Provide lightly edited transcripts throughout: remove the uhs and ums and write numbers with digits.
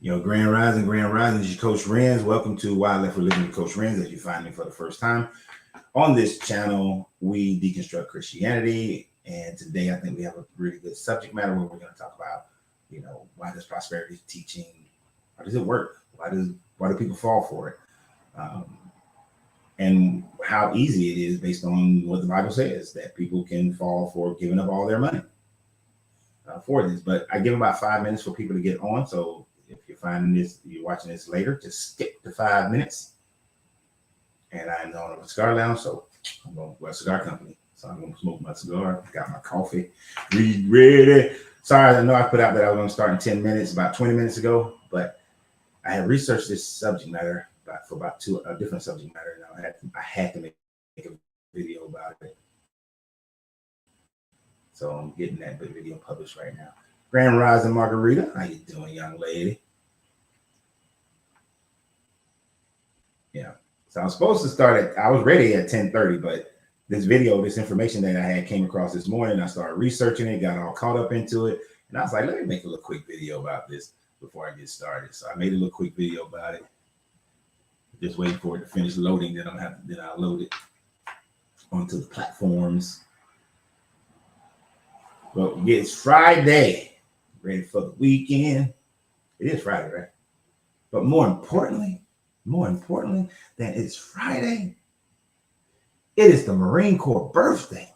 Grand Rising is your Coach Renz. Welcome to Wildlife Religion with Coach Renz. As you find me for the first time on this channel, we deconstruct Christianity. And today I think we have a really good subject matter where we're going to talk about, why does prosperity teaching, how does it work? Why do people fall for it? And how easy it is based on what the Bible says, that people can fall for giving up all their money for this. But I give about 5 minutes for people to get on. So if you're watching this later, just skip the 5 minutes. And I'm on a cigar lounge, so I'm going to a cigar company. So I'm going to smoke my cigar. Got my coffee. Ready. Sorry, I know I put out that I was going to start in 10 minutes, about 20 minutes ago. But I had researched this subject matter for about a different subject matter. And I had to make a video about it. So I'm getting that video published right now. Grand Rising Margarita, how you doing, young lady? Yeah. So I was supposed to start I was ready at 10:30, but this information that I had came across this morning. I started researching it, got all caught up into it. And I was like, let me make a little quick video about this before I get started. So I made a little quick video about it. Just waiting for it to finish loading. Then I'll load it onto the platforms. Well, it's Friday. Ready for the weekend. It is Friday, right? But more importantly than it's Friday, it is the Marine Corps birthday.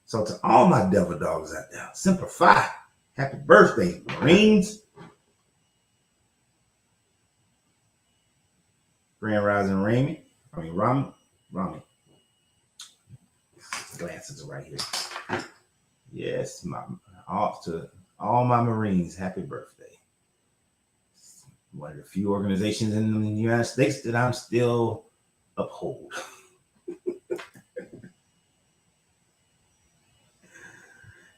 So to all my devil dogs out there, Semper Fi, happy birthday, Marines. Grand Rising Rami. Glasses are right here. Yes, to all my Marines, happy birthday. One of the few organizations in the United States that I'm still uphold.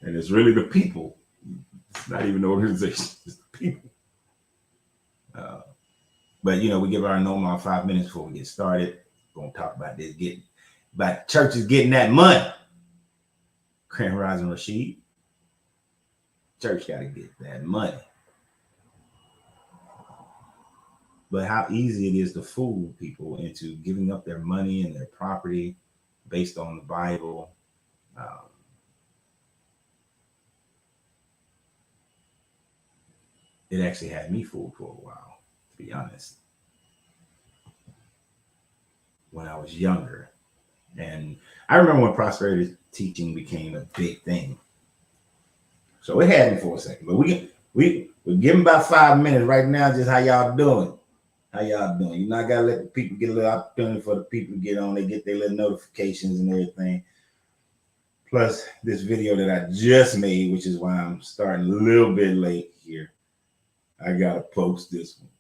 And it's really the people. It's not even the organization, it's the people. But we give our normal 5 minutes before we get started. We're going to talk about this, about churches getting that money. Grand Rising Rashid. Church got to get that money. But how easy it is to fool people into giving up their money and their property based on the Bible. It actually had me fooled for a while, to be honest, when I was younger. And I remember when prosperity teaching became a big thing. So it had me for a second. But we're giving about 5 minutes right now. Just how y'all doing? How y'all doing? You not gotta let the people get a little opportunity for the people to get on. They get their little notifications and everything. Plus this video that I just made, which is why I'm starting a little bit late here. I gotta post this one.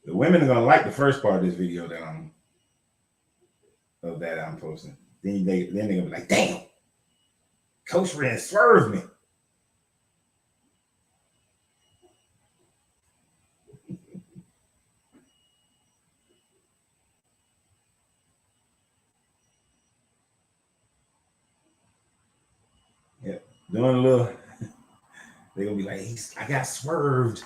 The women are gonna like the first part of this video that I'm posting. Then they're gonna be like, damn, Coach Renz swerved me. Yep, doing a little. They're gonna be like, I got swerved.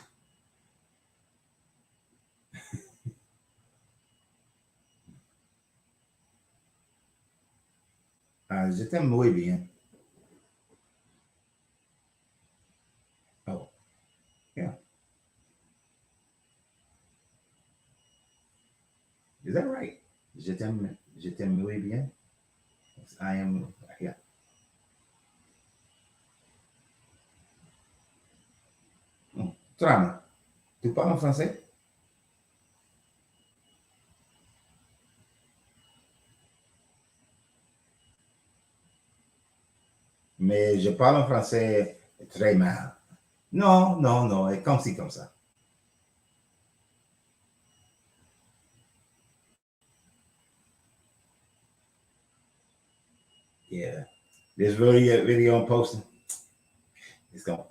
Je t'aime muy bien. Oh, yeah. Is that right? Je t'aime muy bien. I am, yeah. Trame, tu parles en français? Mais je parle en français très mal. Non, comme ci, comme ça. Yeah. This video I'm posting, it's going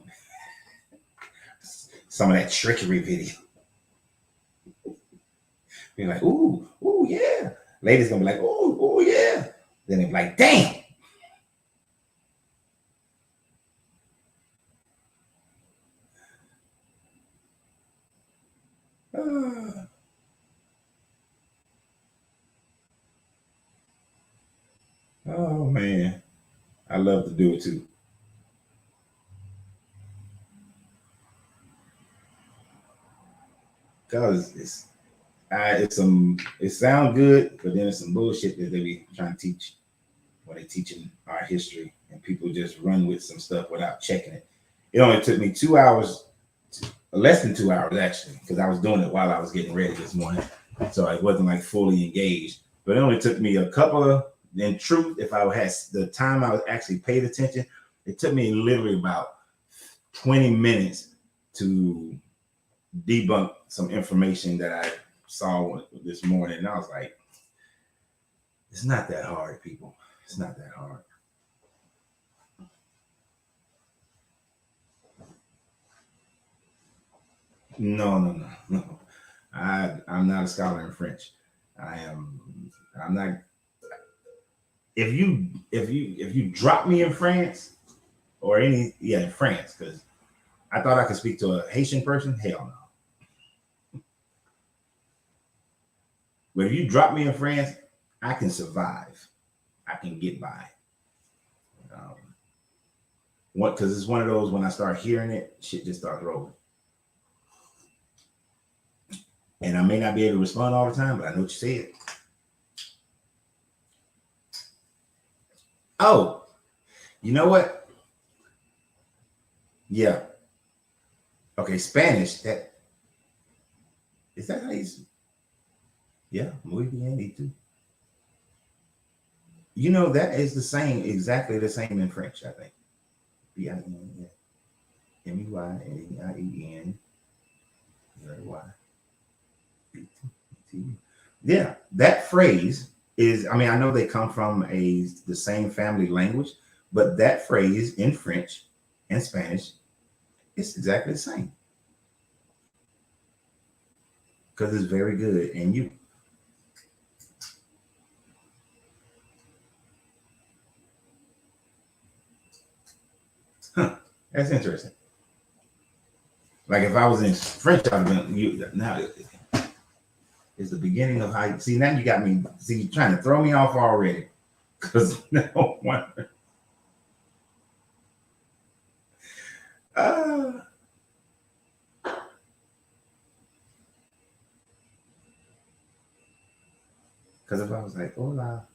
some of that trickery video. Be like, ooh, yeah. Ladies gonna be like, ooh, yeah. Then they're like, damn. Oh man, I love to do it too. Cause it sounds good, but then it's some bullshit that they be trying to teach when they teaching our history, and people just run with some stuff without checking it. It only took me 2 hours, less than 2 hours actually, because I was doing it while I was getting ready this morning, so I wasn't like fully engaged. But it only took me a couple of. In truth, if I had the time I was actually paid attention, it took me literally about 20 minutes to debunk some information that I saw this morning. And I was like, it's not that hard, people. It's not that hard. No. I'm not a scholar in French. I'm not. If you drop me in France or in France, because I thought I could speak to a Haitian person. Hell no. But if you drop me in France, I can survive. I can get by. Um, what? Because it's one of those when I start hearing it, shit just starts rolling. And I may not be able to respond all the time, but I know what you said. Oh, you know what? Yeah. Okay, Spanish. That is that how you? Yeah, muy bien, y tú. You know that is the same, exactly the same in French. I think. B-I-N, M-E-Y-A-I-E-N. Y. Yeah, that phrase is. I mean, I know they come from the same family language, but that phrase in French and Spanish, it's exactly the same because it's very good. And you, huh? That's interesting. Like if I was in French, I'd have been you now. It's the beginning of how you see now you got me see you trying to throw me off already because no one because if I was like hola,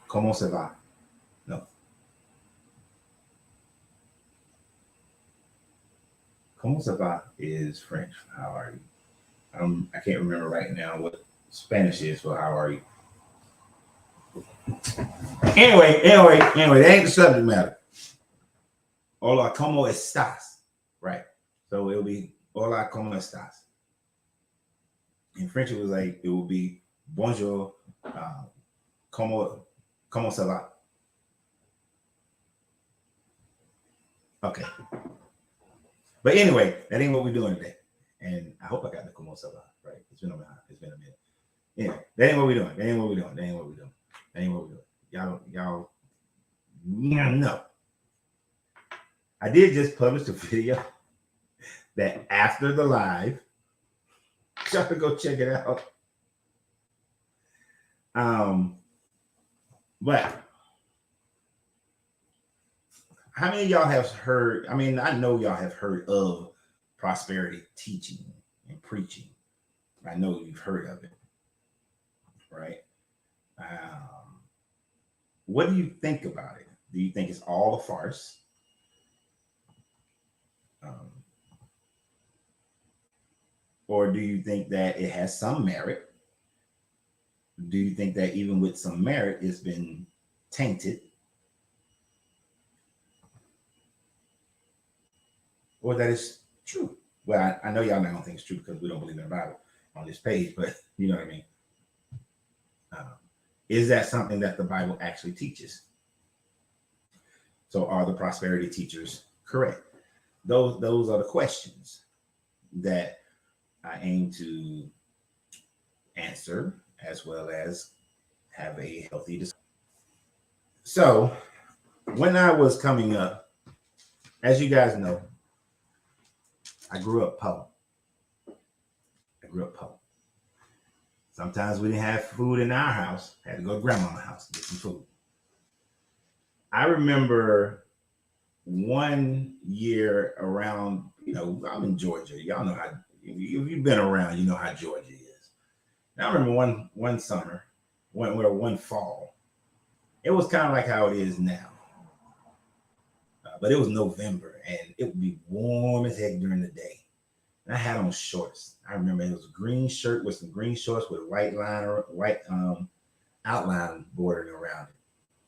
¿cómo se va? No, ¿cómo se va is French. How are you? I can't remember right now what Spanish is for how are you. Anyway, that ain't the subject matter. Hola, ¿cómo estás? Right. So it'll be hola, ¿cómo estás? In French, it will be bonjour, comment ça va? Okay. But anyway, that ain't what we're doing today. And I hope I got the comment ça va right. It's been a minute. Anyway, that ain't what we're doing. That ain't what we're doing. That ain't what we're doing. That ain't what we're doing. Y'all, no. I did just publish a video that after the live, y'all can go check it out. But how many of y'all have heard? I mean, I know y'all have heard of prosperity teaching and preaching. I know you've heard of it, right? What do you think about it? Do you think it's all a farce? Um, or do you think that it has some merit? Do you think that even with some merit, it's been tainted? Or that it's true? Well, I know y'all not gonna think it's true because we don't believe in the Bible on this page, but you know what I mean. Is that something that the Bible actually teaches? So, are the prosperity teachers correct? Those are the questions that I aim to answer as well as have a healthy discussion. So when I was coming up, as you guys know, I grew up poor. I grew up poor. Sometimes we didn't have food in our house. Had to go to grandma's house to get some food. I remember one year around, I'm in Georgia. Y'all know how, if you've been around, you know how Georgia is. Now, I remember one summer, one fall, it was kind of like how it is now. But it was November and it would be warm as heck during the day. And I had on shorts. I remember it was a green shirt with some green shorts with a white outline bordering around it.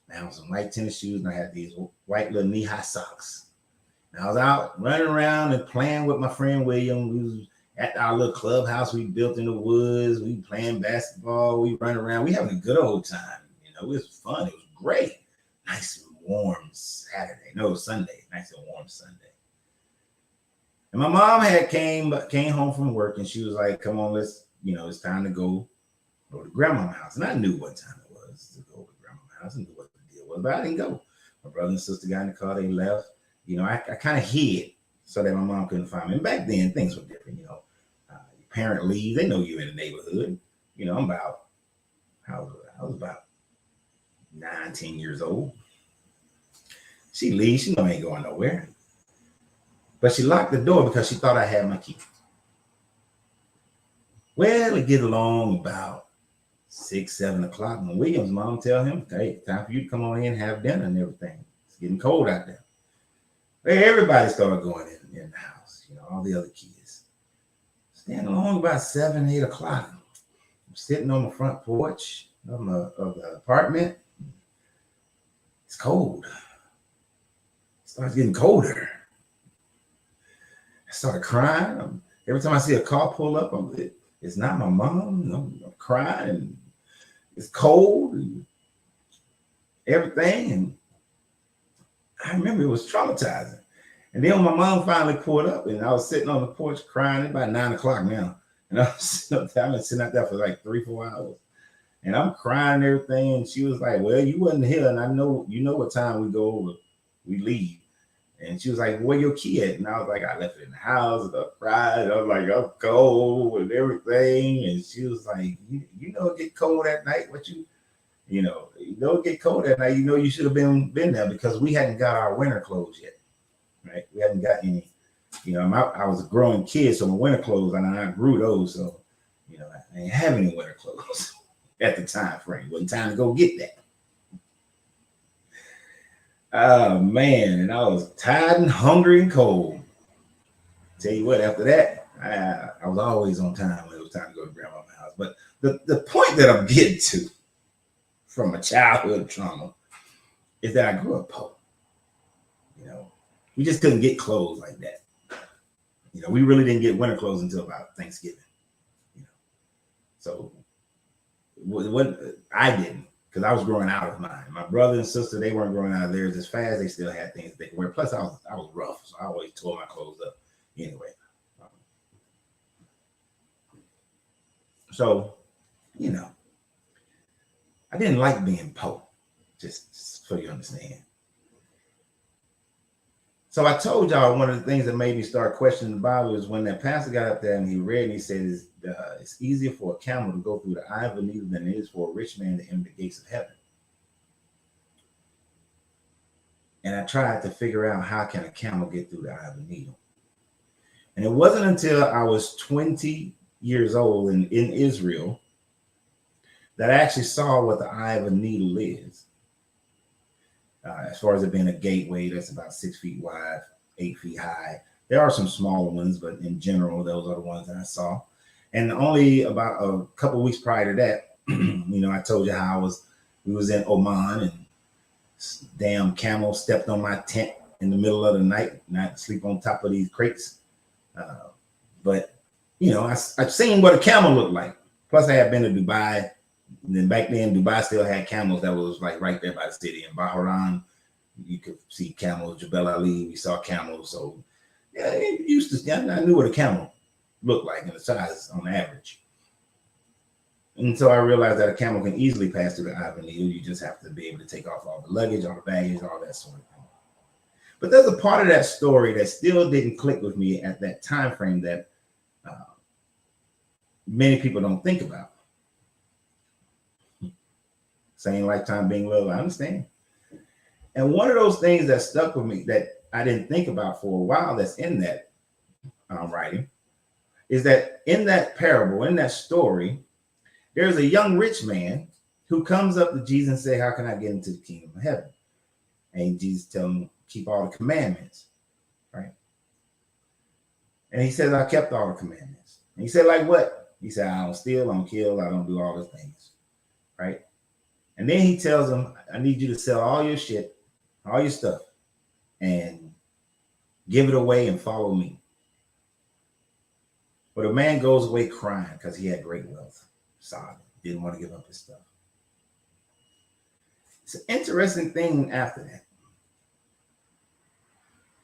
And some white tennis shoes, and I had these white little knee-high socks. And I was out running around and playing with my friend William. We was at our little clubhouse we built in the woods. We playing basketball. We run around. We having a good old time. It was fun. It was great. Nice and warm Saturday. No, it was Sunday. Nice and warm Sunday. And my mom came home from work, and she was like, "Come on, let's, it's time to go to grandma's house." And I knew what time it was to go to grandma's house. I knew what the deal was, but I didn't go. My brother and sister got in the car. They left. I kind of hid so that my mom couldn't find me. And back then, things were different. Your parent leaves. They know you're in the neighborhood. I'm about, I was about 9, 10 years old. She leaves. She know I ain't going nowhere. But she locked the door because she thought I had my key. Well, it get along about 6, 7 o'clock. And William's mom tell him, "Hey, time for you to come on in and have dinner and everything. It's getting cold out there." Well, everybody started going in the house, all the other kids. Staying along about 7, 8 o'clock. I'm sitting on the front porch of the apartment. It's cold. It starts getting colder. I started crying. Every time I see a car pull up, it's not my mom. I'm crying. And it's cold and everything. And I remember it was traumatizing. And then when my mom finally pulled up, and I was sitting on the porch crying. It's about 9 o'clock now. And I've been sitting out there for like 3, 4 hours. And I'm crying and everything. And she was like, "Well, you wasn't here. And I know, what time we go over, we leave." And she was like, "Where your key at?" And I was like, "I left it in the house." And I cried. I was like, "I'm cold and everything." And she was like, it get cold at night. What it get cold at night. You should have been there because we hadn't got our winter clothes yet. Right? We hadn't got any. I was a growing kid, so my winter clothes, and I grew those. So, I didn't have any winter clothes at the time frame. It wasn't time to go get that. Oh man, and I was tired and hungry and cold. Tell you what, after that, I was always on time when it was time to go to grandma's house. But the point that I'm getting to from a childhood trauma is that I grew up poor. We just couldn't get clothes like that. We really didn't get winter clothes until about Thanksgiving. So what I didn't. Because I was growing out of mine. My brother and sister, they weren't growing out of theirs as fast. They still had things they could wear. Plus, I was rough, so I always tore my clothes up anyway. So, I didn't like being poor, just so you understand. So I told y'all one of the things that made me start questioning the Bible is when that pastor got up there and he read and he said, "It's easier for a camel to go through the eye of a needle than it is for a rich man to enter the gates of heaven." And I tried to figure out how can a camel get through the eye of a needle. And it wasn't until I was 20 years old in Israel that I actually saw what the eye of a needle is. As far as it being a gateway that's about 6 feet wide, 8 feet high. There are some smaller ones, but in general, those are the ones that I saw. And only about a couple of weeks prior to that, I told you how we was in Oman and damn camel stepped on my tent in the middle of the night, and I had to sleep on top of these crates. But I've seen what a camel looked like. Plus, I had been to Dubai. And then back then, Dubai still had camels that was like right there by the city. In Bahrain, you could see camels. Jebel Ali, we saw camels. So yeah, I knew what a camel looked like and the size on average. And so I realized that a camel can easily pass through the eye of a needle. You just have to be able to take off all the luggage, all the baggage, all that sort of thing. But there's a part of that story that still didn't click with me at that time frame that many people don't think about. Same lifetime being little, I understand. And one of those things that stuck with me that I didn't think about for a while that's in that writing is that in that parable, in that story, there's a young rich man who comes up to Jesus and says, how can I get into the kingdom of heaven? And Jesus tells him, keep all the commandments, right? And he says, I kept all the commandments. And he said, like what? He said, I don't steal, I don't kill, I don't do all those things, right? And then he tells him, I need you to sell all your shit, all your stuff, and give it away and follow me. But the man goes away crying because he had great wealth. Sobbing, didn't want to give up his stuff. It's an interesting thing after that.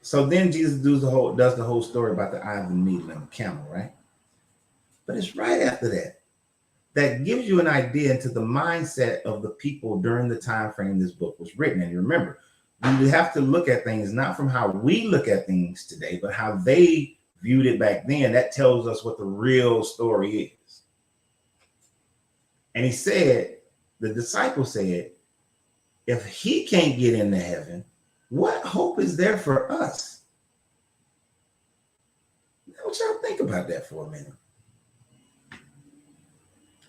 So then Jesus does the whole story about the eye of the needle and the camel, right? But it's right after that gives you an idea into the mindset of the people during the time frame this book was written. And you remember, we have to look at things not from how we look at things today, but how they viewed it back then. That tells us what the real story is. And he said, the disciple said, if he can't get into heaven, what hope is there for us? Now, what y'all think about that for a minute?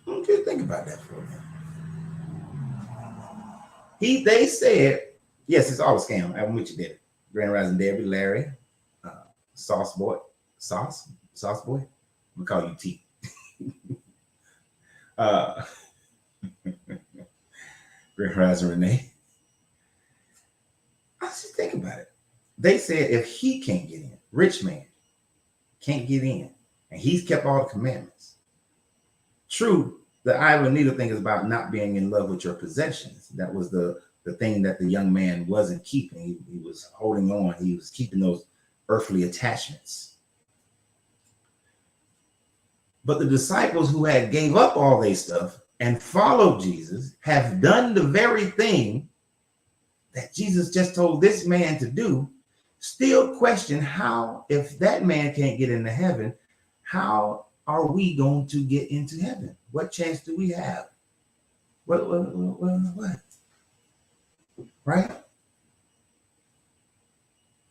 I want you to think about that for a minute. They said, yes, it's all a scam. I'm with you there. Grand Rising Debbie, Larry, Sauce Boy. I'm gonna call you T. Grand Rising Renee. I just think about it. They said if he can't get in, rich man can't get in, and he's kept all the commandments. True, the eye of a needle thing is about not being in love with your possessions. That was the thing that the young man wasn't keeping. He was holding on. He was keeping those earthly attachments. But the disciples who had gave up all their stuff and followed Jesus have done the very thing that Jesus just told this man to do, still question how, if that man can't get into heaven, how are we going to get into heaven? What chance do we have? What? Right?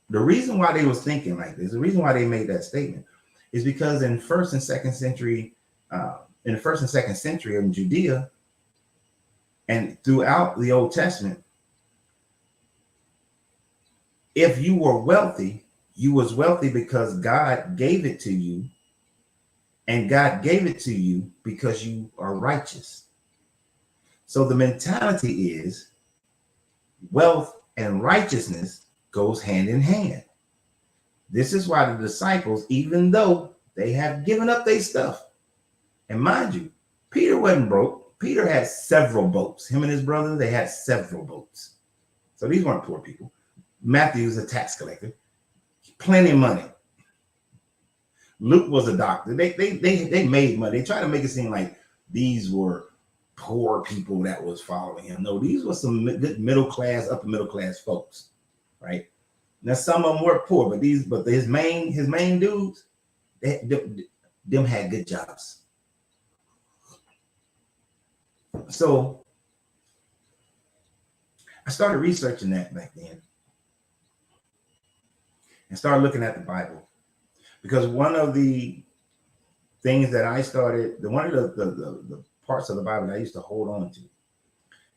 The reason why they was thinking like this, the reason why they made that statement is because in first and second century in Judea and throughout the Old Testament, if you were wealthy, you was wealthy because God gave it to you, and God gave it to you because you are righteous. So the mentality is wealth and righteousness goes hand in hand. This is why the disciples, even though they have given up their stuff, and mind you, Peter wasn't broke. Peter had several boats. Him and his brother, they had several boats. So these weren't poor people. Matthew was a tax collector, plenty of money. Luke was a doctor. They made money. They tried to make it seem like these were poor people that was following him. No, these were some good middle class, upper middle class folks, right? Now some of them were poor, but his main dudes, them had good jobs. So I started researching that back then and started looking at the Bible, because one of the things that I started, one of the parts of the Bible that I used to hold on to,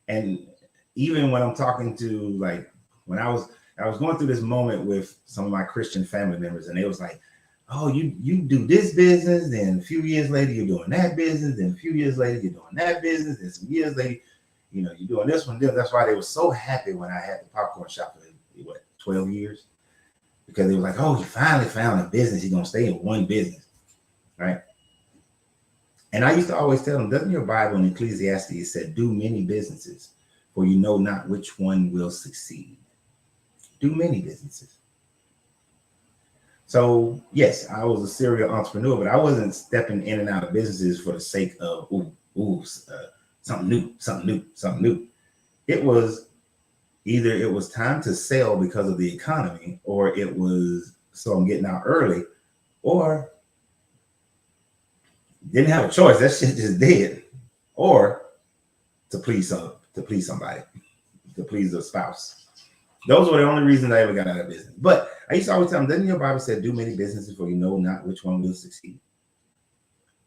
and even when I'm talking to, like, when I was going through this moment with some of my Christian family members, and they was like, oh, you do this business, then a few years later you're doing that business, then a few years later you're doing that business, then some years later, you're doing this one. That's why they were so happy when I had the popcorn shop for 12 years. Because they were like, oh, he finally found a business. He's going to stay in one business, right? And I used to always tell them, doesn't your Bible in Ecclesiastes said, do many businesses, for you know not which one will succeed. Do many businesses. So, yes, I was a serial entrepreneur, but I wasn't stepping in and out of businesses for the sake of, ooh, something new, something new, something new. It was either it was time to sell because of the economy, or it was so I'm getting out early, or didn't have a choice. That shit just did, or to please somebody, to please the spouse. Those were the only reasons I ever got out of business. But I used to always tell them, doesn't your Bible say do many businesses for you know not which one will succeed?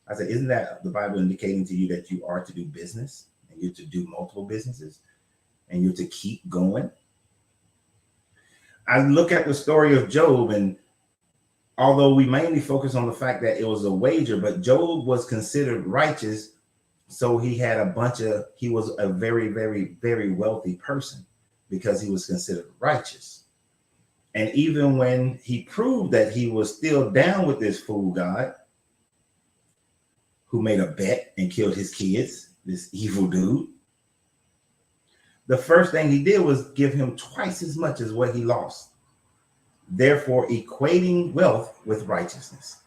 I said, isn't that the Bible indicating to you that you are to do business and you're to do multiple businesses and you're to keep going? I look at the story of Job, and although we mainly focus on the fact that it was a wager, but Job was considered righteous. So he was a very, very, very wealthy person because he was considered righteous. And even when he proved that he was still down with this fool God who made a bet and killed his kids, this evil dude, the first thing he did was give him twice as much as what he lost, therefore equating wealth with righteousness.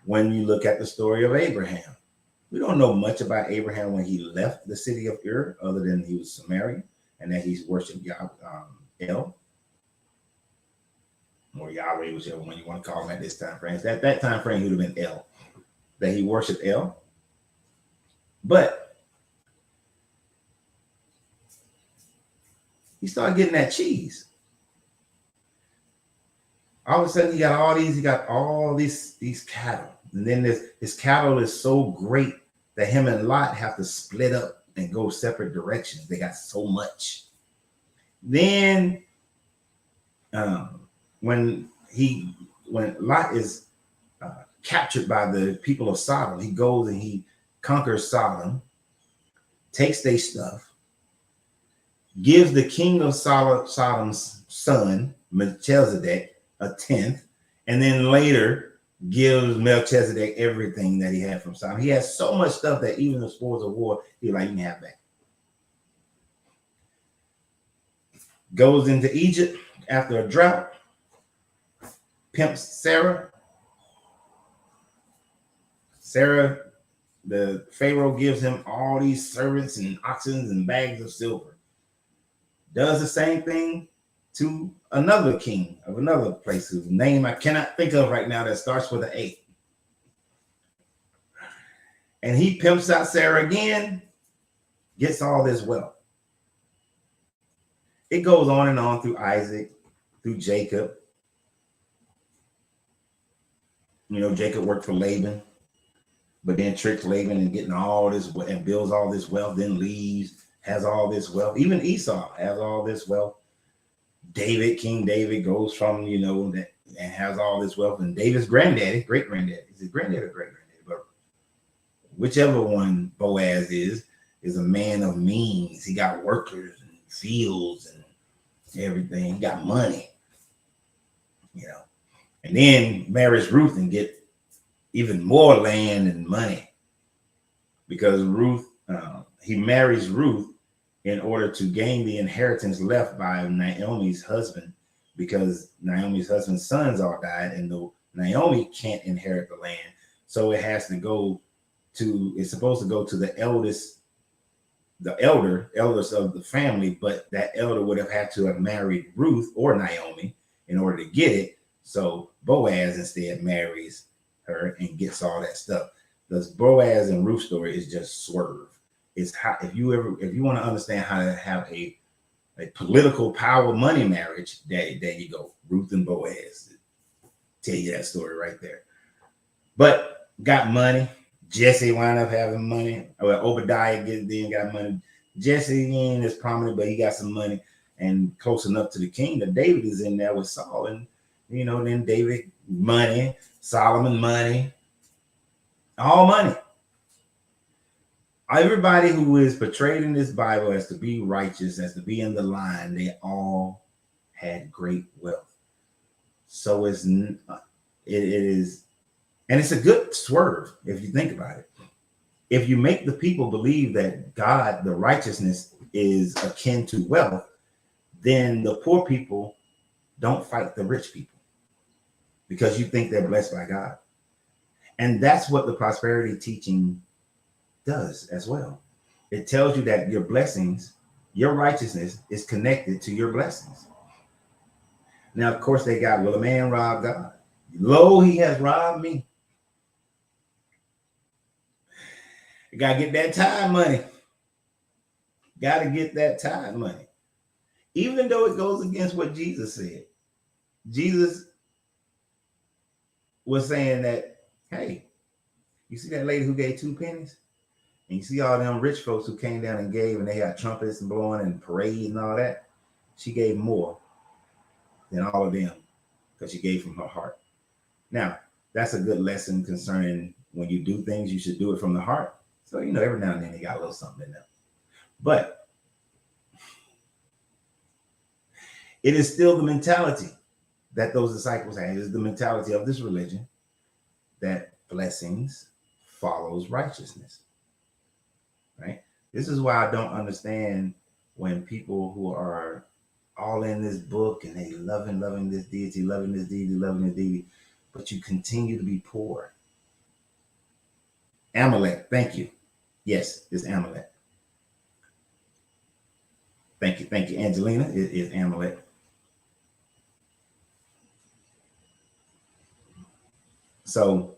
When you look at the story of Abraham, we don't know much about Abraham when he left the city of Ur, other than he was Samaritan and that he's worshipped El, or Yahweh, whichever one you want to call him at this time frame. At that time frame, he would have been El, that he worshipped El. But he started getting that cheese. All of a sudden, he got all these cattle. And then his cattle is so great that him and Lot have to split up and go separate directions. They got so much. Then when Lot is captured by the people of Sodom, he goes and he conquers Sodom, takes their stuff, gives the king of Sodom's son, Melchizedek, a tenth, and then later gives Melchizedek everything that he had from Sodom. He has so much stuff that even the spoils of war, he's like, you can have back. Goes into Egypt after a drought, pimps Sarah. The Pharaoh gives him all these servants and oxen and bags of silver. Does the same thing to another king of another place whose name I cannot think of right now that starts with an A. And he pimps out Sarah again, gets all this wealth. It goes on and on through Isaac, through Jacob. You know, Jacob worked for Laban, but then tricks Laban and getting all this and builds all this wealth, then leaves, has all this wealth. Even Esau has all this wealth. King David goes from, that and has all this wealth. And David's granddaddy, great-granddaddy, is it granddaddy or great-granddaddy? But whichever one Boaz is a man of means. He got workers and fields and everything. He got money, and then marries Ruth and get even more land and money because he marries Ruth in order to gain the inheritance left by Naomi's husband, because Naomi's husband's sons all died and Naomi can't inherit the land. So it's supposed to go to the eldest, elders of the family, but that elder would have had to have married Ruth or Naomi in order to get it. So Boaz instead marries her and gets all that stuff. The Boaz and Ruth story is just swerve. It's how, if you want to understand how to have a political power money marriage, there you go. Ruth and Boaz. Tell you that story right there. But got money. Jesse wound up having money. Well, Obadiah got money. Jesse ain't as prominent, but he got some money and close enough to the king that David is in there with Saul. And, then David money, Solomon money, all money. Everybody who is portrayed in this Bible as to be righteous, as to be in the line, they all had great wealth. So it is, and it's a good swerve if you think about it. If you make the people believe that God, the righteousness, is akin to wealth, then the poor people don't fight the rich people because you think they're blessed by God. And that's what the prosperity teaching does as well. It tells you that your blessings, your righteousness is connected to your blessings. Now, of course, they got, will a man rob God? Lo, he has robbed me. You got to get that tithe money. Got to get that tithe money. Even though it goes against what Jesus said. Jesus was saying that, hey, you see that lady who gave 2 pennies? And you see all them rich folks who came down and gave, and they had trumpets and blowing and parades and all that. She gave more than all of them because she gave from her heart. Now, that's a good lesson concerning when you do things, you should do it from the heart. So, every now and then they got a little something in them. But it is still the mentality that those disciples had. It is the mentality of this religion that blessings follows righteousness. Right? This is why I don't understand when people who are all in this book and they loving this deity, loving this deity, but you continue to be poor. Amalek, thank you. Yes, it's Amalek. Thank you, Angelina. It is Amalek. So,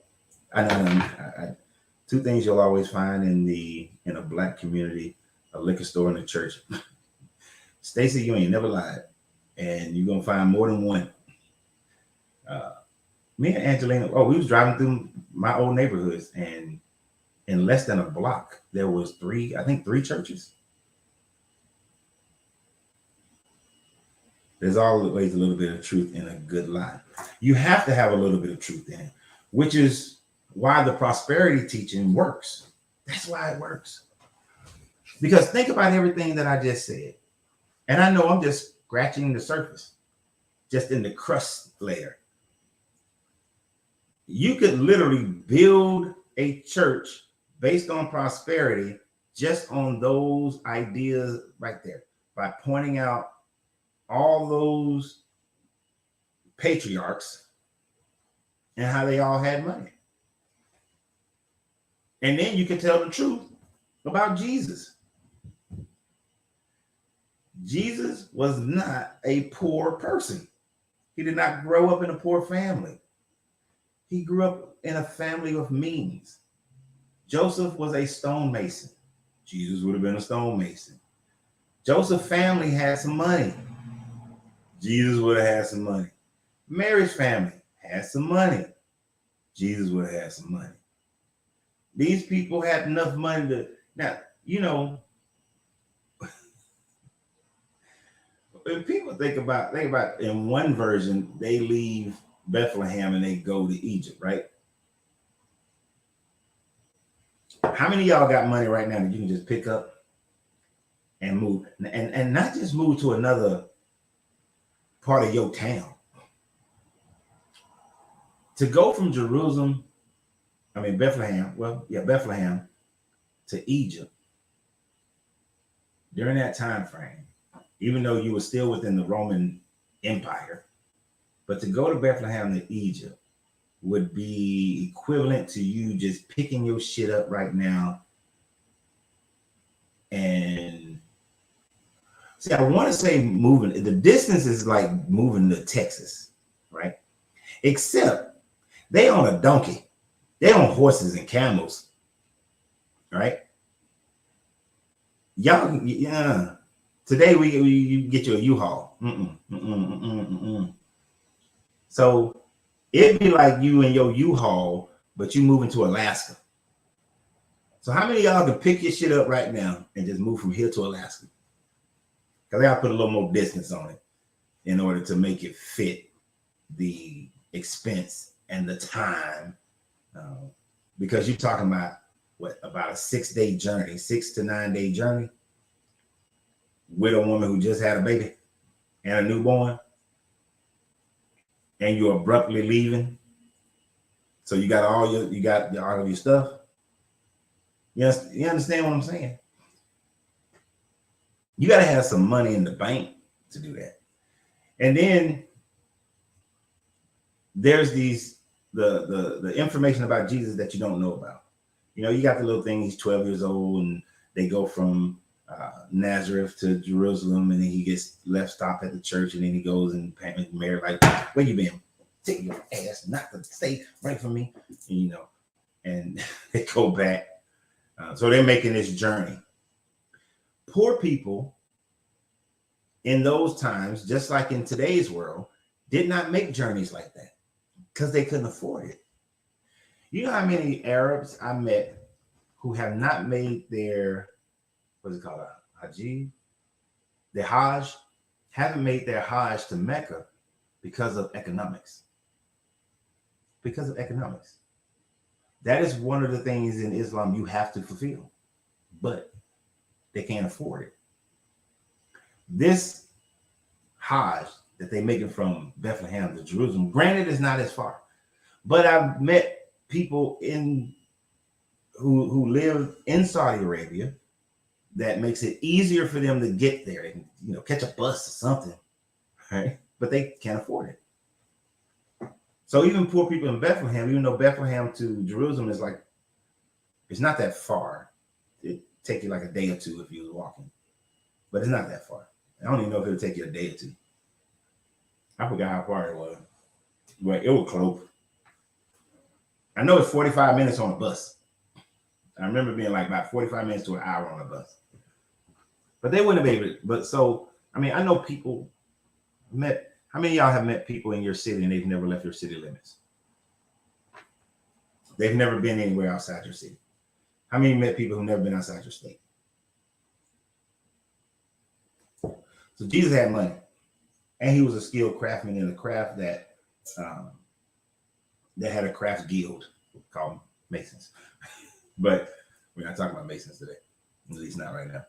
I 2 things you'll always find in a Black community: a liquor store and a church. Stacy, you ain't never lied, and you're gonna find more than one. Me and Angelina, we was driving through my old neighborhoods, and in less than a block, there was 3 churches. There's always a little bit of truth in a good lie. You have to have a little bit of truth in it, which is why the prosperity teaching works. That's why it works. Because think about everything that I just said. And I know I'm just scratching the surface, just in the crust layer. You could literally build a church based on prosperity just on those ideas right there, by pointing out all those patriarchs and how they all had money. And then you can tell the truth about Jesus. Jesus was not a poor person. He did not grow up in a poor family. He grew up in a family of means. Joseph was a stonemason. Jesus would have been a stonemason. Joseph's family had some money. Jesus would have had some money. Mary's family had some money. Jesus would have had some money. These people had enough money to, now, when people think about in one version, they leave Bethlehem and they go to Egypt, right? How many of y'all got money right now that you can just pick up and move, and not just move to another part of your town? To go from Bethlehem to Egypt during that time frame, even though you were still within the Roman Empire, but to go to Bethlehem to Egypt would be equivalent to you just picking your shit up right now. And see, I want to say moving, the distance is like moving to Texas, right? Except they on a donkey. They on horses and camels, right? Y'all, yeah. Today you get you a U-Haul. So it'd be like you and your U-Haul, but you moving to Alaska. So how many of y'all can pick your shit up right now and just move from here to Alaska? Because I gotta put a little more distance on it in order to make it fit the expense and the time. Because you're talking about about a 6-day journey, 6 to 9 day journey with a woman who just had a baby and a newborn, and you're abruptly leaving. So you got all of your stuff. Yes, you understand what I'm saying? You got to have some money in the bank to do that. And then there's the information about Jesus that you don't know about. You know, you got the little thing. He's 12 years old, and they go from Nazareth to Jerusalem, and then he gets left stop at the church, and then he goes and Mary like, "Where you been? Take your ass not to stay right from me," and, you know, and they go back. So they're making this journey. Poor people in those times, just like in today's world, did not make journeys like that because they couldn't afford it. You know how many Arabs I met who have not made their, what's it called, the Hajj, haven't made their Hajj to Mecca because of economics. Because of economics. That is one of the things in Islam you have to fulfill, but they can't afford it. This Hajj that they making from Bethlehem to Jerusalem, granted, is not as far, but I've met people who live in Saudi Arabia that makes it easier for them to get there and, you know, catch a bus or something, right? But they can't afford it. So even poor people in Bethlehem, even though Bethlehem to Jerusalem is like, it's not that far. It take you like a day or two if you were walking, but it's not that far. I don't even know if it would take you a day or two. I forgot how far it was, but it was close. I know it's 45 minutes on a bus. I remember being like about 45 minutes to an hour on a bus. But they wouldn't have been able to. But so, I mean, I know people met. How many of y'all have met people in your city and they've never left your city limits? They've never been anywhere outside your city. How many met people who've never been outside your state? So Jesus had money, and he was a skilled craftsman in a craft that had a craft guild called Masons. But we're not talking about Masons today, at least not right now.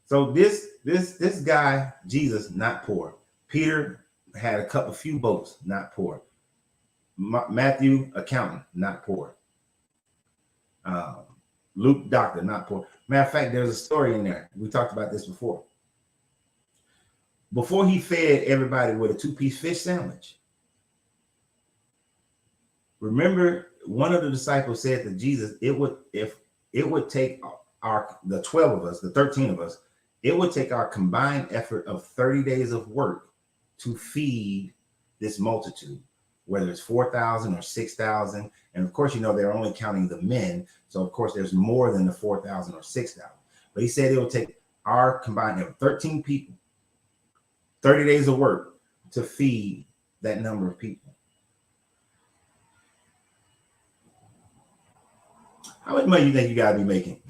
So this guy, Jesus, not poor. Peter had a few boats, not poor. Matthew, accountant, not poor. Luke, doctor, not poor. Matter of fact, there's a story in there. We talked about this before. Before he fed everybody with a 2-piece fish sandwich, remember, one of the disciples said to Jesus, it would take the 12 of us, the 13 of us, it would take our combined effort of 30 days of work to feed this multitude, whether it's 4,000 or 6,000. And of course, you know, they're only counting the men. So of course, there's more than the 4,000 or 6,000. But he said it would take our combined effort, 13 people, 30 days of work to feed that number of people. How much money do you think you got to be making?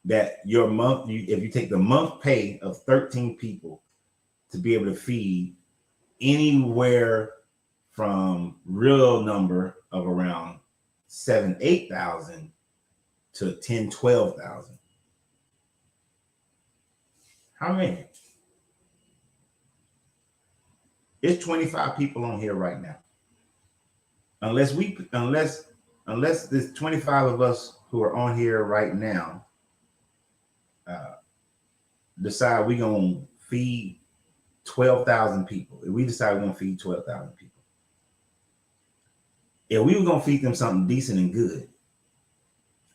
That your month, if you take the month pay of 13 people to be able to feed anywhere from real number of around 7,000-8,000 to 10,000-12,000. How many? It's 25 people on here right now. Unless there's 25 of us who are on here right now decide we're going to feed 12,000 people. If we decide we're going to feed 12,000 people, if we were going to feed them something decent and good,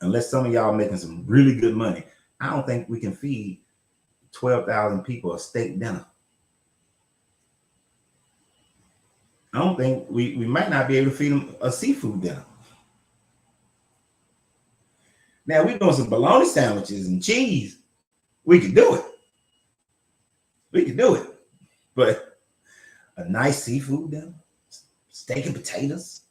unless some of y'all are making some really good money, I don't think we can feed 12,000 people a steak dinner. I don't think we might not be able to feed them a seafood dinner. Now we're doing some bologna sandwiches and cheese. We could do it. We could do it. But a nice seafood dinner, steak and potatoes.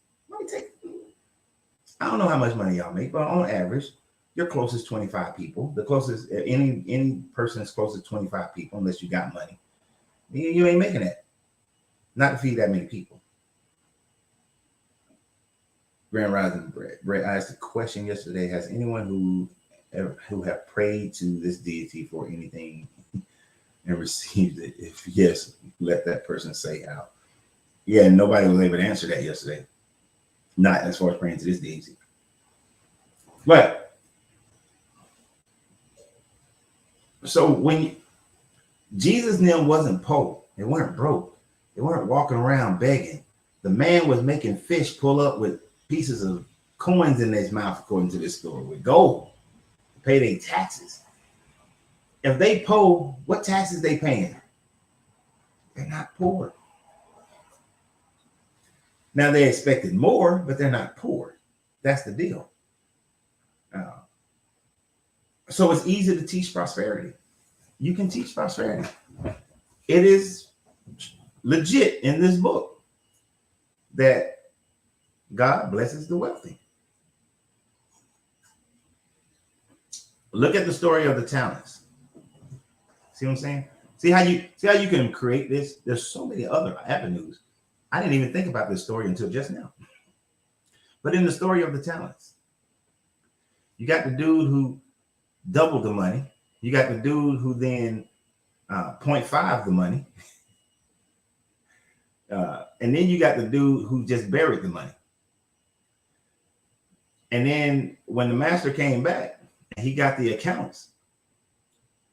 I don't know how much money y'all make, but on average, your closest 25 people, the closest, any person that's closest to 25 people, unless you got money, you ain't making that. Not to feed that many people. Grand Rising Brett, I asked a question yesterday. Has anyone who have prayed to this deity for anything and received it? If yes, let that person say how. Yeah, nobody was able to answer that yesterday. Not as far as praying to this deity. But so when Jesus and them wasn't poor, they weren't broke, they weren't walking around begging. The man was making fish pull up with pieces of coins in their mouth, according to this story, with gold to pay their taxes. If they poor, what taxes they paying? They're not poor. Now they expected more, but they're not poor. That's the deal. So it's easy to teach prosperity. You can teach prosperity. It is legit in this book that God blesses the wealthy. Look at the story of the talents. See what I'm saying? See how you can create this? There's so many other avenues. I didn't even think about this story until just now. But in the story of the talents, you got the dude who doubled the money. You got the dude who then 0.5 the money. And then you got the dude who just buried the money. And then when the master came back and he got the accounts,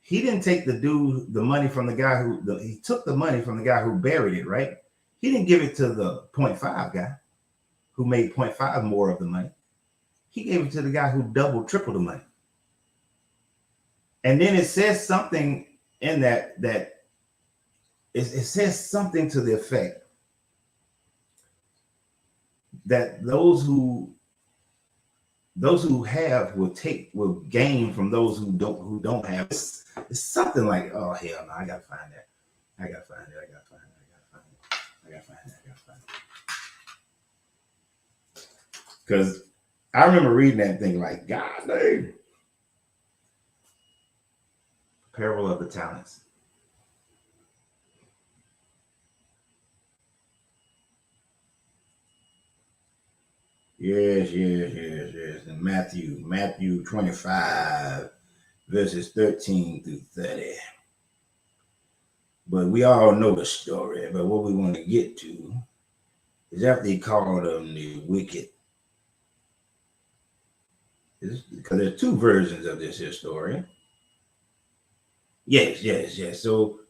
he didn't take the money from the guy he took the money from the guy who buried it, right? He didn't give it to the 0.5 guy who made 0.5 more of the money. He gave it to the guy who doubled, tripled the money. And then it says something in that it says something to the effect that those who have will gain from those who don't have. It's something like, oh hell no, I gotta find that. Because I remember reading that thing like, God dang. Parable of the talents. Yes. In Matthew 25, verses 13 through 30. But we all know the story. But what we want to get to is after he called them the wicked. Because there's two versions of this here story. Yes. So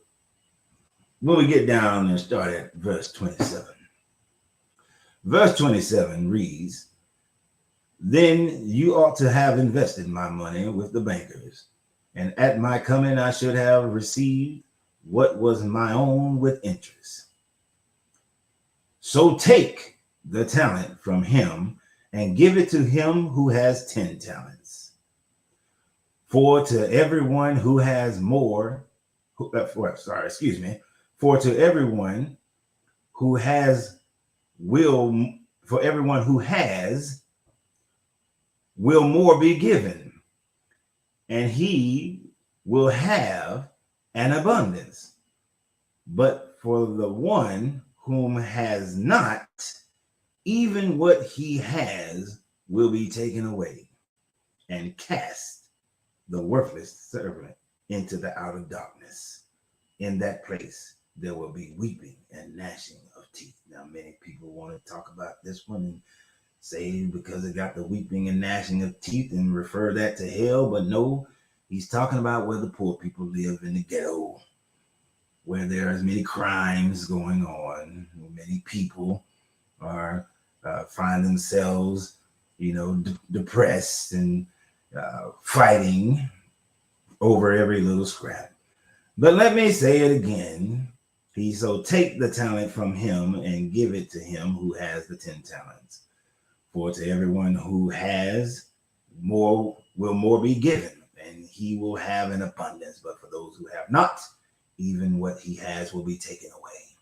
when we get down and start at verse 27. Verse 27 reads, "Then you ought to have invested my money with the bankers, and at my coming I should have received what was my own with interest. So take the talent from him and give it to him who has 10 talents. For to everyone who has more, for to everyone who has will more be given, and he will have an abundance. But for the one whom has not, even what he has will be taken away, and cast the worthless servant into the outer darkness. In that place there will be weeping and gnashing of teeth." Now, many people want to talk about this one and say because it got the weeping and gnashing of teeth and refer that to hell, but no, he's talking about where the poor people live in the ghetto, where there is many crimes going on, many people are find themselves, depressed and fighting over every little scrap. But let me say it again. So take the talent from him and give it to him who has the 10 talents. For to everyone who has more will more be given, and he will have an abundance. But for those who have not, even what he has will be taken away.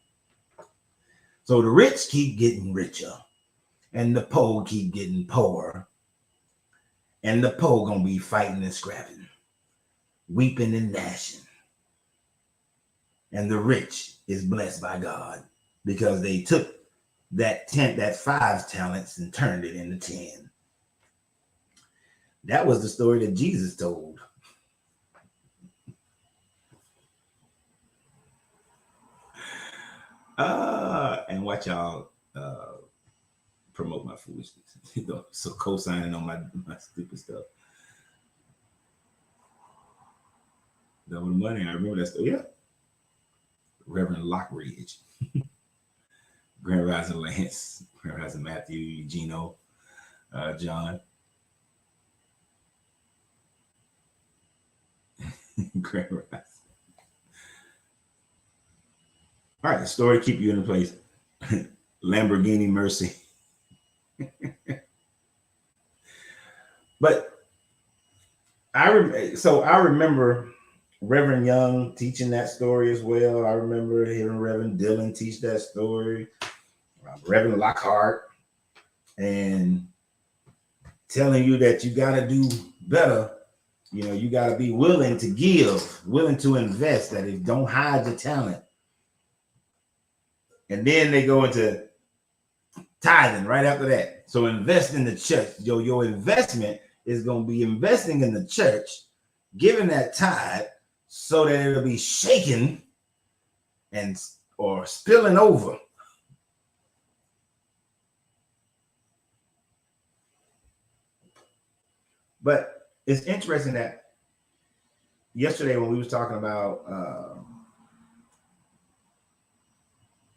So the rich keep getting richer, and the poor keep getting poorer. And the poor gonna be fighting and scrapping, weeping and gnashing. And the rich is blessed by God because they took that 5 talents and turned it into 10. That was the story that Jesus told. And watch y'all promote my foolishness. So co-signing on my stupid stuff. Double the money. I remember that story. Yeah. Reverend Lockridge, Grand Rising Lance, Grand Rising Matthew, Eugenio, John. Great rise. All right, the story keep you in place. Lamborghini Mercy. But I remember Reverend Young teaching that story as well. I remember hearing Reverend Dillon teach that story. Reverend Lockhart, and telling you that you got to do better. You know, you got to be willing to give, willing to invest. That if don't hide your talent. And then they go into tithing right after that. So invest in the church. Your investment is going to be investing in the church, giving that tithe so that it'll be shaken and or spilling over. But it's interesting that yesterday when we was talking about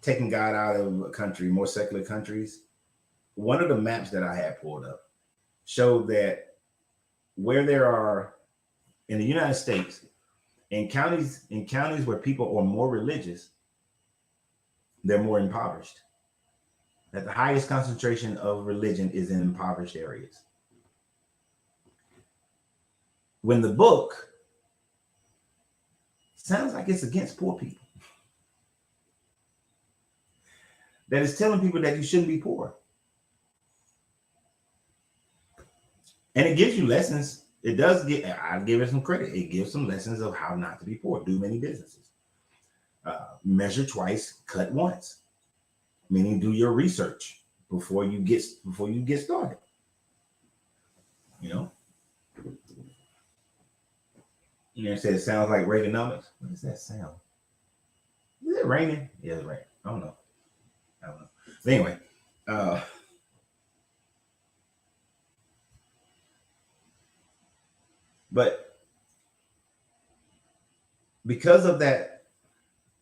taking God out of a country, more secular countries, one of the maps that I had pulled up showed that where there are in the United States, in counties where people are more religious, they're more impoverished. That the highest concentration of religion is in impoverished areas. When the book sounds like it's against poor people, that is telling people that you shouldn't be poor. And it gives you lessons. It does I'll give it some credit. It gives some lessons of how not to be poor. Do many businesses. Measure twice, cut once. Meaning do your research before you get started. You know? You know, it sounds like Reaganomics. What does that sound? Is it raining? Yeah, it's raining. I don't know. But anyway, but because of that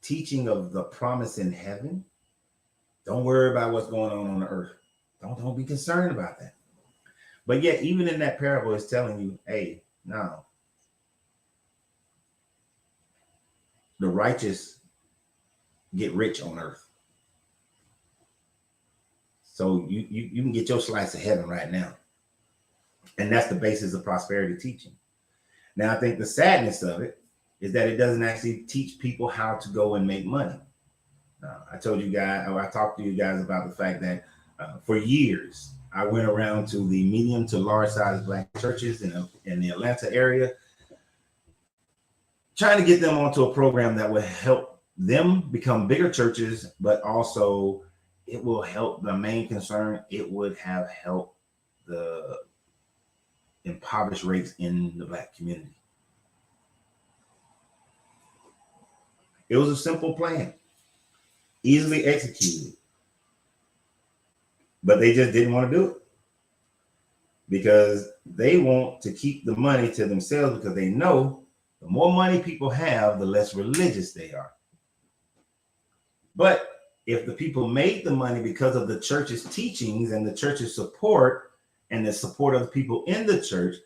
teaching of the promise in heaven, don't worry about what's going on the earth. Don't be concerned about that. But yet, even in that parable, it's telling you, hey, no. The righteous get rich on earth. So you can get your slice of heaven right now. And that's the basis of prosperity teaching. Now, I think the sadness of it is that it doesn't actually teach people how to go and make money. I talked to you guys about the fact that for years, I went around to the medium to large size Black churches in the Atlanta area, trying to get them onto a program that would help them become bigger churches, but also it will help the main concern. It would have helped the impoverished rates in the Black community. It was a simple plan, easily executed, but they just didn't want to do it because they want to keep the money to themselves, because they know the more money people have, the less religious they are. But if the people made the money because of the church's teachings and the church's support and the support of the people in the church,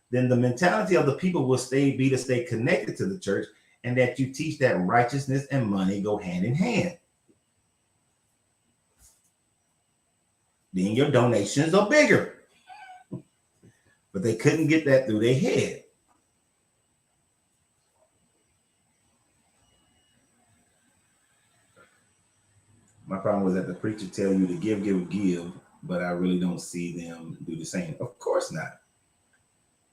then the mentality of the people will be to stay connected to the church, and that you teach that righteousness and money go hand in hand. Then your donations are bigger. But they couldn't get that through their head. My problem was that the preacher tell you to give, but I really don't see them do the same. Of course not.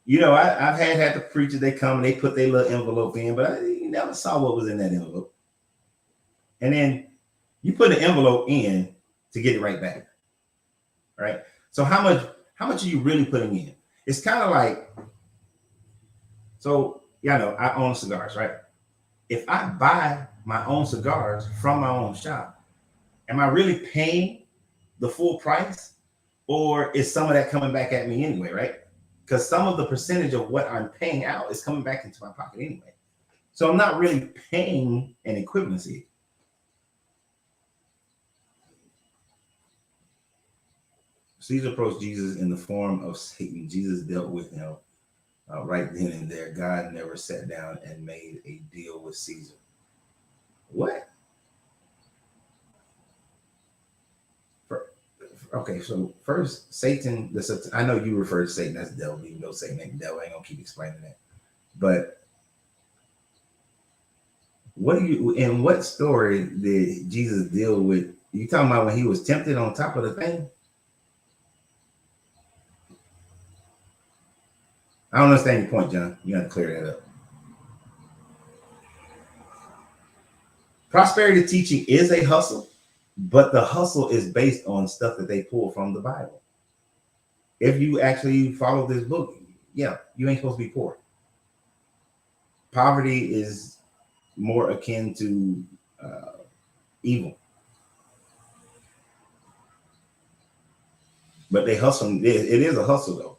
You know, I've had the preachers, they come and they put their little envelope in, but I never saw what was in that envelope. And then you put an envelope in to get it right back. Right? So how much are you really putting in? It's kind of like, so yeah, I know I own cigars, right? If I buy my own cigars from my own shop, am I really paying the full price, or is some of that coming back at me anyway, right? Because some of the percentage of what I'm paying out is coming back into my pocket anyway. So I'm not really paying an equivalency. Caesar approached Jesus in the form of Satan. Jesus dealt with him right then and there. God never sat down and made a deal with Caesar. What? Okay, so first, Satan. I know you refer to Satan as the devil, even though Satan ain't the devil. I ain't gonna keep explaining that. But in what story did Jesus deal with? You talking about when he was tempted on top of the thing? I don't understand your point, John. You got to clear that up. Prosperity teaching is a hustle, but the hustle is based on stuff that they pull from the Bible. If you actually follow this book, yeah, you ain't supposed to be poor. Poverty is more akin to evil. But they hustle. It is a hustle, though.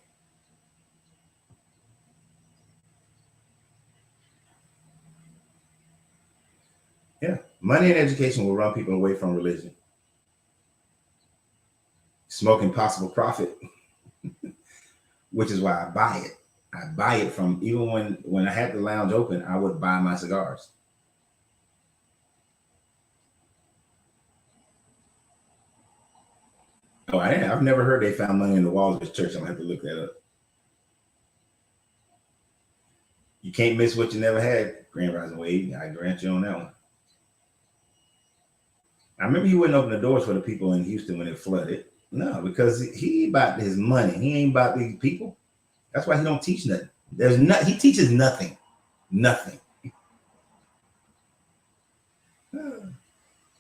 Yeah, money and education will run people away from religion. Smoking possible profit, which is why I buy it. I buy it from, even when I had the lounge open, I would buy my cigars. Oh, I've never heard they found money in the walls of this church. I'm gonna have to look that up. You can't miss what you never had, Grand Rising Wade. I grant you on that one. I remember you wouldn't open the doors for the people in Houston when it flooded. No, because he about his money. He ain't about these people. That's why he don't teach nothing. He teaches nothing. Nothing.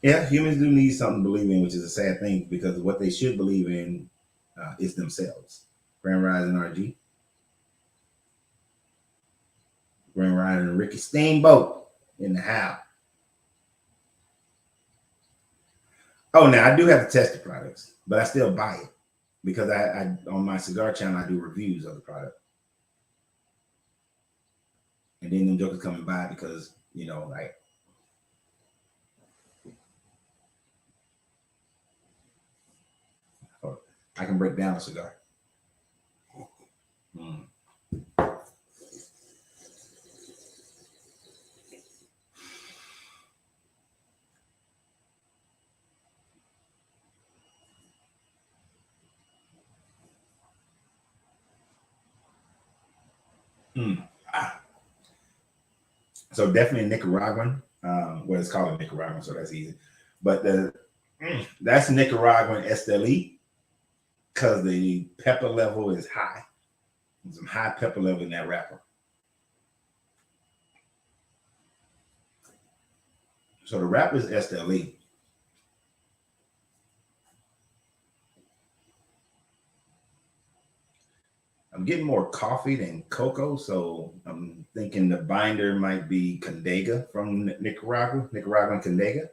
Yeah, humans do need something to believe in, which is a sad thing because what they should believe in is themselves. Grand Rising RG. Grand Rising Ricky Steamboat in the house. Oh, now I do have to test the products, but I still buy it because I on my cigar channel I do reviews of the product, and then them jokers come and buy it because like I can break down a cigar. So definitely Nicaraguan. Well, it's called a Nicaraguan, so that's easy. But that's Nicaraguan Esteli because the pepper level is high. There's some high pepper level in that wrapper. So the wrapper is Esteli. I'm getting more coffee than cocoa, so I'm thinking the binder might be Condega from Nicaragua, Nicaraguan Condega.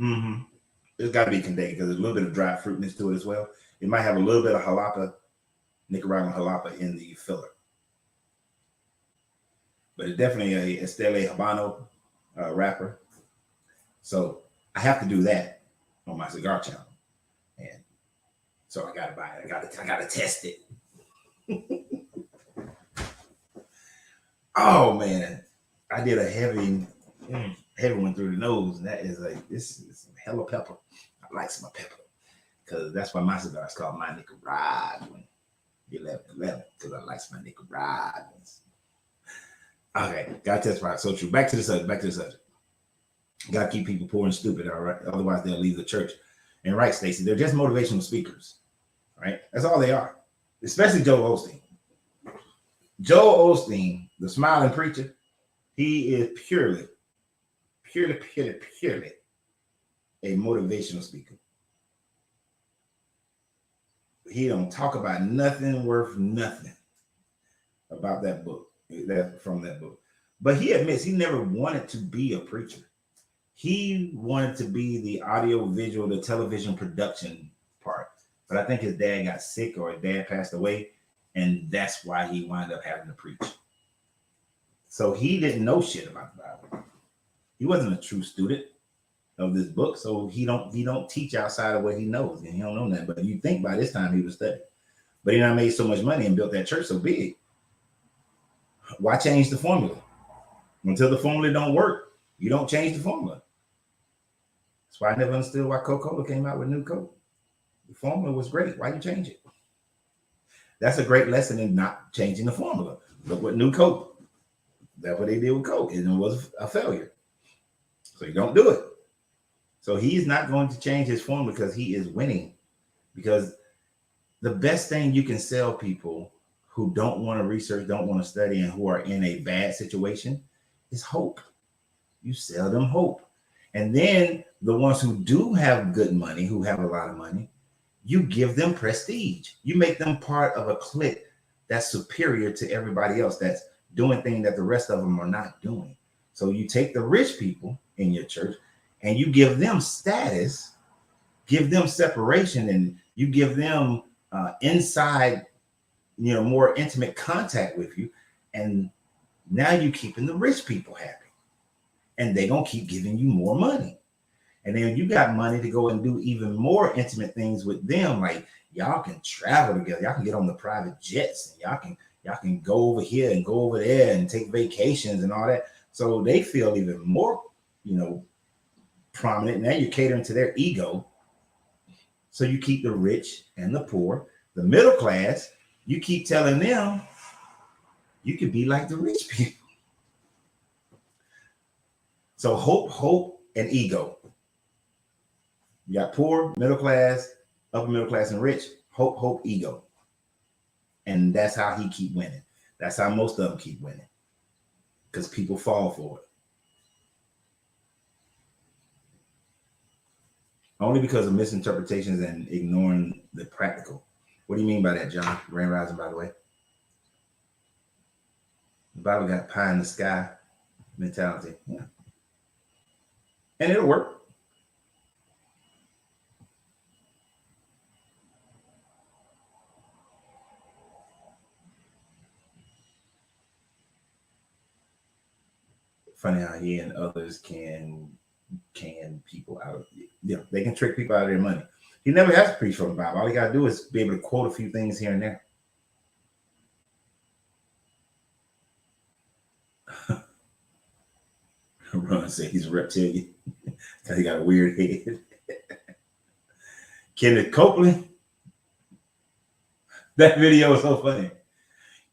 Mm-hmm. It's got to be Condega because there's a little bit of dry fruitness to it as well. It might have a little bit of jalapa, Nicaraguan jalapa in the filler. But it's definitely a Esteli Habano wrapper. So I have to do that on my cigar channel, and so I gotta buy it. I gotta test it. Oh man, I did a heavy one through the nose, and that is this is some hella pepper. I like some pepper because that's why my cigar is called my Nicaraguan 1111 because I like my Nicaraguans. Okay, gotta test right. So true. Back to the subject. Got to keep people poor and stupid, all right? Otherwise, they'll leave the church. And right, Stacy, they're just motivational speakers, right? That's all they are, especially Joel Osteen. Joel Osteen, the smiling preacher, he is purely a motivational speaker. He don't talk about nothing worth nothing about that book, from that book. But he admits he never wanted to be a preacher. He wanted to be the audio visual, the television production part. But I think his dad got sick or his dad passed away. And that's why he wound up having to preach. So he didn't know shit about the Bible. He wasn't a true student of this book, so he don't teach outside of what he knows, and he don't know that. But you think by this time he was studying, but he not made so much money and built that church so big. Why change the formula? Until the formula don't work, you don't change the formula. That's why I never understood why Coca-Cola came out with new Coke. The formula was great. Why you change it? That's a great lesson in not changing the formula. Look what new Coke. That's what they did with Coke, and it was a failure. So you don't do it. So he's not going to change his formula because he is winning. Because the best thing you can sell people who don't want to research, don't want to study, and who are in a bad situation is hope. You sell them hope. And then the ones who do have good money, who have a lot of money, you give them prestige. You make them part of a clique that's superior to everybody else, that's doing things that the rest of them are not doing. So you take the rich people in your church and you give them status, give them separation, and you give them inside, more intimate contact with you. And now you're keeping the rich people happy. And they're going to keep giving you more money. And then you got money to go and do even more intimate things with them. Like y'all can travel together. Y'all can get on the private jets. And y'all can go over here and go over there and take vacations and all that. So they feel even more, prominent. Now you're catering to their ego. So you keep the rich and the poor, the middle class. You keep telling them you could be like the rich people. So hope, and ego. You got poor, middle class, upper middle class, and rich. Hope, ego. And that's how he keep winning. That's how most of them keep winning. Because people fall for it. Only because of misinterpretations and ignoring the practical. What do you mean by that, John? Grand Rising, by the way. The Bible got pie in the sky mentality. Yeah. And it'll work. Funny how he and others can people out of they can trick people out of their money. He never has to preach from the Bible. All he got to do is be able to quote a few things here and there. Ron said he's a reptilian because he got a weird head. Kenneth Copeland. That video is so funny.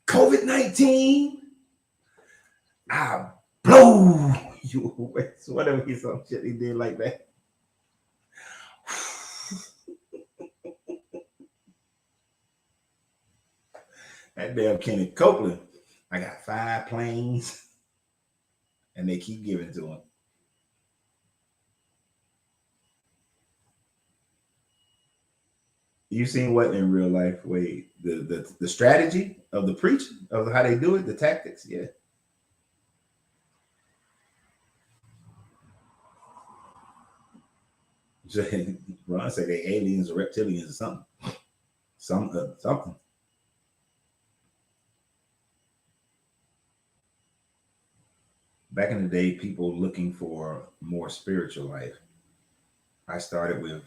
COVID-19. I'll blow you away. So whatever he some shit he did like that. That damn Kenneth Copeland. I got 5 planes. And they keep giving to him. You seen what in real life? Wait, the strategy of the preaching, of how they do it, the tactics, yeah. Ron say they aliens or reptilians or something. Back in the day, people looking for more spiritual life. I started with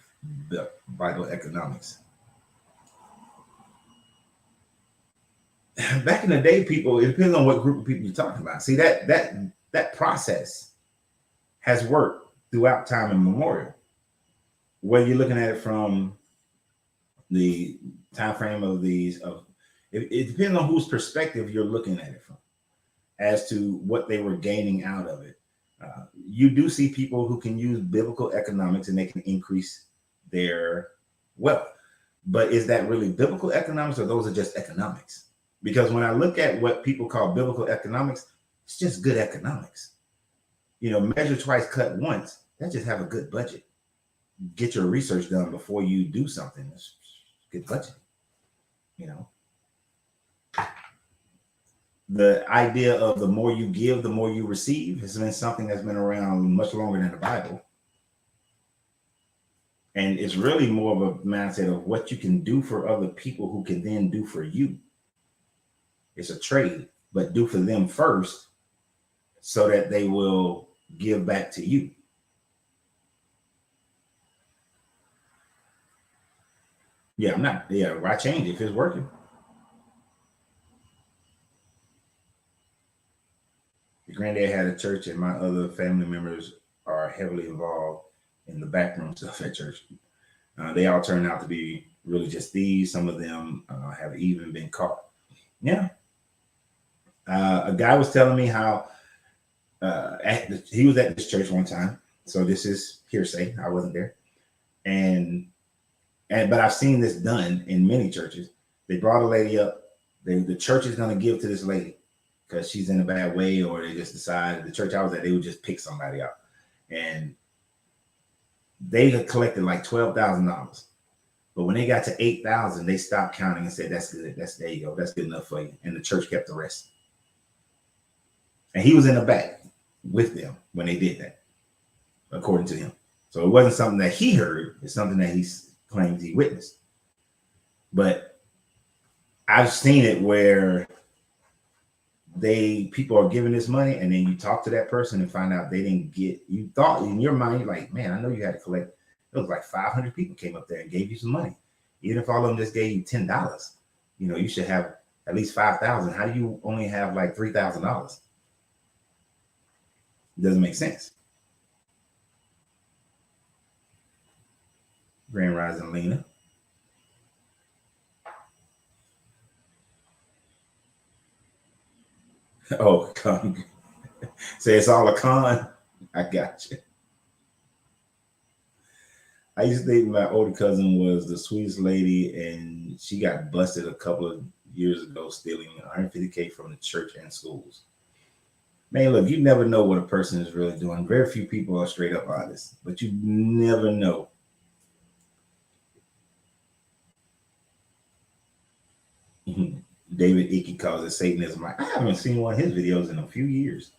the Bible economics. Back in the day, people, it depends on what group of people you're talking about. See, that process has worked throughout time immemorial. Whether you're looking at it from the time frame of it depends on whose perspective you're looking at it from, as to what they were gaining out of it. You do see people who can use biblical economics and they can increase their wealth. But is that really biblical economics, or those are just economics? Because when I look at what people call biblical economics, it's just good economics. Measure twice, cut once. That just have a good budget. Get your research done before you do something. It's good budget. The idea of the more you give, the more you receive has been something that's been around much longer than the Bible. And it's really more of a mindset of what you can do for other people who can then do for you. It's a trade, but do for them first so that they will give back to you. Yeah, I'm not. Yeah, why change if it's working? Your granddad had a church, and my other family members are heavily involved in the backroom stuff at church. They all turned out to be really just thieves. Some of them have even been caught. Yeah. A guy was telling me how he was at this church one time. So this is hearsay. I wasn't there. And but I've seen this done in many churches. They brought a lady up. The church is going to give to this lady because she's in a bad way, or they just decided the church I was at, they would just pick somebody out. And they had collected like $12,000. But when they got to 8,000, they stopped counting and said, "That's good. There you go. That's good enough for you." And the church kept the rest. And he was in the back with them when they did that, according to him. So it wasn't something that he heard. It's something that he claims he witnessed. But I've seen it where people are giving this money, and then you talk to that person and find out they didn't get. You thought in your mind, you're like, "Man, I know you had to collect." It was like 500 people came up there and gave you some money. Even if all of them just gave you $10, you should have at least 5,000. How do you only have like $3,000? It doesn't make sense. Grand Rising Lena. Oh, con. Say it's all a con. I got you. I used to think my older cousin was the sweetest lady, and she got busted a couple of years ago stealing $150K from the church and schools. Man, look, you never know what a person is really doing. Very few people are straight up honest, but you never know. David Icke calls it Satanism. I haven't seen one of his videos in a few years.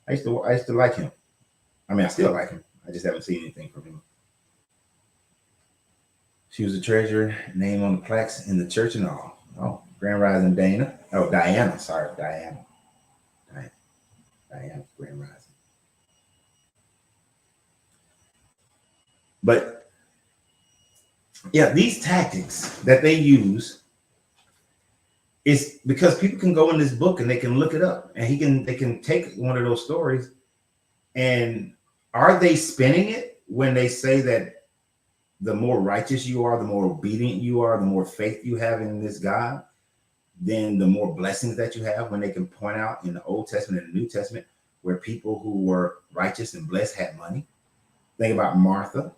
I used to like him. I mean, I still like him. I just haven't seen anything from him. She was a treasurer, name on the plaques in the church and all. Oh, Grand Rising Dana. Oh, Diana. Sorry, Diana. Diana, Grand Rising. But yeah, these tactics that they use is because people can go in this book and they can look it up, and they can take one of those stories. And are they spinning it when they say that the more righteous you are, the more obedient you are, the more faith you have in this God, then the more blessings that you have, when they can point out in the Old Testament and the New Testament where people who were righteous and blessed had money. Think about Martha,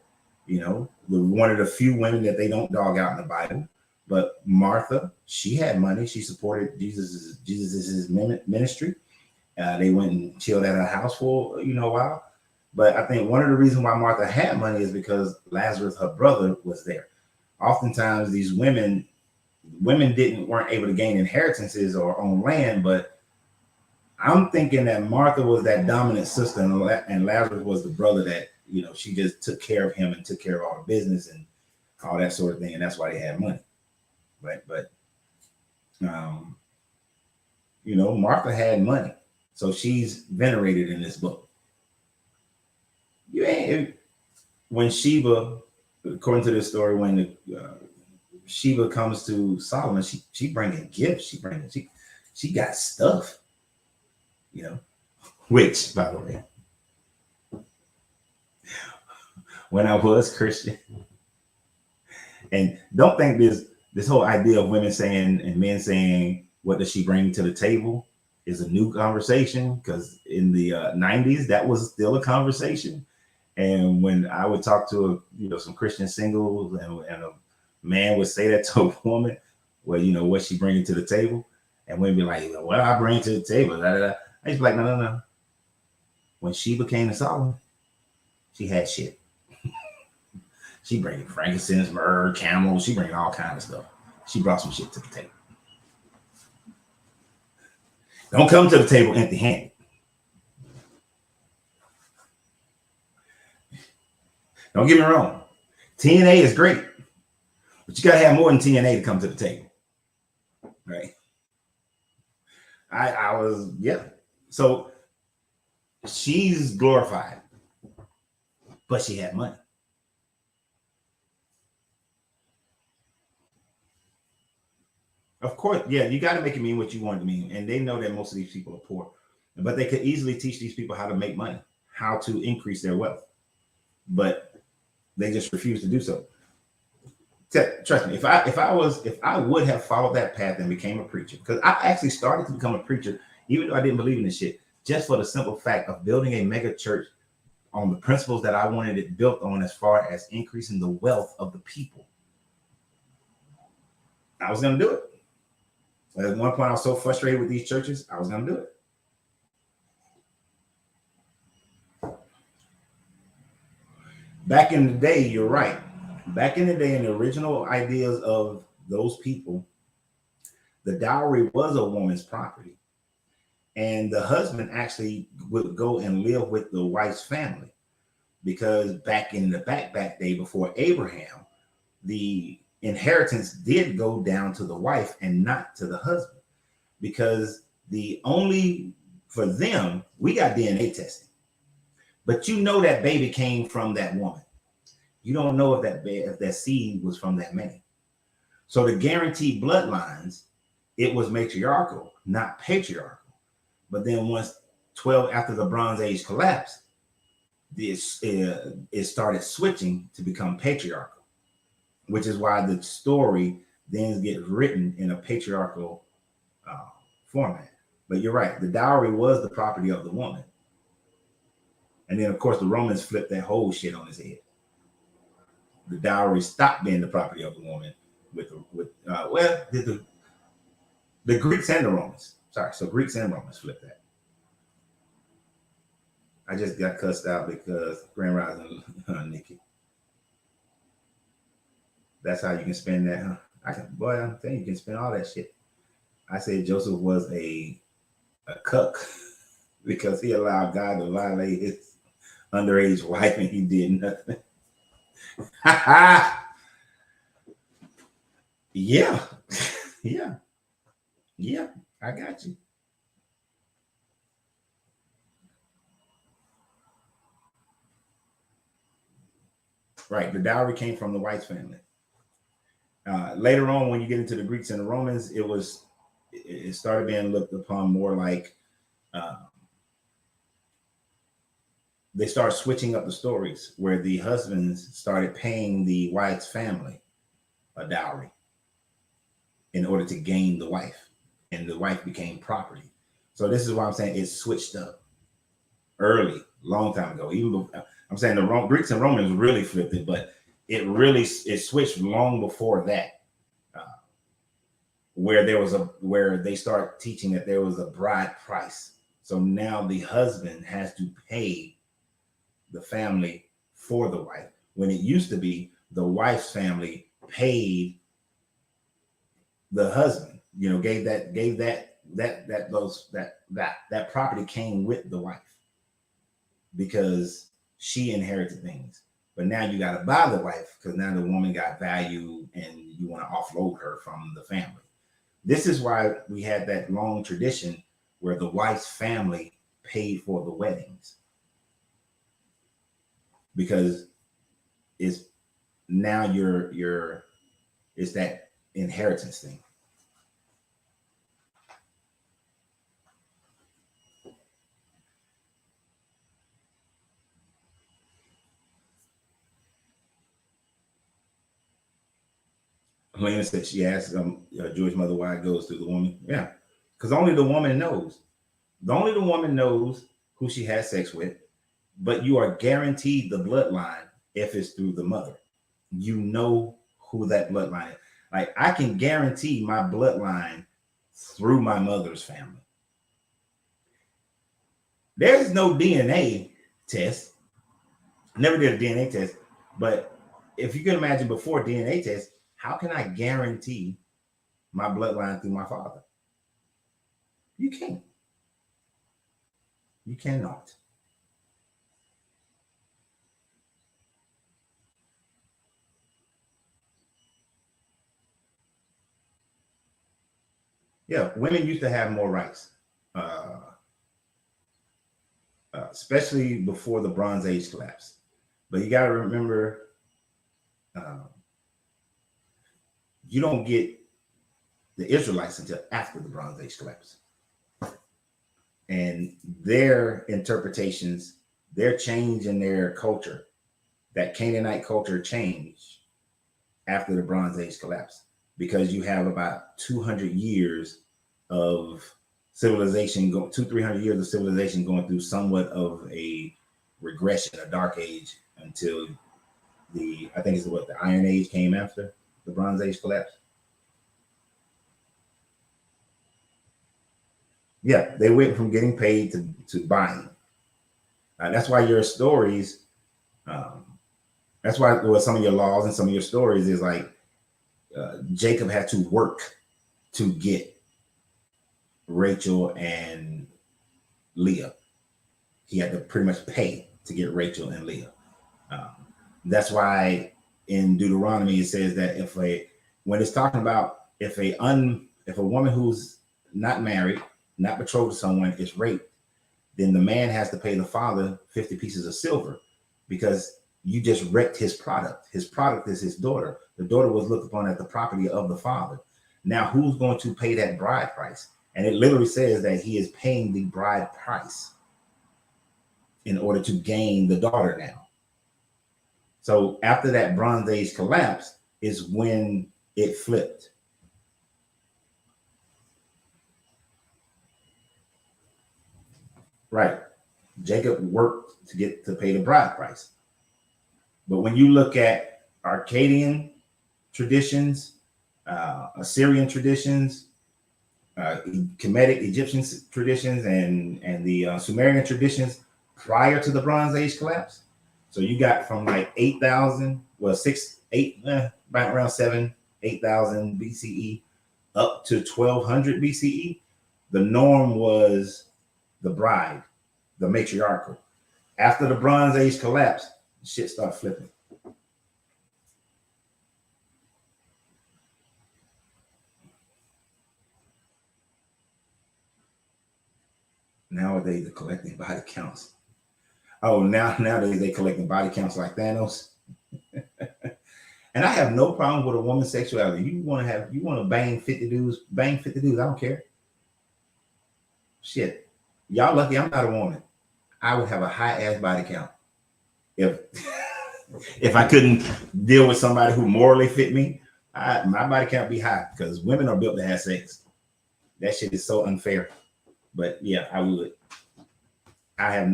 one of the few women that they don't dog out in the Bible. But Martha, she had money. She supported Jesus's ministry. They went and chilled at her house for a while. But I think one of the reasons why Martha had money is because Lazarus, her brother, was there. Oftentimes, these women weren't able to gain inheritances or own land, but I'm thinking that Martha was that dominant sister, and Lazarus was the brother that she just took care of him and took care of all the business and all that sort of thing, and that's why they had money. Right? But Martha had money, so she's venerated in this book. When Sheba, according to this story, when Sheba comes to Solomon, she bringing gifts. She got stuff, which, by the way, when I was Christian, and don't think this whole idea of women saying and men saying, "What does she bring to the table?" is a new conversation, because in the 90s, that was still a conversation. And when I would talk to some Christian singles, and a man would say that to a woman, well, what's she bringing to the table? And women be like, "What I bring to the table?" I used to be like, no. When Sheba came to Solomon, she had shit. She bringing frankincense, myrrh, camels. She bringing all kinds of stuff. She brought some shit to the table. Don't come to the table empty-handed. Don't get me wrong. TNA is great, but you got to have more than TNA to come to the table. Right? I was, yeah. So She's glorified, but she had money. Of course, yeah, you got to make it mean what you want it to mean. And they know that most of these people are poor, but they could easily teach these people how to make money, how to increase their wealth, but they just refuse to do so. Trust me, if I would have followed that path and became a preacher, because I actually started to become a preacher, even though I didn't believe in this shit, just for the simple fact of building a mega church on the principles that I wanted it built on, as far as increasing the wealth of the people. I was going to do it. At one point, I was so frustrated with these churches, I was going to do it. Back in the day, you're right. Back in the day, in the original ideas of those people, the dowry was a woman's property. And the husband actually would go and live with the wife's family. Because back in the back day before Abraham, the inheritance did go down to the wife and not to the husband. Because for them, we got DNA testing. But you know that baby came from that woman. You don't know if that seed was from that man. So to guarantee bloodlines, it was matriarchal, not patriarchal. But then once after the Bronze Age collapsed, it started switching to become patriarchal, which is why the story then gets written in a patriarchal format. But you're right, the dowry was the property of the woman. And then, of course, the Romans flipped that whole shit on his head. The dowry stopped being the property of the woman the Greeks and the Romans. Sorry, so Greeks and Romans flipped that. I just got cussed out because Grand Rising, Nikki. That's how you can spend that, huh? I'm telling you can spend all that shit. I said Joseph was a cuck because he allowed God to violate his underage wife and he did nothing. Yeah. Yeah, I got you. Right, the dowry came from the wife's family. Later on, when you get into the Greeks and the Romans, it started being looked upon more like they started switching up the stories, where the husbands started paying the wife's family a dowry in order to gain the wife, and the wife became property. So this is why I'm saying it switched up early, long time ago. I'm saying the Greeks and Romans really flipped it, but it switched long before that, where they start teaching that there was a bride price. So now the husband has to pay the family for the wife, when it used to be the wife's family paid the husband. Gave that property came with the wife because she inherited things. But now you got to buy the wife because now the woman got value and you want to offload her from the family. This is why we had that long tradition where the wife's family paid for the weddings, because it's now it's that inheritance thing. Helena said she asked George's mother why it goes through the woman. Yeah, because only the woman knows. Only the woman knows who she has sex with, but you are guaranteed the bloodline if it's through the mother. You know who that bloodline is. Like, I can guarantee my bloodline through my mother's family. There's no DNA test. Never did a DNA test, but if you can imagine before DNA test, how can I guarantee my bloodline through my father? You can't. You cannot. Yeah, women used to have more rights. especially before the Bronze Age collapse. But you got to remember, uh, you don't get the Israelites until after the Bronze Age collapse. And their interpretations, their change in their culture, that Canaanite culture changed after the Bronze Age collapse, because you have about 200 years of civilization, 300 years of civilization going through somewhat of a regression, a dark age, until I think it's the Iron Age came after the Bronze Age collapse. Yeah, they went from getting paid to buying. That's why your stories, that's why some of your laws and some of your stories is like Jacob had to work to get Rachel and Leah. He had to pretty much pay to get Rachel and Leah. That's why in Deuteronomy it says that when it's talking about if a woman who's not married, not betrothed to someone, is raped, then the man has to pay the father 50 pieces of silver, because you just wrecked his product. His product is his daughter. The daughter was looked upon as the property of the father. Now, who's going to pay that bride price? And it literally says that he is paying the bride price in order to gain the daughter now. So after that Bronze Age collapse is when it flipped. Right. Jacob worked to pay the bride price. But when you look at Akkadian traditions, Assyrian traditions, Kemetic Egyptian traditions, and the Sumerian traditions prior to the Bronze Age collapse. So you got from like 8,000, about around 8,000 BCE up to 1200 BCE. The norm was the bride, the matriarchal. After the Bronze Age collapse, shit started flipping. Nowadays, they're collecting body counts. Oh, nowadays they're collecting body counts like Thanos. And I have no problem with a woman's sexuality. You want to bang 50 dudes, bang 50 dudes. I don't care. Shit. Y'all lucky I'm not a woman. I would have a high ass body count. If I couldn't deal with somebody who morally fit me, my body count be high, because women are built to have sex. That shit is so unfair. But yeah, I would. I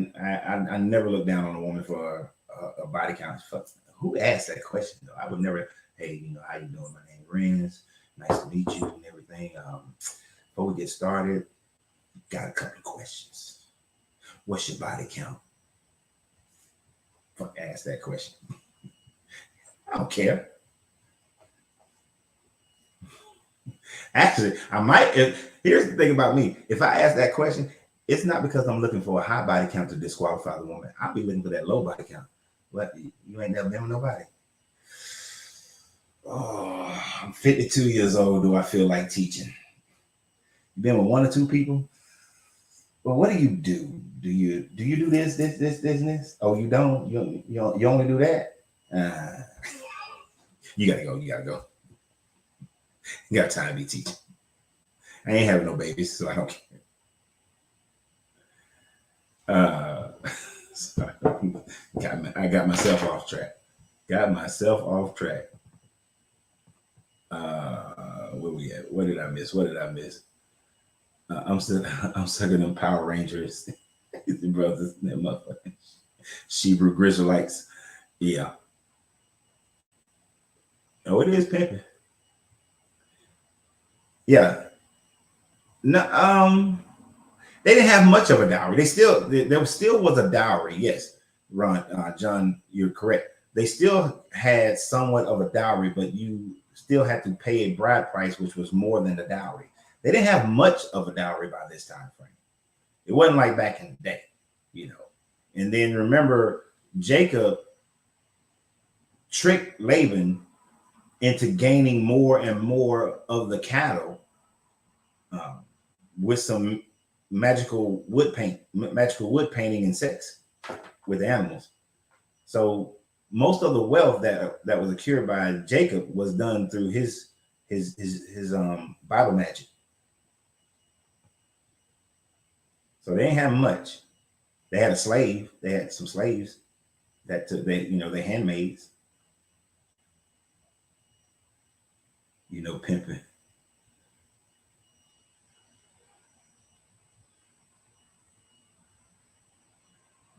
never look down on a woman for a body count. Who asked that question though? I would never. Hey, how you doing? My name is Renz. Nice to meet you and everything. Before we get started, got a couple of questions. What's your body count? Fuck, ask that question. I don't care. Actually, I might. Here's the thing about me. If I ask that question, it's not because I'm looking for a high body count to disqualify the woman. I'll be looking for that low body count. What? You ain't never been with nobody? Oh, I'm 52 years old. Do I feel like teaching? You been with one or two people? Well, what do you do? Do you do this, and this? Oh, you don't? You only do that? You gotta go. You got time to be teaching. I ain't having no babies, so I don't care. I got myself off track. Where we at? What did I miss? I'm sucking them Power Rangers, brothers, and them motherfuckers. Hebrew Griswolites. Yeah. Oh, it is pimping. Yeah. No, they didn't have much of a dowry. There still was a dowry. Yes, John, you're correct. They still had somewhat of a dowry, but you still had to pay a bride price, which was more than the dowry. They didn't have much of a dowry by this time frame. It wasn't like back in the day, And then remember, Jacob tricked Laban into gaining more and more of the cattle with some magical wood painting and sex with animals. So most of the wealth that was acquired by Jacob was done through his Bible magic. So they didn't have much. They had a slave. They had some slaves that took they handmaids. Pimping.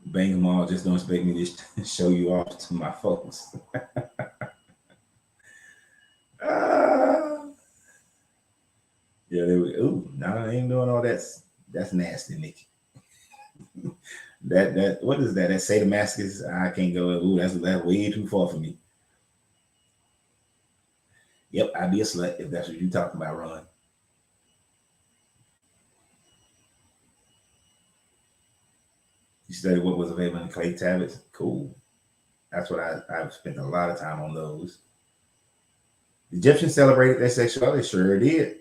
Bang them all. Just don't expect me to show you off to my folks. Yeah, they were. Ooh, no, I ain't doing all that. That's nasty, Nikki. That what is that? That sadomasochism. I can't go. Ooh, that's way too far for me. Yep, I'd be a slut if that's what you're talking about, Ron. You studied what was available in clay tablets. Cool. That's what I've spent a lot of time on those. The Egyptians celebrated their sexuality, sure did,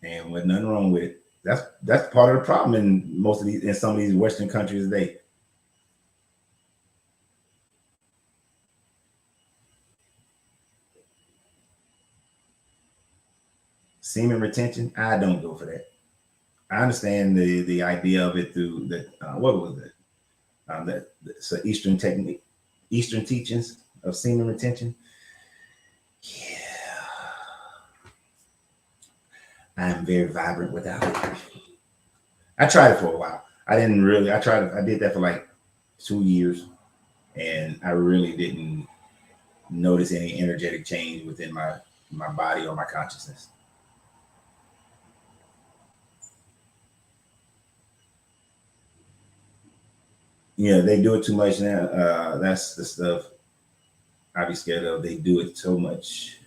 and with nothing wrong with it. That's part of the problem in some of these Western countries today. Semen retention, I don't go for that. I understand the idea of it through the what was it? So Eastern technique, Eastern teachings of semen retention. Yeah, I am very vibrant without it. I tried it for a while. I didn't really. I did that for like 2 years, and I really didn't notice any energetic change within my body or my consciousness. Yeah, they do it too much now. That's the stuff I'd be scared of. They do it too much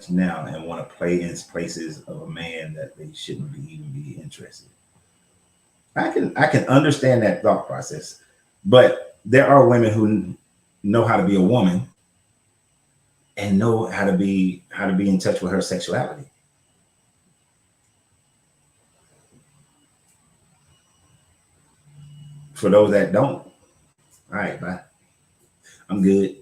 now, and want to play in places of a man that they shouldn't even be interested. I can understand that thought process, but there are women who know how to be a woman and know how to be in touch with her sexuality. For those that don't, all right, bye. I'm good.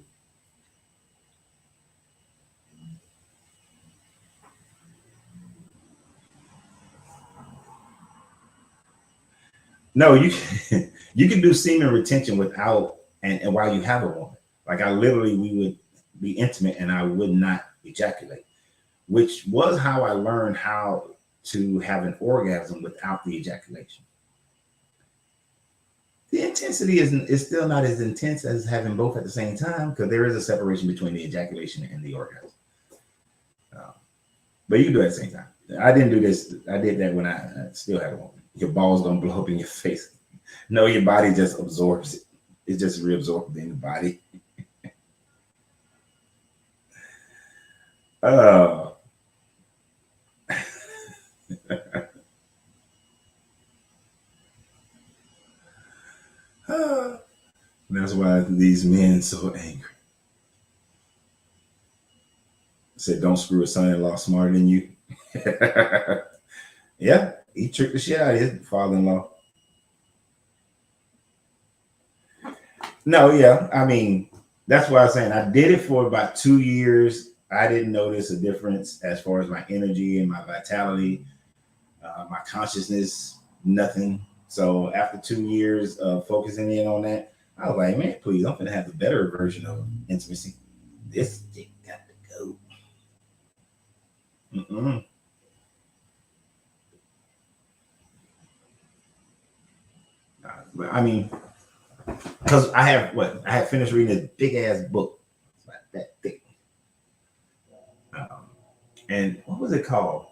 No, you can, you can do semen retention without and while you have a woman. Like we would be intimate and I would not ejaculate, which was how I learned how to have an orgasm without the ejaculation. The intensity is still not as intense as having both at the same time because there is a separation between the ejaculation and the orgasm. Uh, but you can do it at the same time. I didn't do this. I did that when I still had a woman. Your balls don't blow up in your face. No, your body just absorbs it. It's just reabsorbed in the body. Uh, that's why these men so angry. Said, "Don't screw a son-in-law smarter than you." Yeah, he tricked the shit out of his father-in-law. No, yeah, I mean that's why I'm saying I did it for about 2 years. I didn't notice a difference as far as my energy and my vitality, my consciousness, nothing. So after 2 years of focusing in on that, I was like, man, please, I'm gonna have the better version of intimacy. This shit got to go. Mm-mm. I mean, because I have finished reading a big ass book. It's like that thick. Um, and what was it called?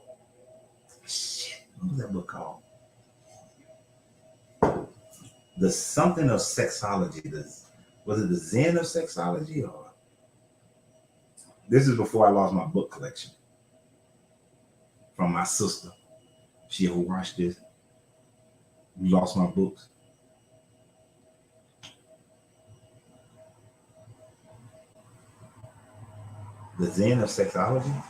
Shit, what was that book called? The something of sexology. Was it the Zen of sexology or this is before I lost my book collection from my sister. She who watched this, lost my books. The Zen of sexology.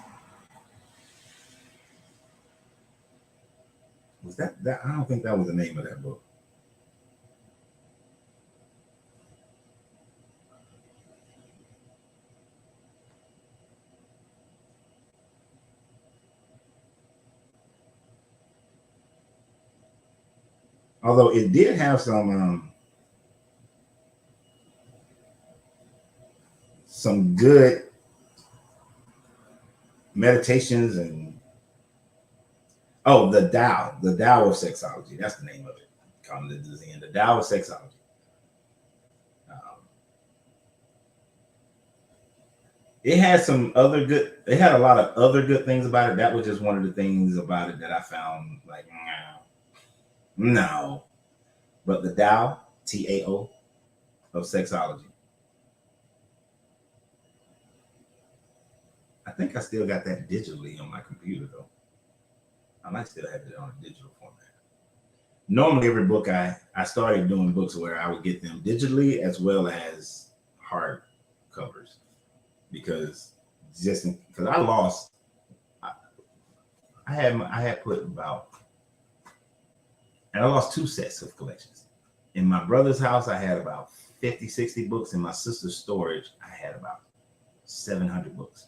Was That I don't think that was the name of that book. Although it did have some good meditations and the Tao of Sexology. That's the name of it. Calling it the Zen, the Tao of Sexology. Um, it had some other good. It had a lot of other good things about it. That was just one of the things about it that I found like no. But the Tao, Tao of Sexology. I think I still got that digitally on my computer though. I might still have it on a digital format. Normally, every book I started doing books where I would get them digitally as well as hard covers because just because I lost, I, I had put about and I lost two sets of collections. In my brother's house, I had about 50, 60 books. In my sister's storage, I had about 700 books.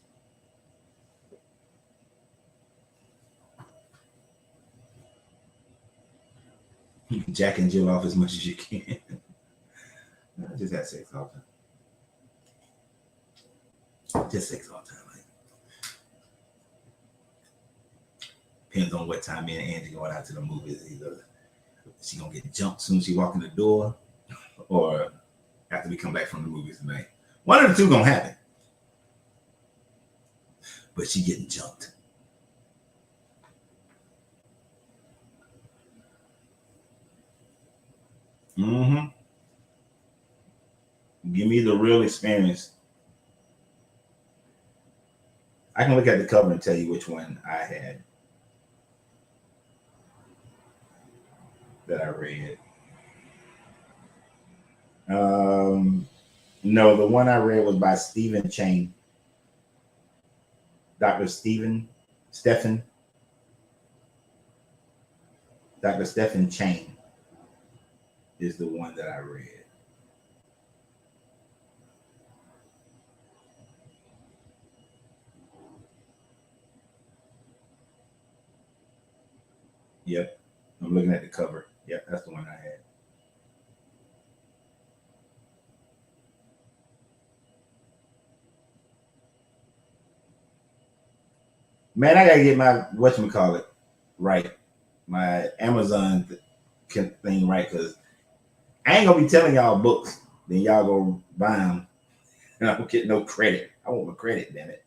You can Jack and Jill off as much as you can. I just had sex all the time. Just sex all the time. Like, depends on what time me and Angie going out to the movies. Either she gonna get jumped soon as she walk in the door, or after we come back from the movies tonight. One of the two gonna happen. But she getting jumped. Mm-hmm. Give me the real experience. I can look at the cover and tell you which one I had that I read. No, the one I read was by Stephen Chang, Dr. Stephen, Dr. Stephen Chang is the one that I read. Yep. I'm looking at the cover. Yep, that's the one I had. Man, I gotta get my whatchamacallit right. My Amazon thing right, because I ain't gonna be telling y'all books. Then y'all go buy them and I don't get no credit. I want my credit, damn it.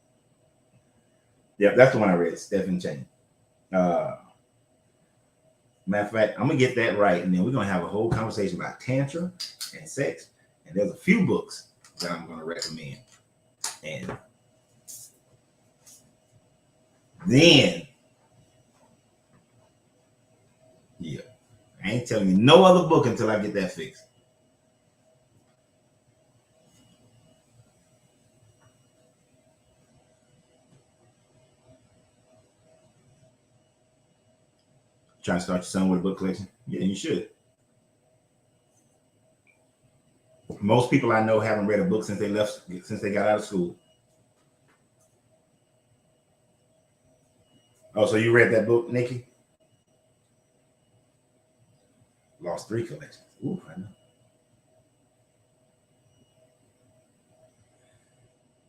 Yep, that's the one I read, Stephen Chang. Uh Matter of fact, I'm gonna get that right, and then we're gonna have a whole conversation about tantra and sex. And there's a few books that I'm gonna recommend. And then, yeah, I ain't telling you no other book until I get that fixed. Trying to start your son with a book collection? Yeah, you should. Most people I know haven't read a book since they got out of school. Oh, so you read that book, Nikki? Lost three collections. Ooh, I know.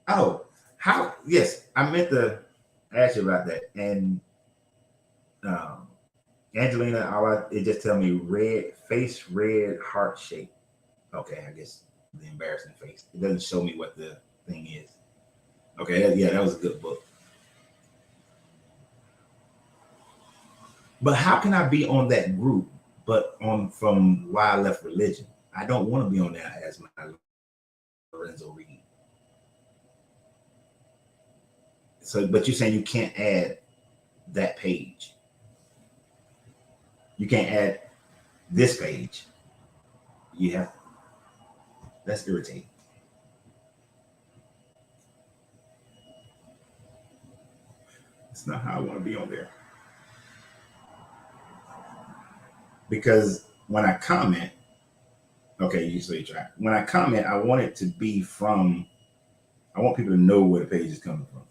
Oh, how? Yes, I meant to ask you about that. And um, Angelina, it just tell me red face, red heart shape. Okay, I guess the embarrassing face. It doesn't show me what the thing is. Okay, yeah, that was a good book. But how can I be on that group, but on from why I left religion? I don't want to be on there as my Lorenzo Reed. So, but you're saying you can't add that page. You can't add this page. You have that's irritating. It's not how I want to be on there. because when I comment, okay, you say try. When I comment, I want it to be from. I want people to know where the page is coming from.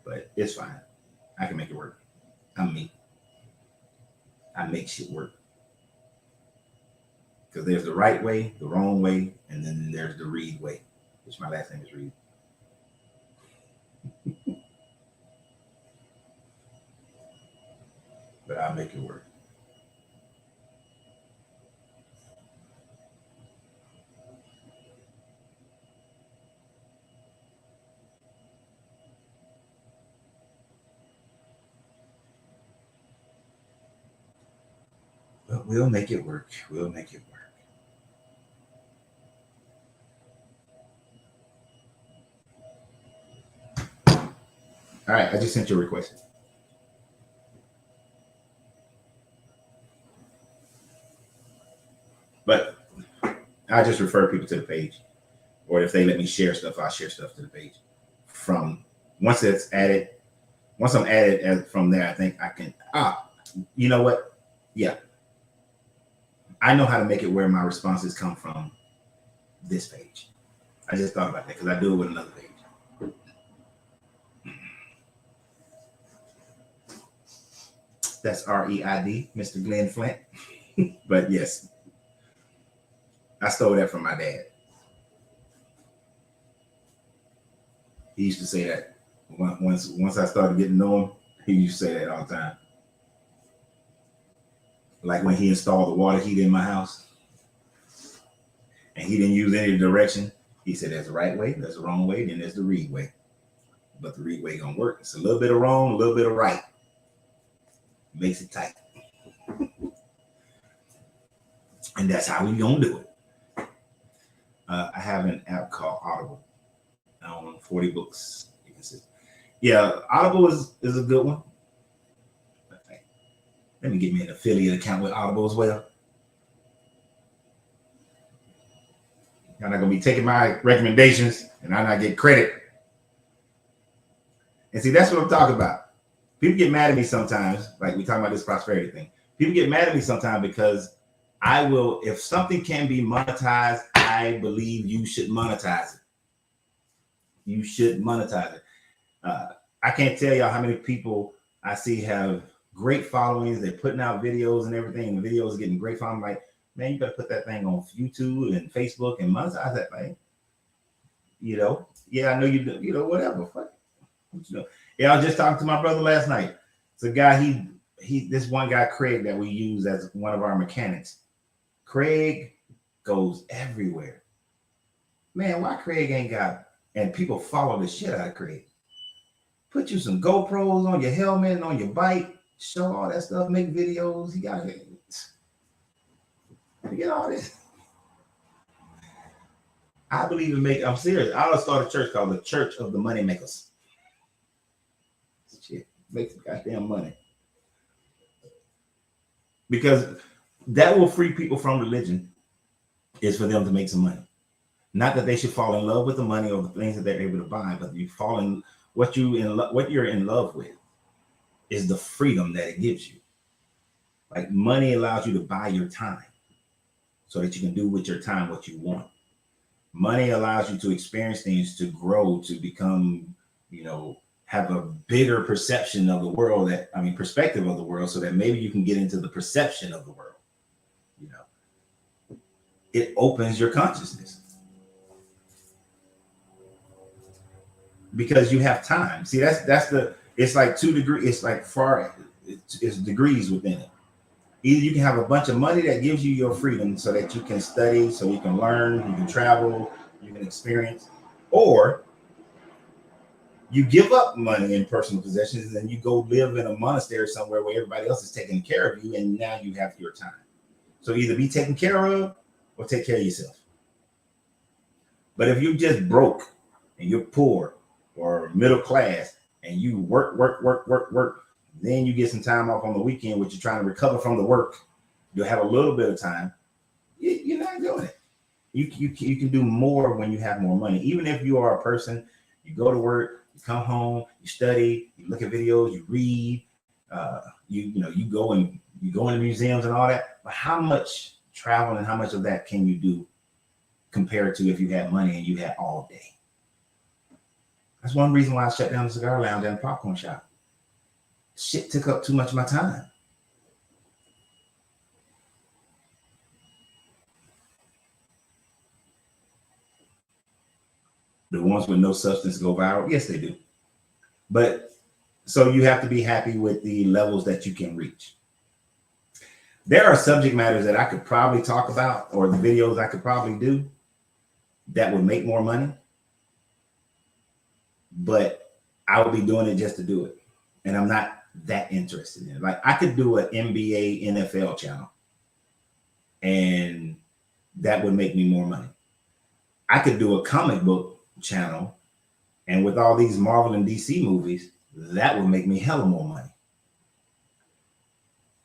But it's fine. I can make it work. I'm me. I make shit work. Because there's the right way, the wrong way, and then there's the Reed way, which my last name is Reed. But I'll make it work. But we'll make it work. We'll make it work. All right, I just sent you a request. But I just refer people to the page. Or if they let me share stuff, I'll share stuff to the page. From once it's added, once I'm added as from there, I think I can you know what? Yeah. I know how to make it where my responses come from this page. I just thought about that because I do it with another page. That's REID, Mr. Glenn Flint. But yes, I stole that from my dad. He used to say that once I started getting to know him, he used to say that all the time. Like when he installed the water heater in my house and he didn't use any direction, he said there's the right way, there's the wrong way, then there's the Reed way. But the Reed way gonna work. It's a little bit of wrong, a little bit of right. Makes it tight. And that's how we gonna do it. I have an app called Audible. I own 40 books. You can see. Yeah, Audible is a good one. Let me get me an affiliate account with Audible as well. Y'all not gonna be taking my recommendations and I not get credit. And see, that's what I'm talking about. People get mad at me sometimes, like we talking about this prosperity thing. People get mad at me sometimes because I will, if something can be monetized, I believe you should monetize it. You should monetize it. I can't tell y'all how many people I see have great followings. They're putting out videos and everything. And the videos are getting great following. Like, man, you better put that thing on YouTube and Facebook and monetize that thing. You know, yeah, I know you do, you know, whatever. Fuck. You know? Yeah, I was just talking to my brother last night. It's a guy, this one guy, Craig, that we use as one of our mechanics. Craig goes everywhere. Man, why Craig ain't got, and people follow the shit out of Craig. Put you some GoPros on your helmet and on your bike, show all that stuff, make videos. He got it. Get all this. I believe in I'm serious. I'll start a church called the Church of the Money Makers. Shit, make some goddamn money. Because that will free people from religion, is for them to make some money. Not that they should fall in love with the money or the things that they're able to buy, but you fall in what you're in love with is the freedom that it gives you. Like money allows you to buy your time so that you can do with your time what you want. Money allows you to experience things, to grow, to become, you know, have a bigger perception of the world, perspective of the world, so that maybe you can get into the perception of the world. You know, it opens your consciousness because you have time. See, it's like 2 degrees. It's like it's degrees within it. Either you can have a bunch of money that gives you your freedom so that you can study, so you can learn, you can travel, you can experience, or you give up money and personal possessions and you go live in a monastery somewhere where everybody else is taking care of you and now you have your time. So either be taken care of or take care of yourself. But if you're just broke and you're poor or middle class and you work, then you get some time off on the weekend, which you're trying to recover from the work. You'll have a little bit of time. You're not doing it. You can do more when you have more money. Even if you are a person, you go to work, you come home, you study, you look at videos, you read, You go and you go into museums and all that, but how much travel and how much of that can you do compared to if you had money and you had all day? That's one reason why I shut down the cigar lounge and the popcorn shop. Shit took up too much of my time. The ones with no substance go viral? Yes, they do. But so you have to be happy with the levels that you can reach. There are subject matters that I could probably talk about, or the videos I could probably do that would make more money, but I would be doing it just to do it. And I'm not that interested in it. Like I could do an NBA, NFL channel, and that would make me more money. I could do a comic book channel, and with all these Marvel and DC movies, that would make me hella more money.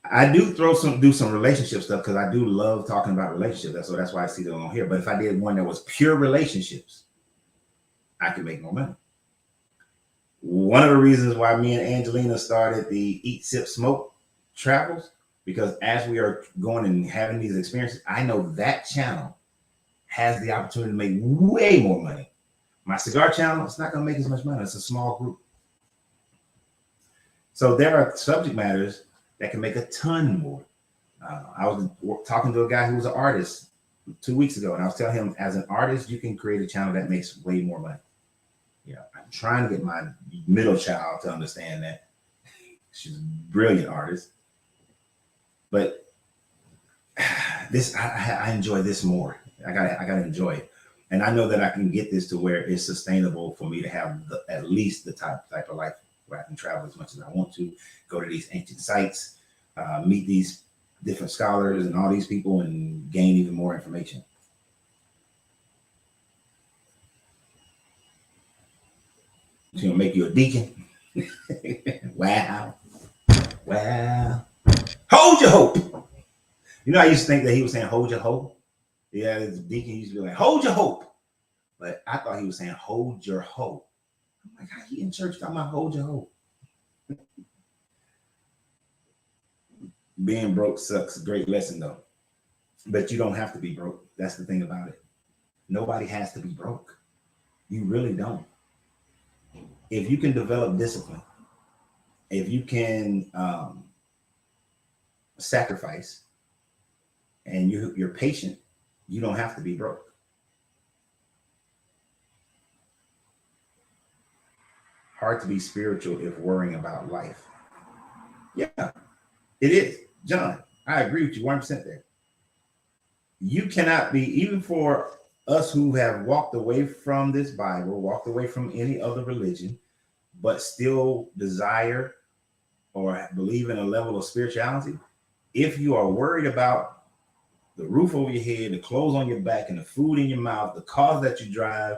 I do do some relationship stuff because I do love talking about relationships. That's why I see them on here. But if I did one that was pure relationships, I could make more money. One of the reasons why me and Angelina started the Eat, Sip, Smoke travels, because as we are going and having these experiences, I know that channel has the opportunity to make way more money. My cigar channel, it's not going to make as much money. It's a small group. So there are subject matters that can make a ton more. I was talking to a guy who was an artist 2 weeks ago, and I was telling him, as an artist, you can create a channel that makes way more money. I'm trying to get my middle child to understand that. She's a brilliant artist, but this I enjoy this more. I gotta enjoy it, and I know that I can get this to where it's sustainable for me to have at least the type of life where I can travel as much as I want to, go to these ancient sites, meet these different scholars and all these people, and gain even more information. It's gonna make you a deacon. Wow. Hold your hope. You know, I used to think that he was saying hold your hope. Yeah, the deacon used to be like, hold your hope. But I thought he was saying hold your hope. I'm like, how he in church talking about hold your hope? Being broke sucks. Great lesson though. But you don't have to be broke. That's the thing about it. Nobody has to be broke. You really don't. If you can develop discipline, if you can sacrifice, and you're patient, you don't have to be broke. Hard to be spiritual if worrying about life. Yeah, it is. John, I agree with you 100% there. You cannot be, even for us who have walked away from this Bible, walked away from any other religion, but still desire or believe in a level of spirituality, if you are worried about the roof over your head, the clothes on your back, and the food in your mouth, the cars that you drive,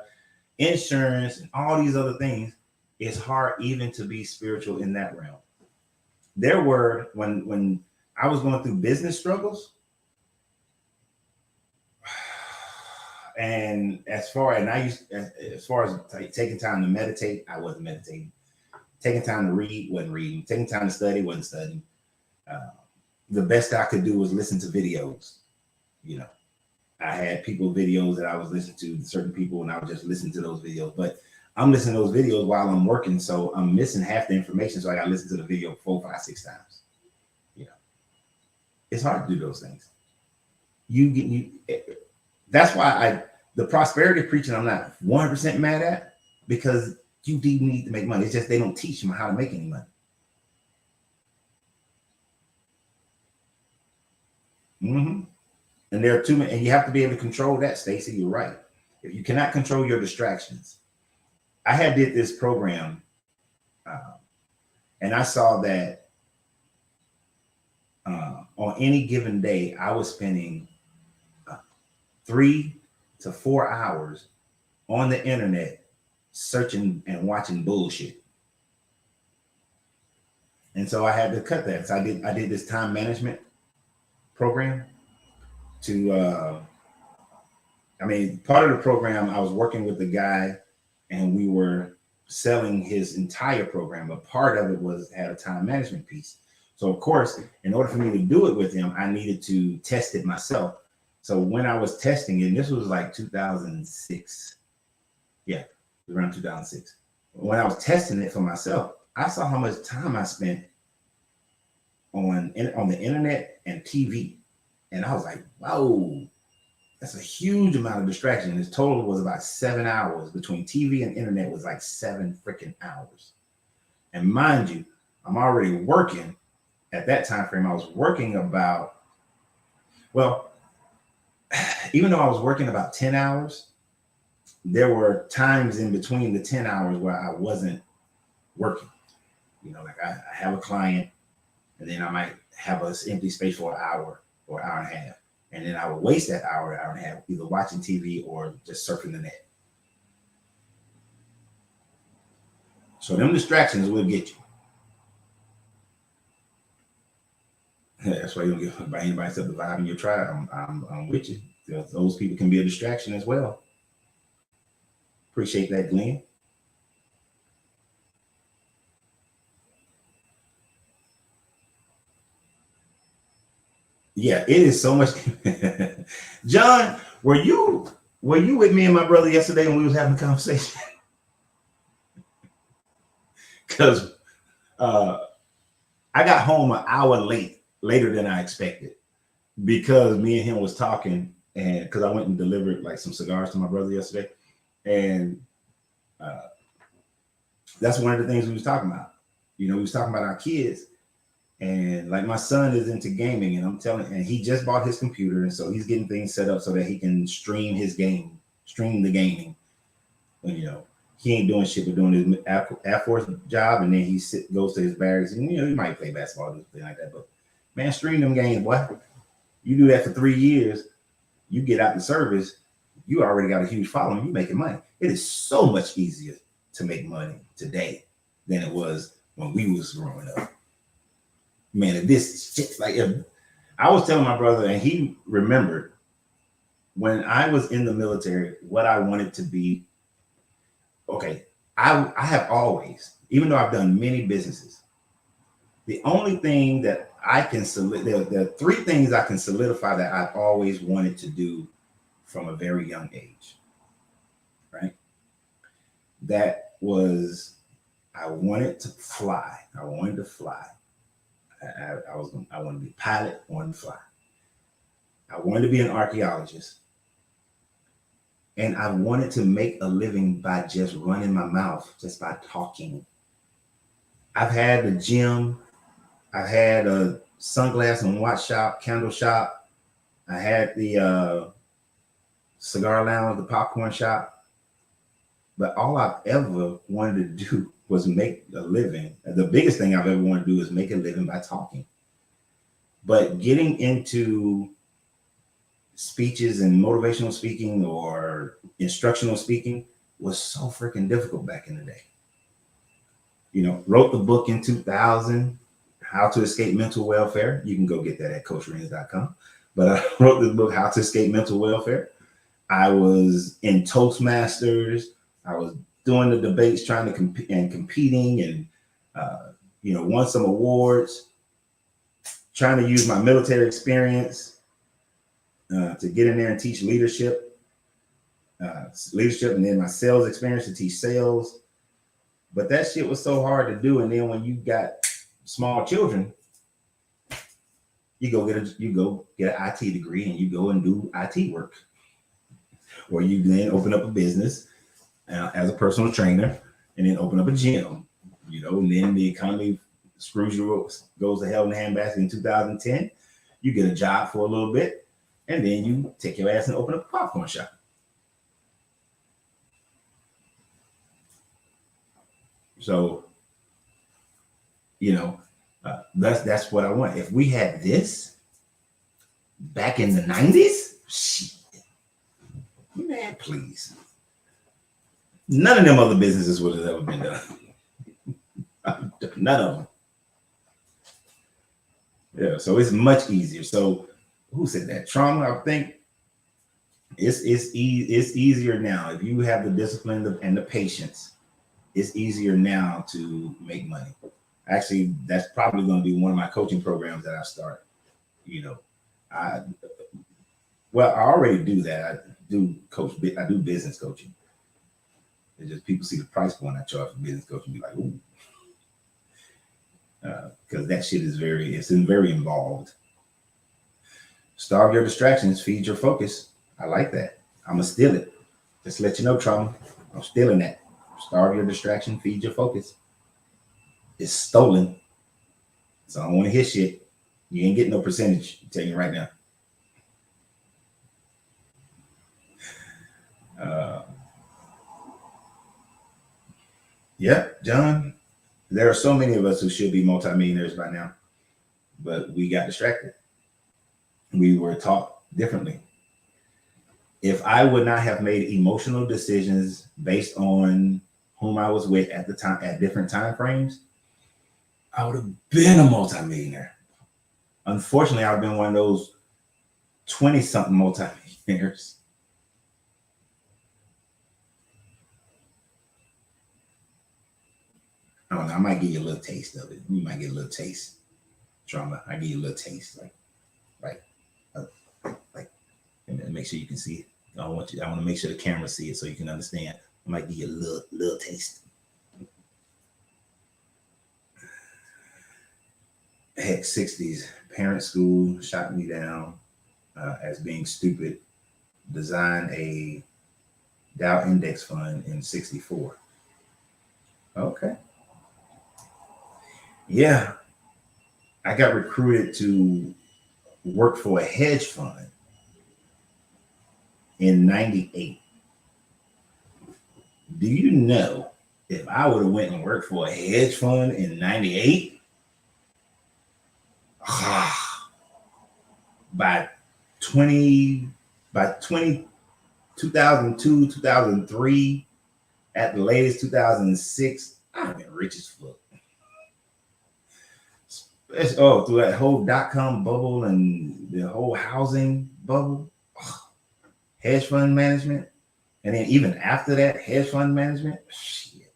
insurance, and all these other things, it's hard even to be spiritual in that realm. There were, when I was going through business struggles, and as far as taking time to meditate, I wasn't meditating. Taking time to read, wasn't reading. Taking time to study, wasn't studying. The best I could do was listen to videos. I had videos that I was listening to, certain people, and I would just listen to those videos. But I'm listening to those videos while I'm working, so I'm missing half the information. So I got to listen to the video 4, 5, 6 times. It's hard to do those things. That's why the prosperity preaching I'm not 100% mad at, because you do need to make money. It's just they don't teach them how to make any money. And there are too many, and you have to be able to control that, Stacy. You're right. If you cannot control your distractions, I did this program, and I saw that on any given day, I was spending 3 to 4 hours on the internet searching and watching bullshit. And so I had to cut that. So I did this time management program to part of the program, I was working with the guy, and we were selling his entire program, but part of it was had a time management piece. So of course, in order for me to do it with him, I needed to test it myself. So when I was testing it, and this was like 2006. Yeah, around 2006. When I was testing it for myself, I saw how much time I spent on the internet and TV. And I was like, whoa, that's a huge amount of distraction. His total was about 7 hours between TV and internet was like 7 freaking hours. And mind you, I'm already working at that time frame. I was working about, well, even though I was working about 10 hours, there were times in between the 10 hours where I wasn't working. You know, like I have a client and then I might have an empty space for an hour or hour and a half. And then I would waste that hour and a half either watching TV or just surfing the net. So them distractions will get you. That's why you don't get by anybody except the vibe in your tribe. I'm with you. Those people can be a distraction as well. Appreciate that, Glenn. Yeah, it is so much. John, were you with me and my brother yesterday when we was having a conversation? Because I got home an hour later than I expected, because me and him was talking, and because I went and delivered like some cigars to my brother yesterday, and that's one of the things we was talking about. You know, we was talking about our kids. And like my son is into gaming, and I'm telling, and he just bought his computer, and so he's getting things set up so that he can stream the gaming. And you know, he ain't doing shit but doing his Air Force job, and then he goes to his barracks, and you know, he might play basketball or something like that. But man, stream them games, boy. You do that for 3 years, you get out the service, you already got a huge following, you making money. It is so much easier to make money today than it was when we was growing up. Man, if this shit, like if I was telling my brother, and he remembered when I was in the military, what I wanted to be. Okay, I have always, even though I've done many businesses, the only thing that I can there are 3 things I can solidify that I've always wanted to do from a very young age. Right? That was, I wanted to fly. I wanted to fly. I wanted to be a pilot, I wanted to fly. I wanted to be an archaeologist. And I wanted to make a living by just running my mouth, just by talking. I've had the gym. I've had a sunglass and watch shop, candle shop. I had the cigar lounge, the popcorn shop. But all I've ever wanted to do was make a living. The biggest thing I've ever wanted to do is make a living by talking. But getting into speeches and motivational speaking or instructional speaking was so freaking difficult back in the day. You know, wrote the book in 2000, How to Escape Mental Welfare. You can go get that at coachrenz.com. But I wrote this book, How to Escape Mental Welfare. I was in Toastmasters. I was doing the debates, trying to competing, and you know, won some awards, trying to use my military experience to get in there and teach leadership, and then my sales experience to teach sales. But that shit was so hard to do. And then when you got small children, you go get an IT degree and you go and do IT work, or you then open up a business as a personal trainer, and then open up a gym, you know, and then the economy screws you, goes to hell in a handbasket in 2010. You get a job for a little bit, and then you take your ass and open up a popcorn shop. So, you know, that's what I want. If we had this back in the 90s, shit, man, please. None of them other businesses would have ever been done. None of them. Yeah, so it's much easier. So who said that? Trauma, I think it's easier now if you have the discipline and the patience it's easier now to make money. Actually, that's probably going to be one of my coaching programs that I start. You know, I well, I already do that. I do coach. I do business coaching. It's just people see the price point I charge for business coaching, be like, ooh, because that shit is very involved. Starve your distractions, feed your focus. I like that. I'm gonna steal it. Just let you know, trauma. I'm stealing that. Starve your distraction, feed your focus. It's stolen. So I don't want to hear shit. You ain't getting no percentage. I'm telling you right now. Yeah, John. There are so many of us who should be multimillionaires by now, but we got distracted. We were taught differently. If I would not have made emotional decisions based on whom I was with at the time at different time frames, I would have been a multimillionaire. Unfortunately, I've been one of those 20 something multimillionaires. I don't know. I might give you a little taste of it. You might get a little taste. Trauma. I give you a little taste, like, like, and make sure you can see it. I want to make sure the camera see it so you can understand. I might give you a little taste. Heck, 60s. Parent school shot me down as being stupid. Designed a Dow index fund in 64. Okay. Yeah. I got recruited to work for a hedge fund in 98. Do you know if I would have went and worked for a hedge fund in 98, by 20, by 20, 2002, 2003, at the latest 2006, I've been rich as fuck. Through that whole dot-com bubble and the whole housing bubble, hedge fund management, and then even after that, hedge fund management, shit.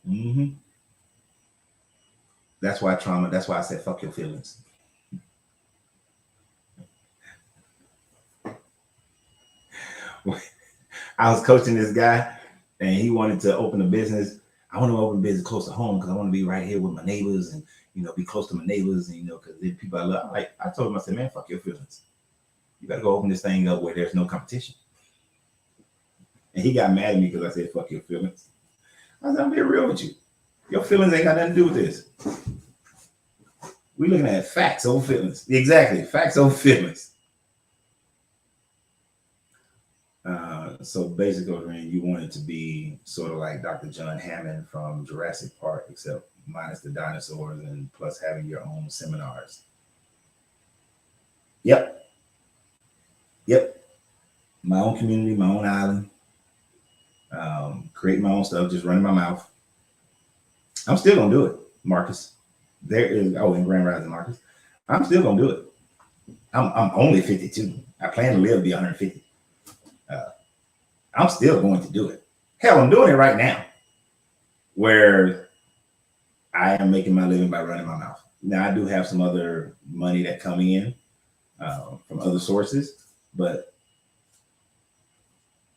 Mm-hmm. That's why trauma. That's why I said fuck your feelings. I was coaching this guy, and he wanted to open a business. I want to open a business close to home because I want to be right here with my neighbors and be close to my neighbors and because they're people I love. Like I told him, I said, man, fuck your feelings. You got to go open this thing up where there's no competition. And he got mad at me because I said, fuck your feelings. I said, I'm being real with you. Your feelings ain't got nothing to do with this. We're looking at facts over feelings. Exactly. Facts over feelings. So basically, you want it to be sort of like Dr. John Hammond from Jurassic Park, except minus the dinosaurs and plus having your own seminars. Yep. My own community, my own island. Create my own stuff, just running my mouth. I'm still gonna do it, Marcus. In Grand Rising, Marcus. I'm still gonna do it. I'm only 52. I plan to live to be 150. I'm still going to do it. Hell, I'm doing it right now, where I am making my living by running my mouth. Now I do have some other money that come in from other sources, but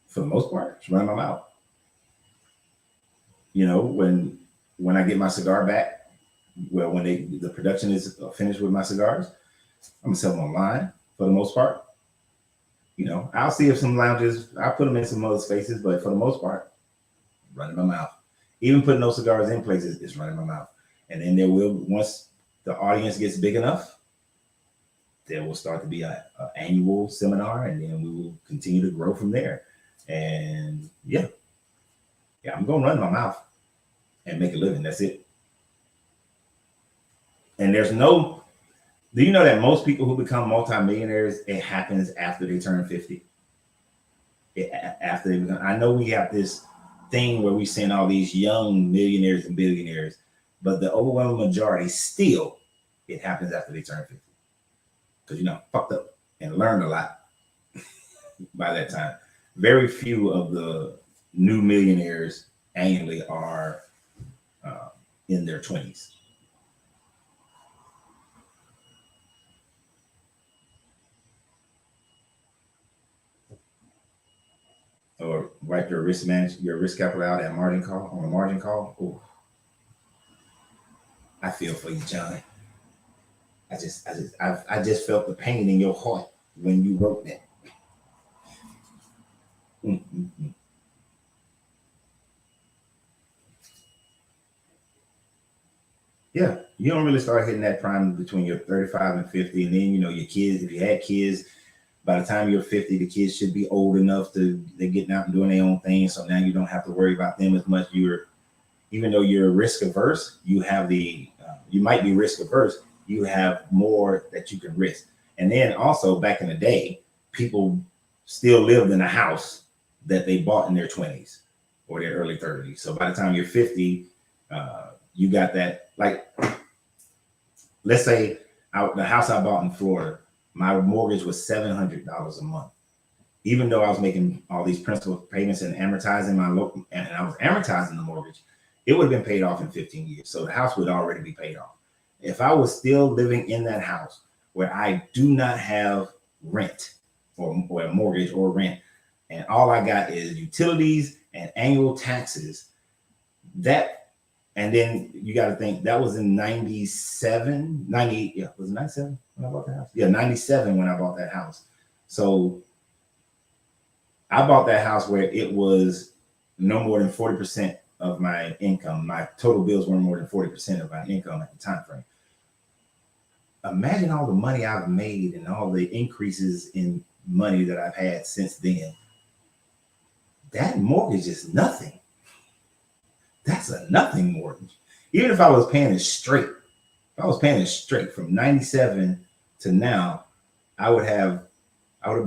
for the most part, it's running my mouth. When I get my cigar back, well, when the production is finished with my cigars, I'm gonna sell them online for the most part. I'll see if some lounges, I'll put them in some other spaces, but for the most part, running my mouth. Even putting those cigars in places is running my mouth. And then once the audience gets big enough, there will start to be an annual seminar, and then we will continue to grow from there. And yeah, I'm going to run my mouth and make a living. That's it. And do you know that most people who become multimillionaires, it happens after they turn 50? I know we have this thing where we send all these young millionaires and billionaires, but the overwhelming majority still, it happens after they turn 50. Because, fucked up and learned a lot. by that time. Very few of the new millionaires annually are in their 20s. Or wipe your risk capital out at margin call on a margin call. Ooh, I feel for you, John. I just felt the pain in your heart when you wrote that. Mm-mm-mm. Yeah, you don't really start hitting that prime between your 35 and 50, and then your kids. If you had kids, by the time you're 50, the kids should be old enough to they're getting out and doing their own thing. So now you don't have to worry about them as much. Even though you're risk averse, you have you might be risk averse. You have more that you can risk. And then also back in the day, people still lived in a house that they bought in their 20s or their early 30s. So by the time you're 50, you got that. Like, let's say the house I bought in Florida, my mortgage was $700 a month. Even though I was making all these principal payments and amortizing and I was amortizing the mortgage, it would have been paid off in 15 years. So the house would already be paid off. If I was still living in that house where I do not have rent or a mortgage or rent, and all I got is utilities and annual taxes, and then you got to think that was in 97, 98. Yeah, was it 97 when I bought the house? Yeah, 97 when I bought that house. So I bought that house where it was no more than 40% of my income. My total bills weren't more than 40% of my income at the time frame. Imagine all the money I've made and all the increases in money that I've had since then. That mortgage is nothing. That's a nothing mortgage. Even if I was paying it straight, from 97 to now, I would have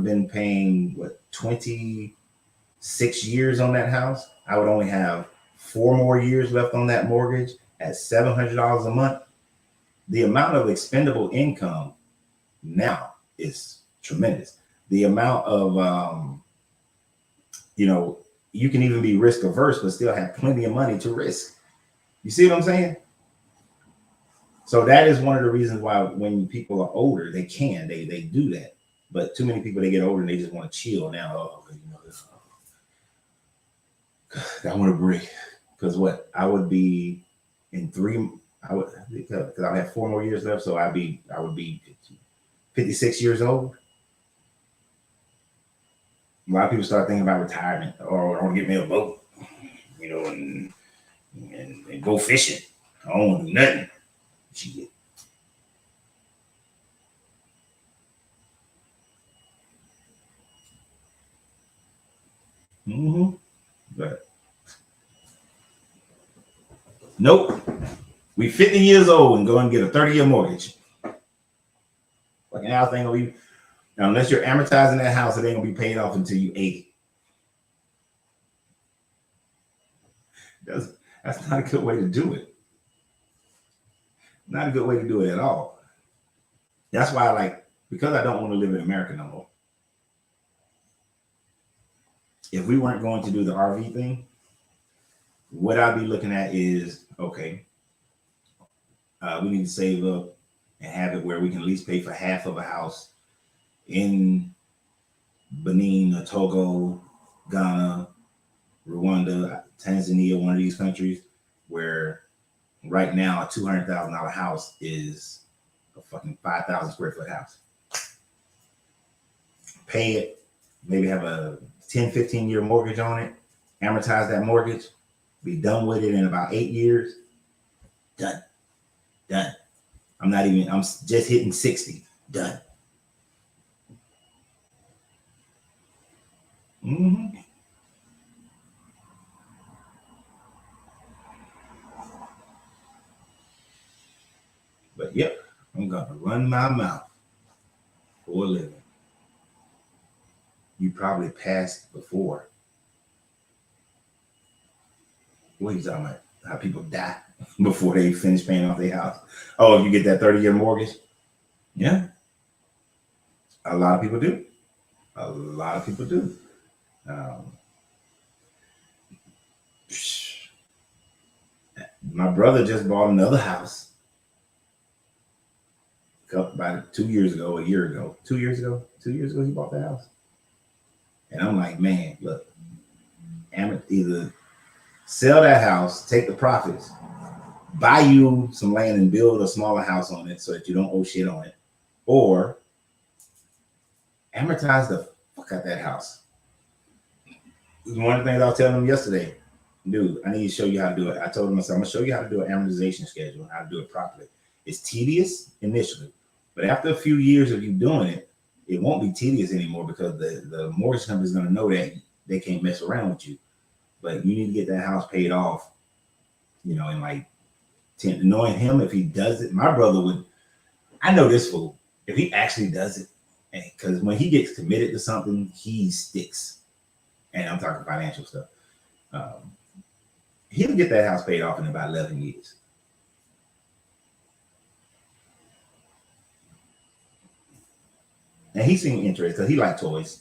been paying 26 years on that house. I would only have 4 more years left on that mortgage at $700 a month. The amount of expendable income now is tremendous. The amount of you can even be risk averse, but still have plenty of money to risk. You see what I'm saying? So that is one of the reasons why when people are older, they do that. But too many people, they get older and they just want to chill now. I want to break. Because I would be because I have 4 more years left, so I would be 56 years old. A lot of people start thinking about retirement, or I want to get me a boat, and go fishing. I don't want to do nothing. Shit. But nope. We 50 years old and go and get a 30-year mortgage. Fucking house ain't gonna be, unless you're amortizing that house, it ain't gonna be paid off until you 80. That's not a good way to do it. Not a good way to do it at all. That's why because I don't want to live in America no more. If we weren't going to do the RV thing, what I'd be looking at is, okay, we need to save up and have it where we can at least pay for half of a house in Benin, or Togo, Ghana, Rwanda, Tanzania, one of these countries where right now a $200,000 house is a fucking 5,000 square foot house. Pay it, maybe have a 10, 15-year mortgage on it, amortize that mortgage, be done with it in about 8 years. Done. I'm just hitting 60. Done. But yep, I'm gonna run my mouth for a living. You probably passed before. What are you talking about? How people die before they finish paying off their house. Oh, if you get that 30-year mortgage? Yeah. A lot of people do. A lot of people do. Um, my brother just bought another house about 2 years ago, a year ago, 2 years ago, 2 years ago, he bought the house. And I'm like, man, look, either sell that house, take the profits, buy you some land and build a smaller house on it so that you don't owe shit on it, or amortize the fuck out that house. One of the things I was telling him yesterday, dude, I need to show you how to do it. I told him, I said, I'm gonna show you how to do an amortization schedule and how to do it properly. It's tedious initially, but after a few years of you doing it, it won't be tedious anymore because the mortgage company is gonna know that they can't mess around with you. But you need to get that house paid off, in like 10. Knowing him, if he does it, my brother would. I know this fool. If he actually does it, because when he gets committed to something, he sticks. And I'm talking financial stuff. He'll get that house paid off in about 11 years. And he seemed interested because he liked toys.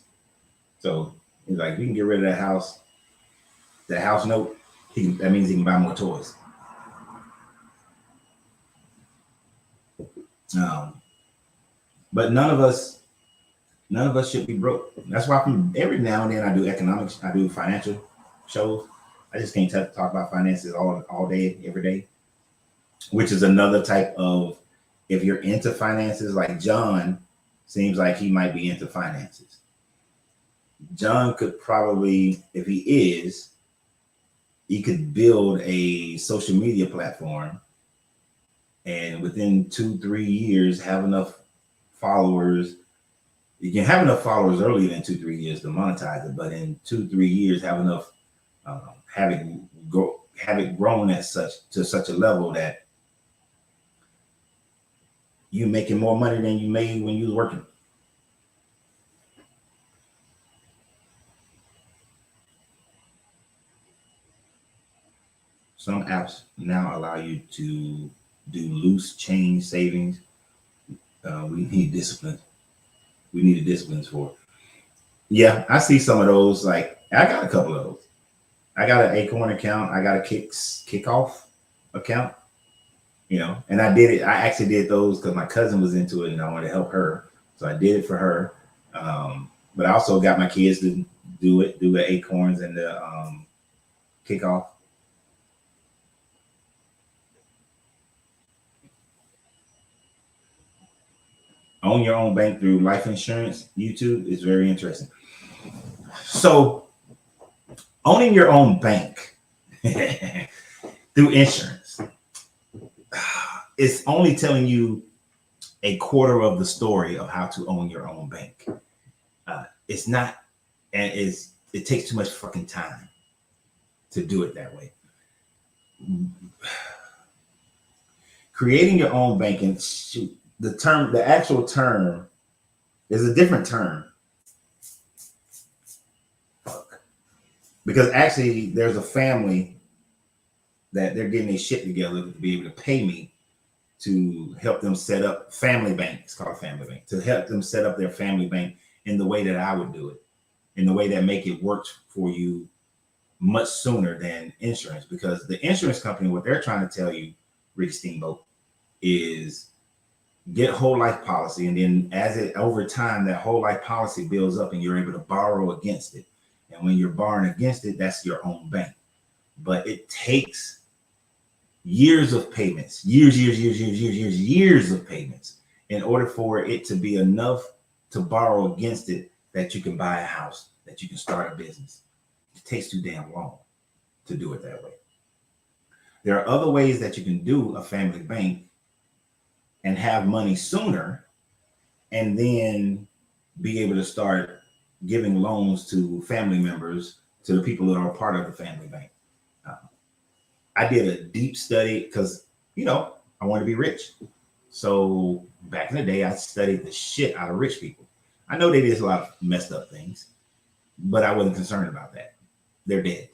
So he's like, we can get rid of that house note. That means he can buy more toys. But none of us should be broke. That's why every now and then I do economics, I do financial shows. I just can't talk about finances all day, every day, which is another type of, if you're into finances, like John seems like he might be into finances. John could probably, if he could build a social media platform and within 2-3 years have enough followers. You can have enough followers earlier than 2-3 years to monetize it, but in 2-3 years have enough, have it grown to such a level that you're making more money than you made when you was working. Some apps now allow you to do loose change savings. We need discipline. We need disciplines for it. Yeah, I see some of those. Like, I got a couple of those. I got an Acorn account. I got a Kickoff account. And I did it. I actually did those because my cousin was into it and I wanted to help her. So I did it for her. But I also got my kids to do the Acorns and the Kickoff. Own your own bank through life insurance. YouTube is very interesting. So, owning your own bank through insurance, it's only telling you a quarter of the story of how to own your own bank. It's not, and it takes too much fucking time to do it that way. Creating your own bank, and shoot, the actual term is a different term. Fuck. Because actually there's a family that they're getting their shit together to be able to pay me to help them set up family bank. It's called a family bank, to help them set up their family bank in the way that I would do it, in the way that make it work for you much sooner than insurance. Because the insurance company, what they're trying to tell you, Rick Steamboat, is get whole life policy, and then over time, that whole life policy builds up and you're able to borrow against it. And when you're borrowing against it, that's your own bank. But it takes years of payments, years of payments in order for it to be enough to borrow against it that you can buy a house, that you can start a business. It takes too damn long to do it that way. There are other ways that you can do a family bank and have money sooner, and then be able to start giving loans to family members, to the people that are part of the family bank. I did a deep study because, I want to be rich. So back in the day, I studied the shit out of rich people. I know they did a lot of messed up things, but I wasn't concerned about that. They're dead.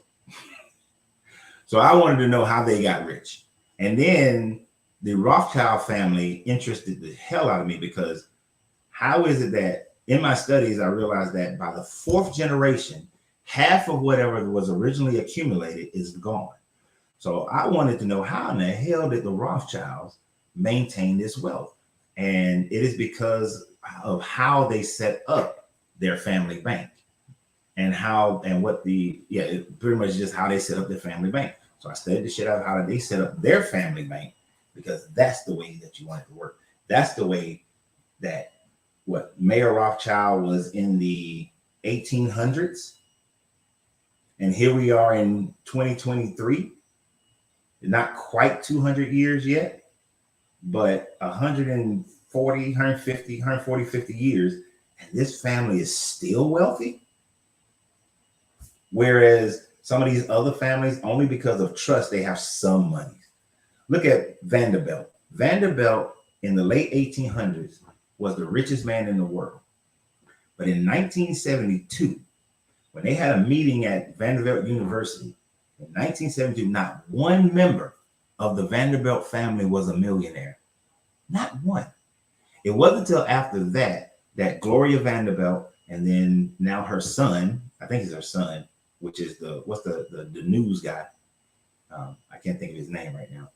So I wanted to know how they got rich. And then the Rothschild family interested the hell out of me, because how is it that in my studies, I realized that by the fourth generation, half of whatever was originally accumulated is gone. So I wanted to know, how in the hell did the Rothschilds maintain this wealth? And it is because of how they set up their family bank, and pretty much just how they set up their family bank. So I studied the shit out of how they set up their family bank, because that's the way that you want it to work. That's the way that Mayer Rothschild was in the 1800s. And here we are in 2023, not quite 200 years yet, but 140, 50 years. And this family is still wealthy. Whereas some of these other families, only because of trust, they have some money. Look at Vanderbilt. Vanderbilt in the late 1800s was the richest man in the world. But in 1972, when they had a meeting at Vanderbilt University, in 1972, not one member of the Vanderbilt family was a millionaire. Not one. It wasn't until after that Gloria Vanderbilt, and then now her son, I think it's her son, which is the news guy. I can't think of his name right now.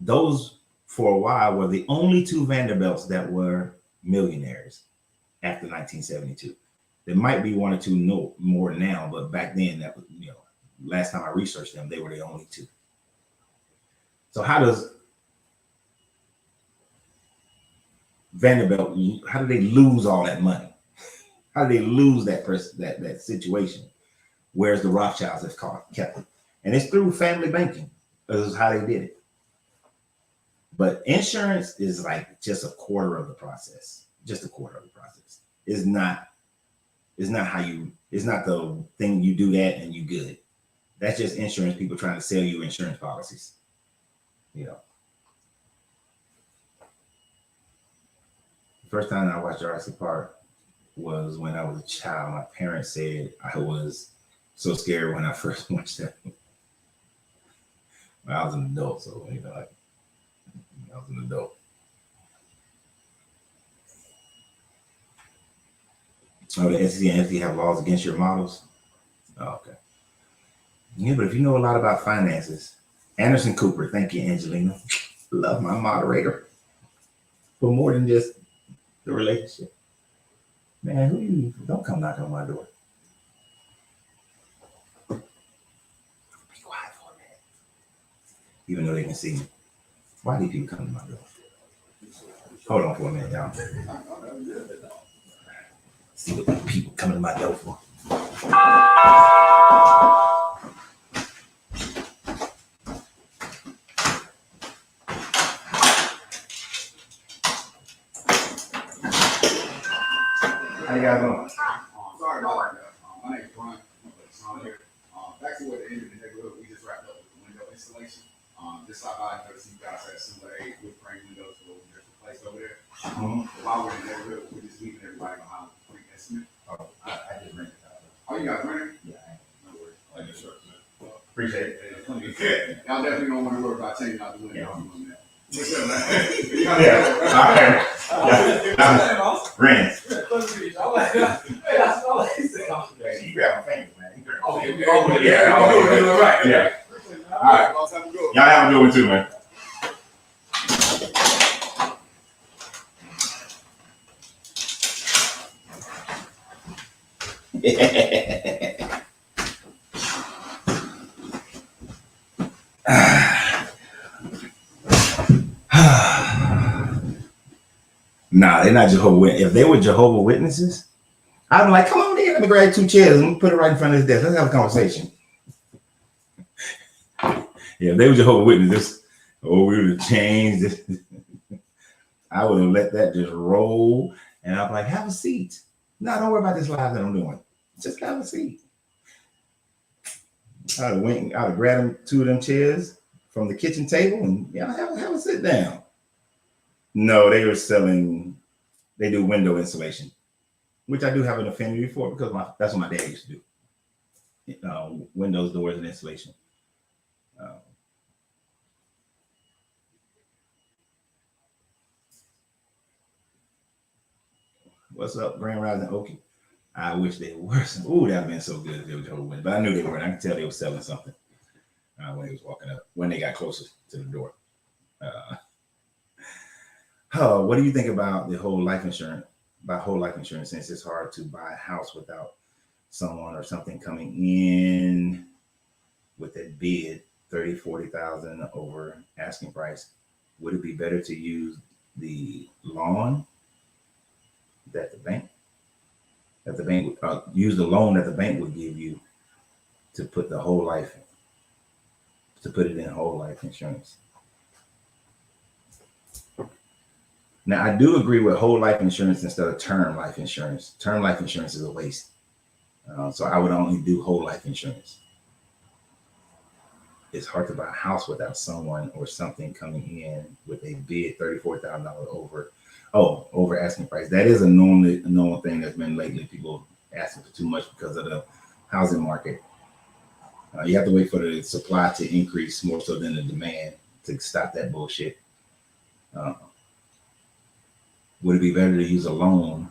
Those, for a while, were the only two Vanderbilts that were millionaires after 1972. There might be one or two more now, but back then, that was, last time I researched them, they were the only two. So how does Vanderbilt, how do they lose all that money? How do they lose that situation? Whereas the Rothschilds have kept it. And it's through family banking. This is how they did it. But insurance is like just a quarter of the process. Just a quarter of the process. It's not the thing you do that and you good. That's just insurance people trying to sell you insurance policies. The first time I watched Jurassic Park was when I was a child. My parents said I was so scared when I first watched that. Well, I was an adult, so I was an adult. Oh, the SEC and FD have laws against your models? Oh, okay. Yeah, but if you know a lot about finances, Anderson Cooper, thank you, Angelina. Love my moderator. For more than just the relationship. Man, don't come knock on my door. Be quiet for a minute. Even though they can see me. Why do people come to my door? Hold on for a minute, y'all. See what people coming to my door for. How you guys doing? Sorry about that. My name's Brian. I'm here. Back to what the end of the neighborhood, we just wrapped up with the window installation. Just like I noticed you guys had some wood frame windows that we just replaced over there. While we're in the neighborhood, we're just leaving everybody behind with a free estimate. I just rented it out. Oh, you guys renting? Yeah. No worries. Thank you, sir. Appreciate it. Y'all definitely don't want to worry about changing out the window. Rent. You grab my fingers, man. Right. Yeah. All right, boss, have a good one. Y'all have a good one too, man. Nah, they're not Jehovah's Witnesses. If they were Jehovah's Witnesses, I'd be like, come on in, let me grab 2 chairs and put it right in front of his desk. Let's have a conversation. Yeah, if they were Jehovah's Witnesses, we would have changed it. I would have let that just roll, and I'd be like, have a seat. No, don't worry about this live that I'm doing. Just have a seat. I'd have grabbed 2 of them chairs from the kitchen table and have a sit down. No, they do window insulation, which I do have an affinity for because that's what my dad used to do. Windows, doors, and insulation. What's up, Grand Rising Okie? I wish they were. Ooh, that'd have been so good if they were Jehovah's Witnesses. But I knew they weren't. I could tell they were selling something when he was walking up, when they got closer to the door. What do you think about the whole life insurance? About whole life insurance, since it's hard to buy a house without someone or something coming in with a bid 30, 40,000 over asking price. Would it be better to use the loan that the bank use the loan that the bank would give you to put the whole life, to put it in whole life insurance? Now, I do agree with whole life insurance instead of term life insurance. Term life insurance is a waste. So I would only do whole life insurance. It's hard to buy a house without someone or something coming in with a bid $34,000 over asking price. That is a normal thing that's been lately. People asking for too much because of the housing market. You have to wait for the supply to increase more so than the demand to stop that bullshit. Would it be better to use a loan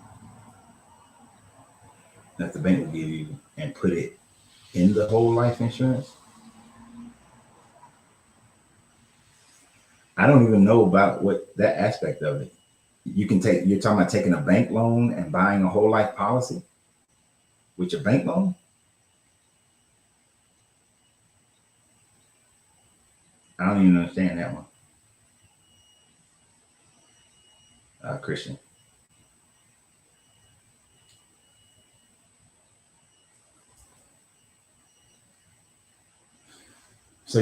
that the bank will give you and put it in the whole life insurance? I don't even know about what that aspect of it. You're talking about taking a bank loan and buying a whole life policy with your bank loan? I don't even understand that one. Christian. So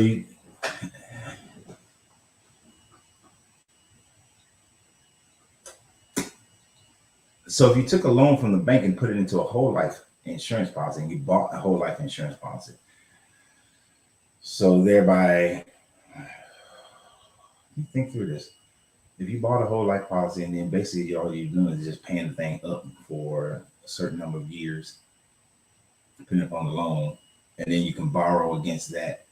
if you took a loan from the bank and put it into a whole life insurance policy, and you bought a whole life insurance policy, so thereby, you think through this. If you bought a whole life policy and then basically all you're doing is just paying the thing up for a certain number of years, depending upon the loan, and then you can borrow against that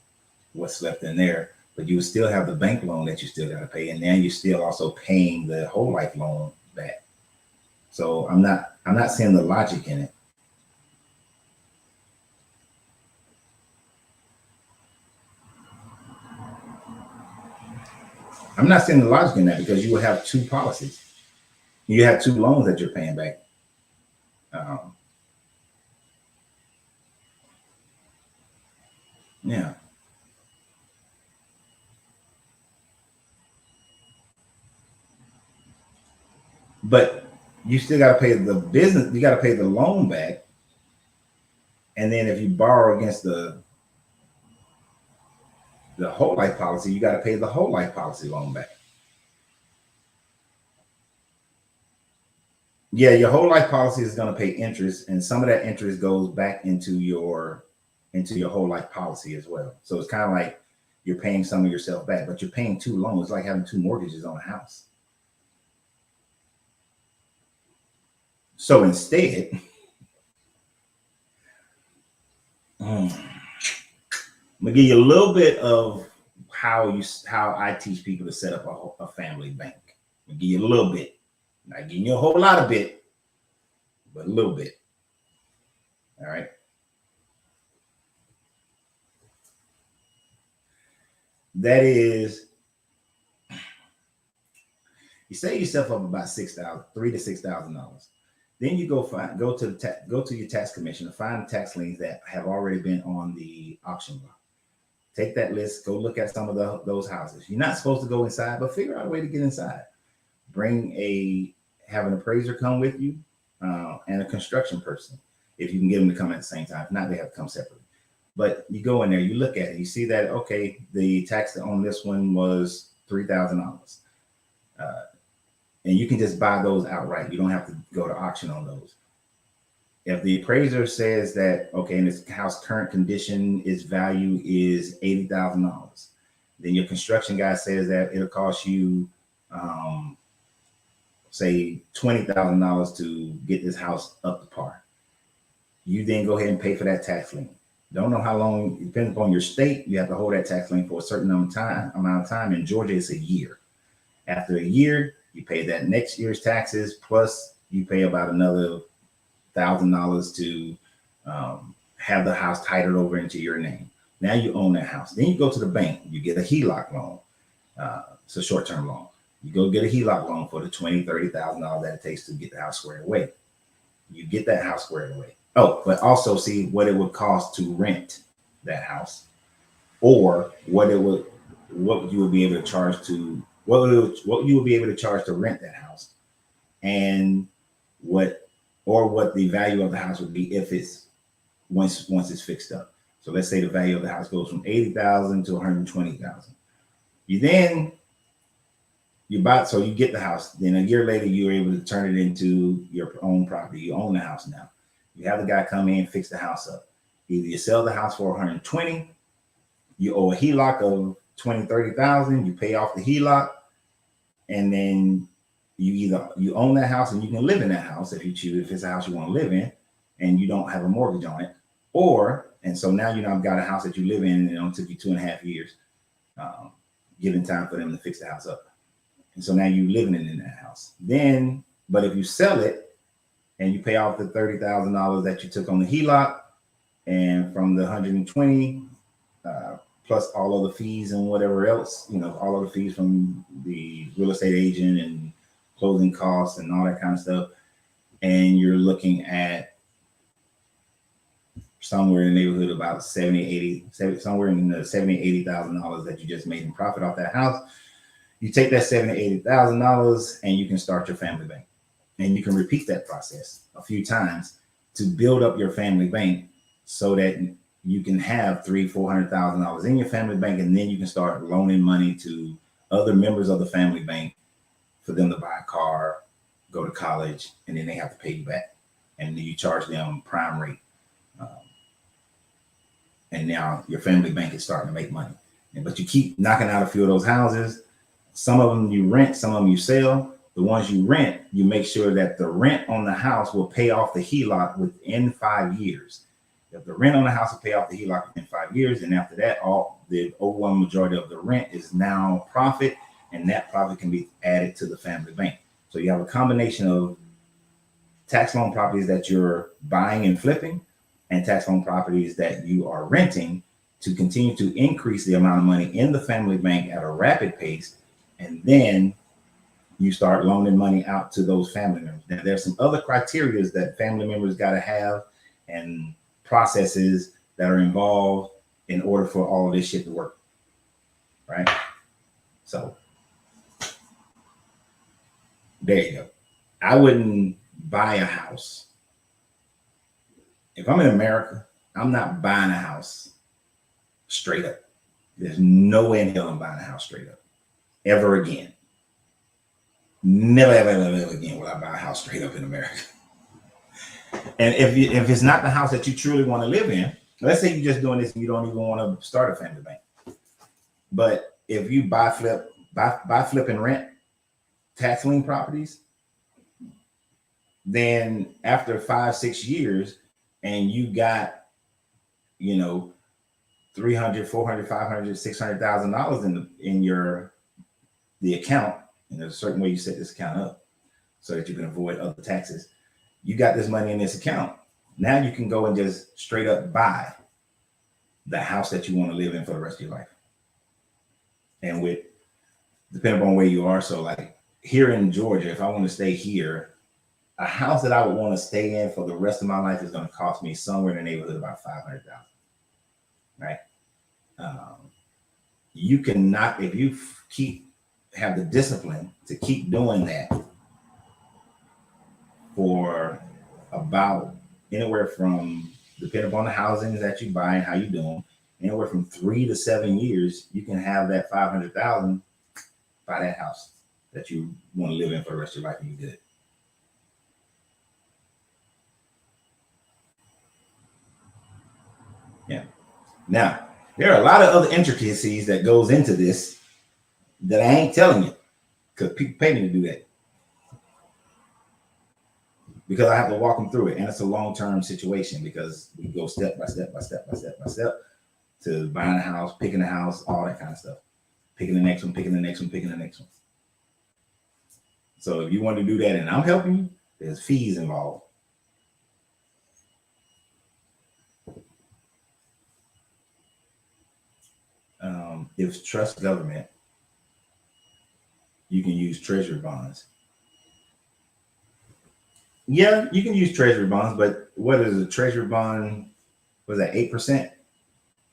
what's left in there, but you would still have the bank loan that you still got to pay, and then you're still also paying the whole life loan back. So I'm not seeing the logic in it. I'm not seeing the logic in that because you will have two policies. You have two loans that you're paying back. Yeah. But you still got to pay the business. You got to pay the loan back. And then if you borrow against the whole life policy, you got to pay the whole life policy loan back. Yeah, your whole life policy is going to pay interest, and some of that interest goes back into your whole life policy as well. So it's kind of like you're paying some of yourself back, but you're paying two loans. It's like having two mortgages on a house. So instead, I'm gonna give you a little bit of how I teach people to set up a family bank. I'm gonna give you a little bit. Not giving you a whole lot of bit, but a little bit. All right. That is, you save yourself up about $3,000 to $6,000. Then you go to your tax commissioner, find tax liens that have already been on the auction block. Take that list, go look at some of those houses. You're not supposed to go inside, but figure out a way to get inside. Have an appraiser come with you and a construction person, if you can get them to come at the same time. If not, they have to come separately. But you go in there, you look at it, you see that, okay, the tax on this one was $3,000. And you can just buy those outright. You don't have to go to auction on those. If the appraiser says that, okay, in this house current condition, its value is $80,000, then your construction guy says that it'll cost you, say $20,000 to get this house up to par. You then go ahead and pay for that tax lien. Don't know how long, depending upon your state, you have to hold that tax lien for a certain amount of time. In Georgia, it's a year. After a year, you pay that next year's taxes plus you pay about another $1,000 to have the house titled over into your name. Now you own that house. Then you go to the bank. You get a HELOC loan. It's a short-term loan. You go get a HELOC loan for the $20,000, $30,000 that it takes to get the house squared away. You get that house squared away. Oh, but also see what it would cost to rent that house, or what you would be able to charge to what you would be able to charge to rent that house, and what the value of the house would be if it's once it's fixed up. So let's say the value of the house goes from $80,000 to $120,000. You buy, so you get the house. Then a year later, you're able to turn it into your own property. You own the house now. You have the guy come in, fix the house up. Either you sell the house for $120,000, you owe a HELOC of $20,000, $30,000. You pay off the HELOC, and then you own that house and you can live in that house if you choose. If it's a house you want to live in, and you don't have a mortgage on it, and so now you've got a house that you live in, and it only took you 2.5 years, given time for them to fix the house up. And so now you're living in that house. Then, but if you sell it and you pay off the $30,000 that you took on the HELOC, and from the 120, plus all of the fees and whatever else, all of the fees from the real estate agent and closing costs and all that kind of stuff, and you're looking at somewhere in the neighborhood of about somewhere in the $70,000-$80,000 that you just made in profit off that house. You take that $70,000-$80,000 and you can start your family bank, and you can repeat that process a few times to build up your family bank so that you can have $300,000-$400,000 in your family bank, and then you can start loaning money to other members of the family bank for them to buy a car, go to college, and then they have to pay you back, and then you charge them prime rate. And now your family bank is starting to make money. But you keep knocking out a few of those houses. Some of them you rent, some of them you sell. The ones you rent, you make sure that the rent on the house will pay off the HELOC within 5 years. If the rent on the house will pay off the HELOC within 5 years, and after that, the overwhelming majority of the rent is now profit, and that profit can be added to the family bank. So you have a combination of tax loan properties that you're buying and flipping, and tax loan properties that you are renting, to continue to increase the amount of money in the family bank at a rapid pace. And then you start loaning money out to those family members. Now, there's some other criteria that family members got to have, and processes that are involved in order for all of this shit to work. Right? So there you go. I wouldn't buy a house. If I'm in America, I'm not buying a house straight up. There's no way in hell I'm buying a house straight up ever again. Never, ever again will I buy a house straight up in America. And if it's not the house that you truly want to live in, let's say you're just doing this and you don't even want to start a family bank. But if you buy, flip, and rent tax lien properties, then after 5-6 years, and you got, $300,000, $400,000, $500,000, $600,000 in the account, and there's a certain way you set this account up so that you can avoid other taxes. You got this money in this account. Now you can go and just straight up buy the house that you want to live in for the rest of your life. And depending on where you are, so like here in Georgia, if I want to stay here, a house that I would want to stay in for the rest of my life is going to cost me somewhere in the neighborhood of about $500,000. Right? You cannot, if you have the discipline to keep doing that for about anywhere from, depending upon the housing that you buy and how you do them, anywhere from 3 to 7 years, you can have that $500,000 buy that house that you want to live in for the rest of your life, and you're good. Yeah. Now, there are a lot of other intricacies that goes into this that I ain't telling you, because people pay me to do that. Because I have to walk them through it, and it's a long-term situation, because we go step by step to buying a house, picking a house, all that kind of stuff. Picking the next one, picking the next one, picking the next one. So if you want to do that and I'm helping you, There's fees involved. If trust government, you can use treasury bonds. Yeah, you can use treasury bonds, but what is a treasury bond? Was that 8%?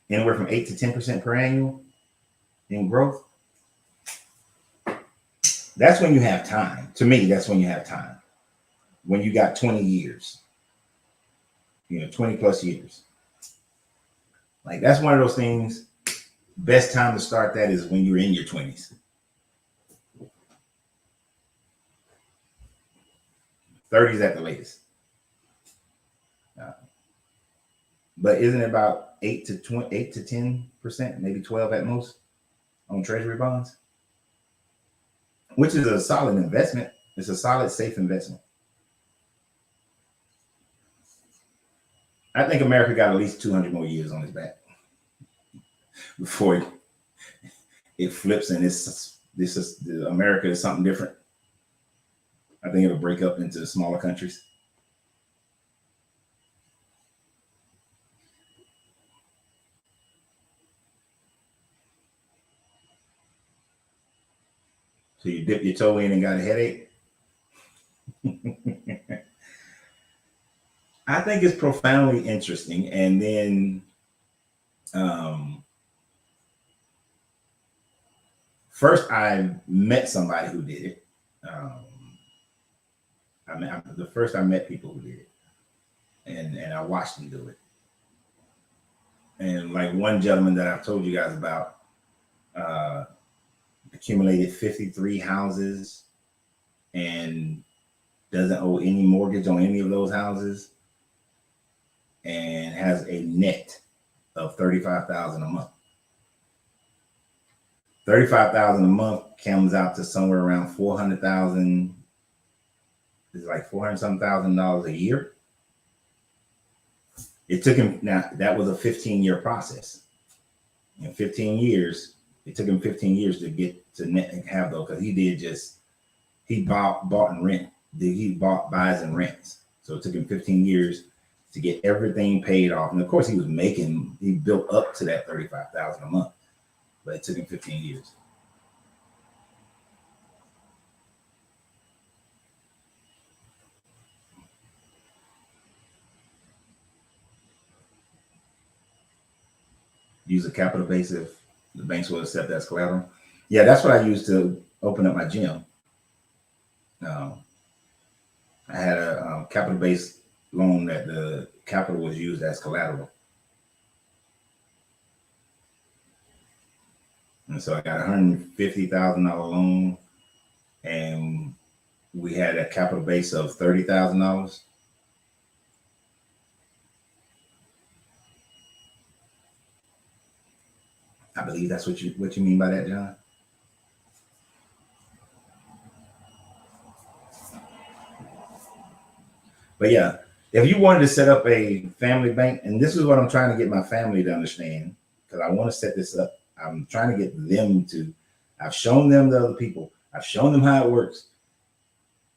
Anywhere from 8 to 10% per annual in growth. That's when you have time. To me, that's when you have time. When you got 20 years, 20 plus years. Like that's one of those things. Best time to start that is when you're in your 20s. 30s at the latest. But isn't it about 8 to 10%, maybe 12 at most on treasury bonds? Which is a solid investment. It's a solid, safe investment. I think America got at least 200 more years on its back before it flips and America is something different. I think it'll break up into smaller countries. So you dip your toe in and got a headache. I think it's profoundly interesting. And then first I met somebody who did it. I met people who did it. And I watched them do it. And like one gentleman that I've told you guys about, accumulated 53 houses and doesn't owe any mortgage on any of those houses and has a net of $35,000 a month. $35,000 a month comes out to somewhere around $400,000. It's like $400-some thousand a year. It took him, now that was a 15-year process. In 15 years, it took him 15 years to get to net and have those, because he bought and rent. He buys and rents. So it took him 15 years to get everything paid off. And of course he built up to that $35,000 a month, but it took him 15 years. Use a capital base if the banks will accept that as collateral. Yeah, that's what I used to open up my gym. I had a capital base loan that the capital was used as collateral. And so I got a $150,000 loan, and we had a capital base of $30,000. I believe that's what you mean by that, John. But yeah, if you wanted to set up a family bank, and this is what I'm trying to get my family to understand, because I want to set this up. I'm trying to get them to, I've shown them the other people. I've shown them how it works.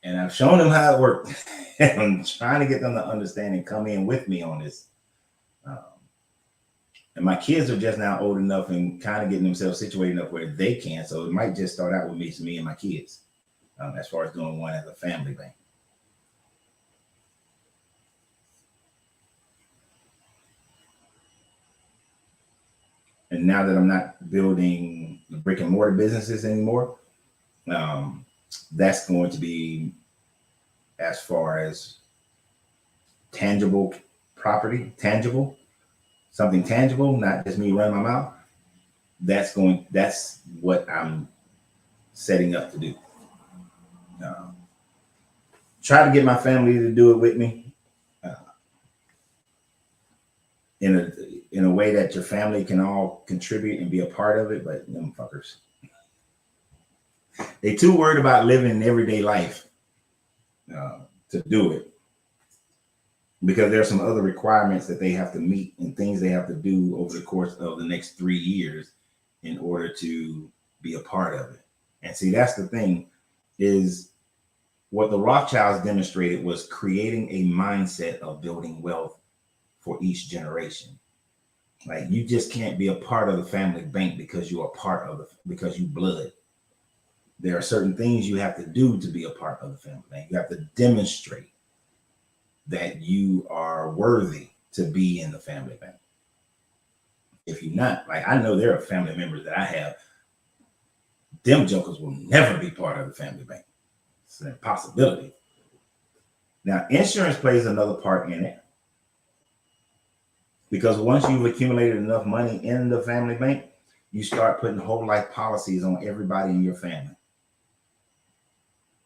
And I've shown them how it worked. And I'm trying to get them to understand and come in with me on this. And my kids are just now old enough and kind of getting themselves situated enough where they can. So it might just start out with me and my kids, as far as doing one as a family bank. And now that I'm not building brick and mortar businesses anymore, that's going to be as far as tangible property, something tangible, not just me running my mouth. That's what I'm setting up to do. Try to get my family to do it with me, in a way that your family can all contribute and be a part of it. But them fuckers, they too worried about living everyday life to do it, because there's some other requirements that they have to meet and things they have to do over the course of the next 3 years in order to be a part of it. And see, that's the thing, is what the Rothschilds demonstrated was creating a mindset of building wealth for each generation. Like, you just can't be a part of the family bank because you are part of because you blood. There are certain things you have to do to be a part of the family bank. You have to demonstrate that you are worthy to be in the family bank. If you're not, like, I know there are family members that I have, them jokers will never be part of the family bank. It's an impossibility. Now, insurance plays another part in it, because once you've accumulated enough money in the family bank, you start putting whole life policies on everybody in your family.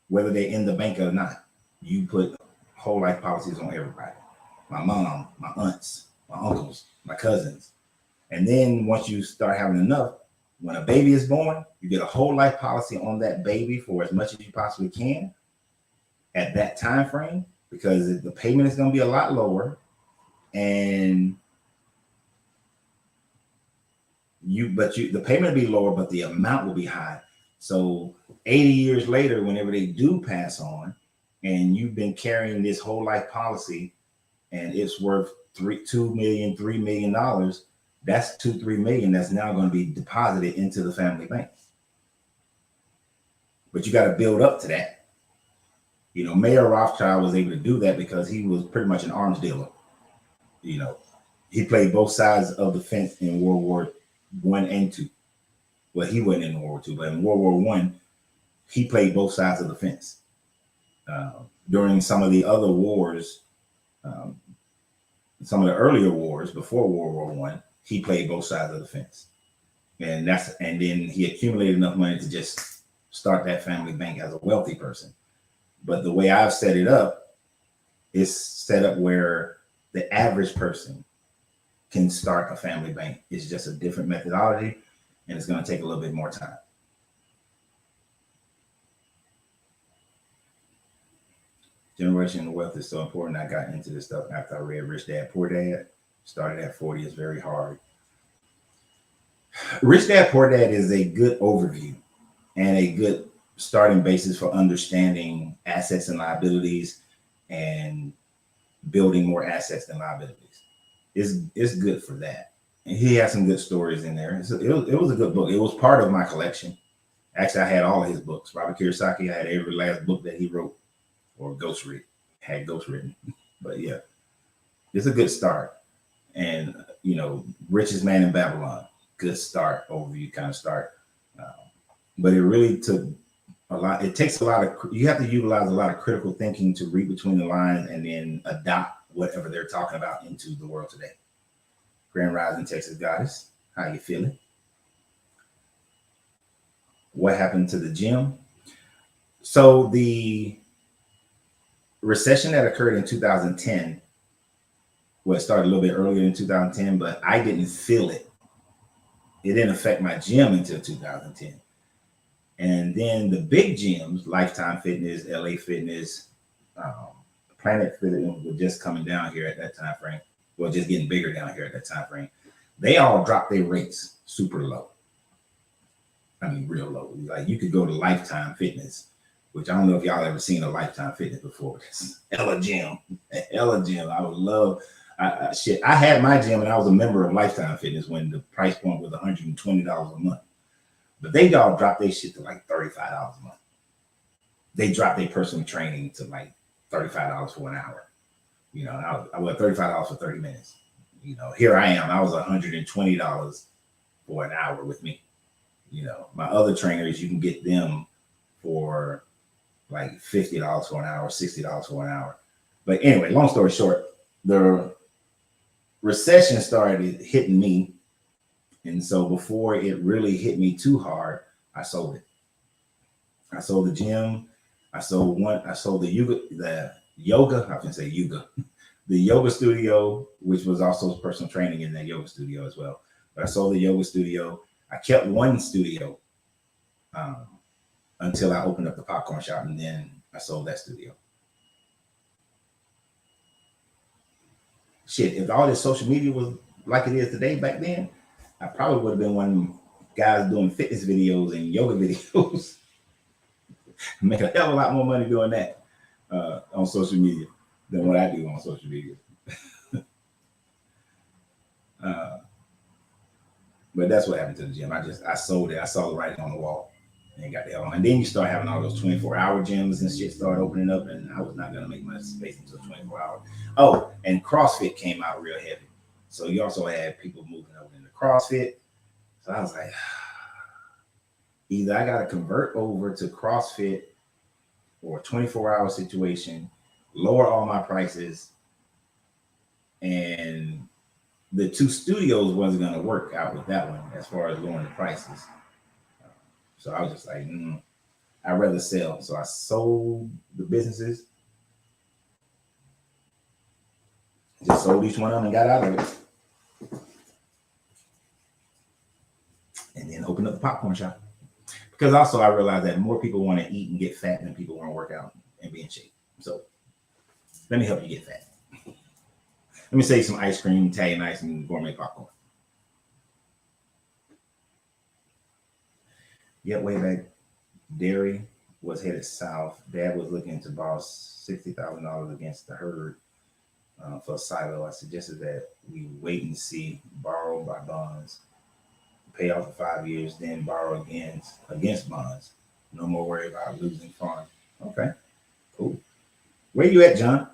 Whether they're in the bank or not, you put whole life policies on everybody. My mom, my aunts, my uncles, my cousins. And then once you start having enough, when a baby is born, you get a whole life policy on that baby for as much as you possibly can at that time frame, because the payment is going to be a lot lower, and the payment will be lower, but the amount will be high. So 80 years later, whenever they do pass on, and you've been carrying this whole life policy, and it's worth $2 million, $3 million, that's $2-3 million that's now going to be deposited into the family bank. But you got to build up to that. You know, Mayer Rothschild was able to do that because he was pretty much an arms dealer. You know, he played both sides of the fence in World War I and II. Well, he wasn't in World War II, but in World War I, he played both sides of the fence. During some of the other wars, some of the earlier wars before World War I, he played both sides of the fence. And then he accumulated enough money to just start that family bank as a wealthy person. But the way I've set it up is set up where the average person can start a family bank. It's just a different methodology, and it's going to take a little bit more time. Generational wealth is so important. I got into this stuff after I read Rich Dad, Poor Dad. Started at 40. It's very hard. Rich Dad, Poor Dad is a good overview and a good starting basis for understanding assets and liabilities and building more assets than liabilities. It's good for that. And he has some good stories in there. It was a good book. It was part of my collection. Actually, I had all of his books. Robert Kiyosaki, I had every last book that he wrote or had ghostwritten. But yeah, it's a good start. And, you know, Richest Man in Babylon, good start, overview kind of start. But it really took a lot. It takes a lot of, you have to utilize a lot of critical thinking to read between the lines and then adopt whatever they're talking about into the world today. Grand Rising Texas Goddess, how you feeling? What happened to the gym? So the recession that occurred in 2010, well, it started a little bit earlier in 2010, but I didn't feel it. It didn't affect my gym until 2010. And then the big gyms, Lifetime Fitness, LA Fitness, Planet Fitness, were just coming down here at that time frame. Well, just getting bigger down here at that time frame. They all dropped their rates super low. I mean, real low. Like, you could go to Lifetime Fitness, which I don't know if y'all ever seen a Lifetime Fitness before. Hella gym. I would love. I had my gym and I was a member of Lifetime Fitness when the price point was $120 a month. But they all dropped their shit to like $35 a month. They dropped their personal training to like $35 for an hour. You know, I was $35 for 30 minutes. You know, here I am. I was $120 for an hour with me. You know, my other trainers, you can get them for like $50 for an hour, $60 for an hour. But anyway, long story short, the recession started hitting me. And so before it really hit me too hard, I sold it. I sold the gym. I sold the yoga studio, which was also personal training in that yoga studio as well. But I sold the yoga studio. I kept one studio until I opened up the popcorn shop, and then I sold that studio. Shit, if all this social media was like it is today back then, I probably would have been one of them guys doing fitness videos and yoga videos. Make a hell of a lot more money doing that on social media than what I do on social media. But that's what happened to the gym. I sold it. I saw the writing on the wall and got the hell on. And then you start having all those 24-hour gyms and shit start opening up, and I was not gonna make my space until 24 hours. Oh, and CrossFit came out real heavy. So you also had people moving over into CrossFit. So I was like, either I gotta convert over to CrossFit or a 24-hour situation, lower all my prices, and the two studios wasn't going to work out with that one as far as lowering the prices. So I was just like, I'd rather sell. So I sold the businesses, just sold each one of them and got out of it. And then opened up the popcorn shop. Because also I realized that more people want to eat and get fat than people want to work out and be in shape. So let me help you get fat. Let me say some ice cream, Italian ice, and gourmet popcorn. Yet way back, dairy was headed south. Dad was looking to borrow $60,000 against the herd for a silo. I suggested that we wait and see, borrow by bonds, pay off for 5 years, then borrow against bonds. No more worry about losing farm. Okay, cool. Where you at, John?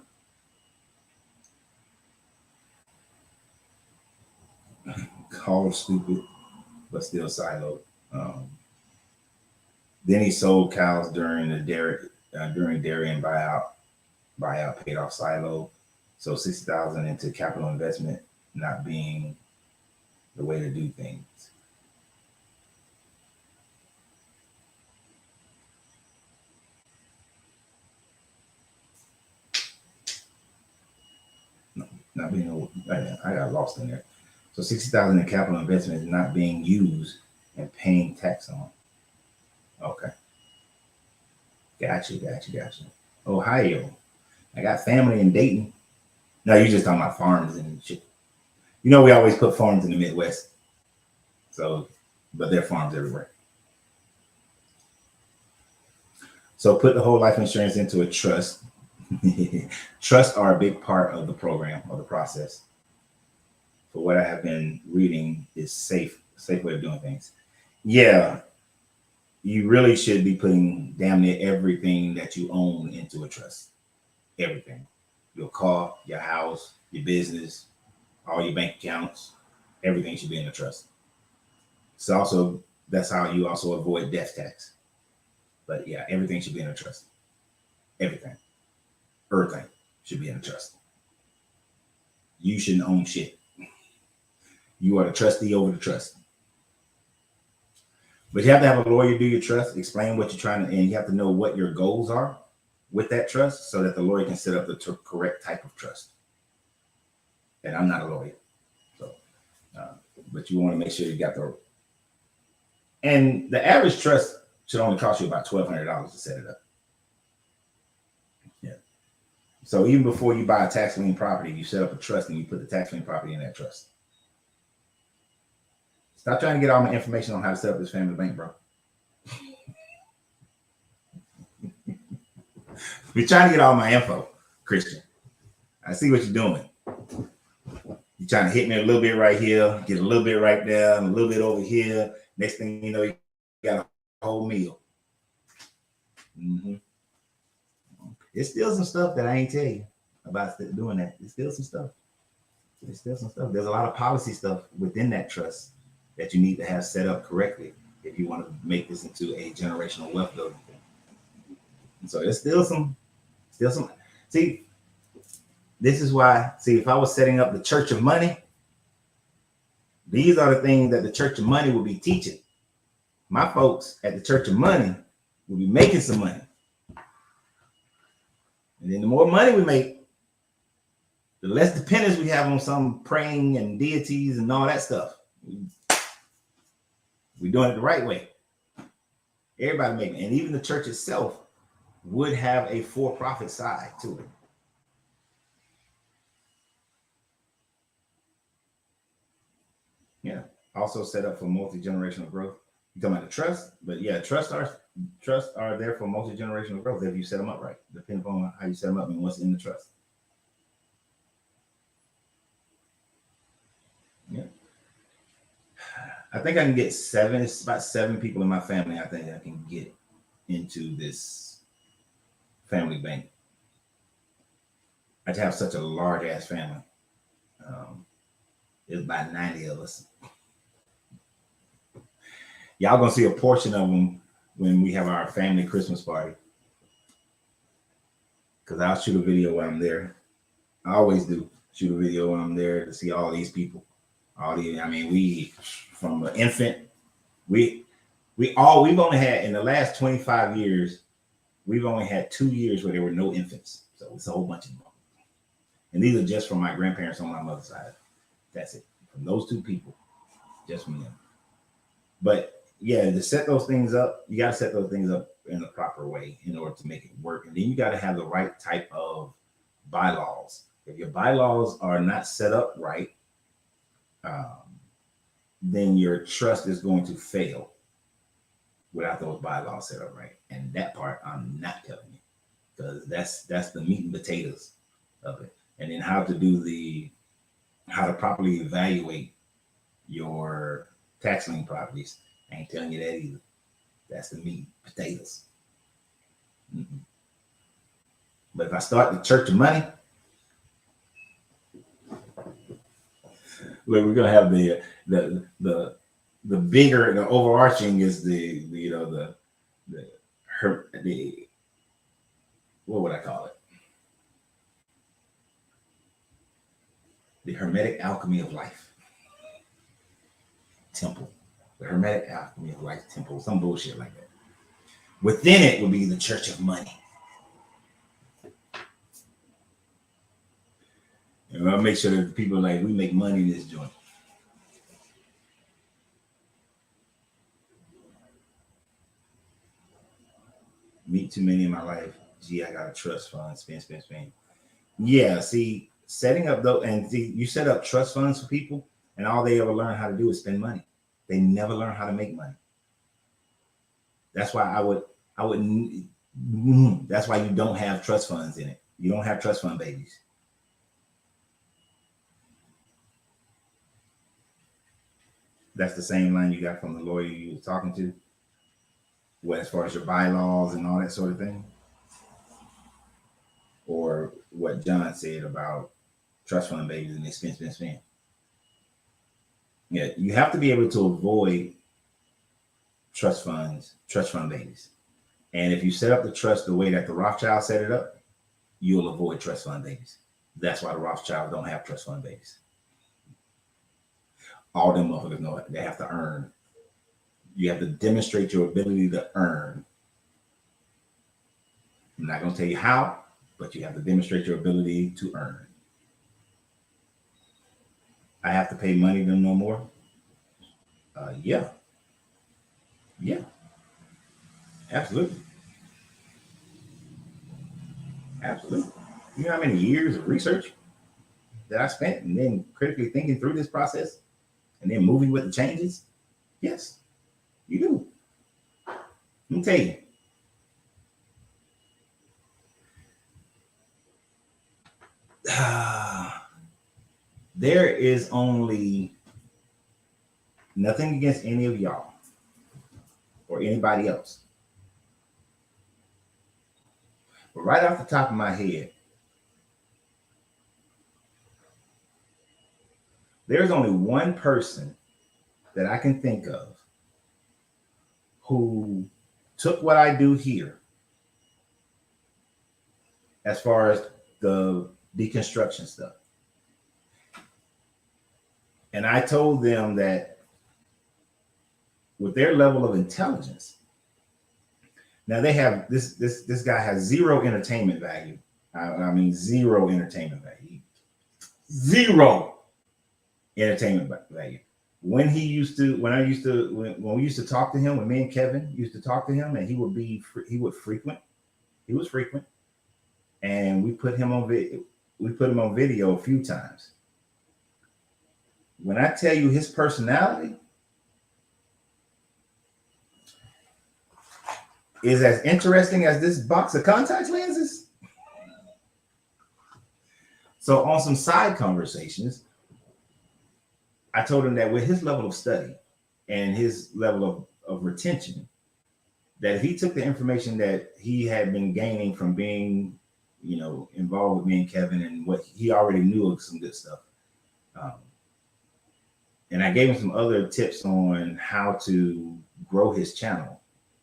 Called stupid, but still siloed. Then he sold cows during dairy and buyout paid off silo. So 60,000 into capital investment not being the way to do things. No, not being. I got lost in there. So 60,000 in capital investment is not being used and paying tax on. Okay. Gotcha. Ohio. I got family in Dayton. No, you're just talking about farms and shit. You know, we always put farms in the Midwest. So, but there are farms everywhere. So put the whole life insurance into a trust. Trusts are a big part of the program or the process. For what I have been reading is safe way of doing things. Yeah, you really should be putting damn near everything that you own into a trust. Everything. Your car, your house, your business, all your bank accounts, everything should be in a trust. So also that's how you also avoid death tax. But yeah, everything should be in a trust. Everything. Everything should be in a trust. You shouldn't own shit. You are the trustee over the trust. But you have to have a lawyer do your trust, explain what you're trying to, and you have to know what your goals are with that trust so that the lawyer can set up the correct type of trust. And I'm not a lawyer. So, but you want to make sure you got the, and the average trust should only cost you about $1,200 to set it up. Yeah. So even before you buy a tax lien property, you set up a trust and you put the tax lien property in that trust. Stop trying to get all my information on how to set up this family bank, bro. You're trying to get all my info, Christian. I see what you're doing. You're trying to hit me a little bit right here, get a little bit right there, and a little bit over here. Next thing you know, you got a whole meal. Mm-hmm. There's still some stuff that I ain't tell you about doing that. There's still some stuff. There's a lot of policy stuff within that trust that you need to have set up correctly if you want to make this into a generational wealth building thing. And so there's still some. See, this is why. See, if I was setting up the Church of Money, these are the things that the Church of Money will be teaching. My folks at the Church of Money will be making some money. And then the more money we make, the less dependence we have on some praying and deities and all that stuff. We're doing it the right way. Everybody making, and even the church itself would have a for-profit side to it. Yeah. Also set up for multi-generational growth. You talking about the trust, but yeah, trust are there for multi-generational growth if you set them up right. Depending upon how you set them up and what's in the trust. Yeah, I think I can get seven. It's about 7 people in my family. I think I can get into this family bank. I just have such a large ass family. Um, it's about 90 of us. Y'all gonna see a portion of them when we have our family Christmas party. Cause I'll shoot a video when I'm there. I always do shoot a video when I'm there to see all these people. I mean, we from an infant, we've only had in the last 25 years, we've only had 2 years where there were no infants. So it's a whole bunch of them. And these are just from my grandparents on my mother's side. That's it. From those 2 people, just from them. But yeah, to set those things up, you got to set those things up in the proper way in order to make it work. And then you got to have the right type of bylaws. If your bylaws are not set up right, then your trust is going to fail without those bylaws set up right. And that part I'm not telling you, because that's the meat and potatoes of it. And then how to properly evaluate your tax lien properties. I ain't telling you that either. That's the meat and potatoes. Mm-mm. But if I start the church of money, we're gonna have the bigger, the overarching is the what would I call it? The Hermetic Alchemy of Life Temple. The Hermetic Alchemy of Life Temple, some bullshit like that. Within it would be the Church of Money. And I'll make sure that the people like we make money in this joint. Meet too many in my life. Gee, I got a trust fund. Spend. Yeah, see, setting up those, and see, you set up trust funds for people, and all they ever learn how to do is spend money. They never learn how to make money. That's why that's why you don't have trust funds in it. You don't have trust fund babies. That's the same line you got from the lawyer you were talking to. What, as far as your bylaws and all that sort of thing? Or what John said about trust fund babies and they spend. Yeah, you have to be able to avoid trust fund babies. And if you set up the trust the way that the Rothschild set it up, you'll avoid trust fund babies. That's why the Rothschilds don't have trust fund babies. All them motherfuckers know it. They have to earn. You have to demonstrate your ability to earn. I'm not going to tell you how, but you have to demonstrate your ability to earn. I have to pay money to them no more. Yeah, absolutely. You know how many years of research that I spent and then critically thinking through this process and then moving with the changes? Yes, you do. Let me tell you. There is only nothing against any of y'all or anybody else. But right off the top of my head, there's only one person that I can think of who took what I do here as far as the deconstruction stuff. And I told them that with their level of intelligence, now they have this guy has zero entertainment value. I mean, zero entertainment value. Zero entertainment value. When we used to talk to him, when me and Kevin used to talk to him, and he was frequent, and we put him on video a few times. When I tell you his personality, is as interesting as this box of contact lenses. So on some side conversations, I told him that with his level of study and his level of retention, that if he took the information that he had been gaining from being, involved with me and Kevin and what he already knew of some good stuff. And I gave him some other tips on how to grow his channel.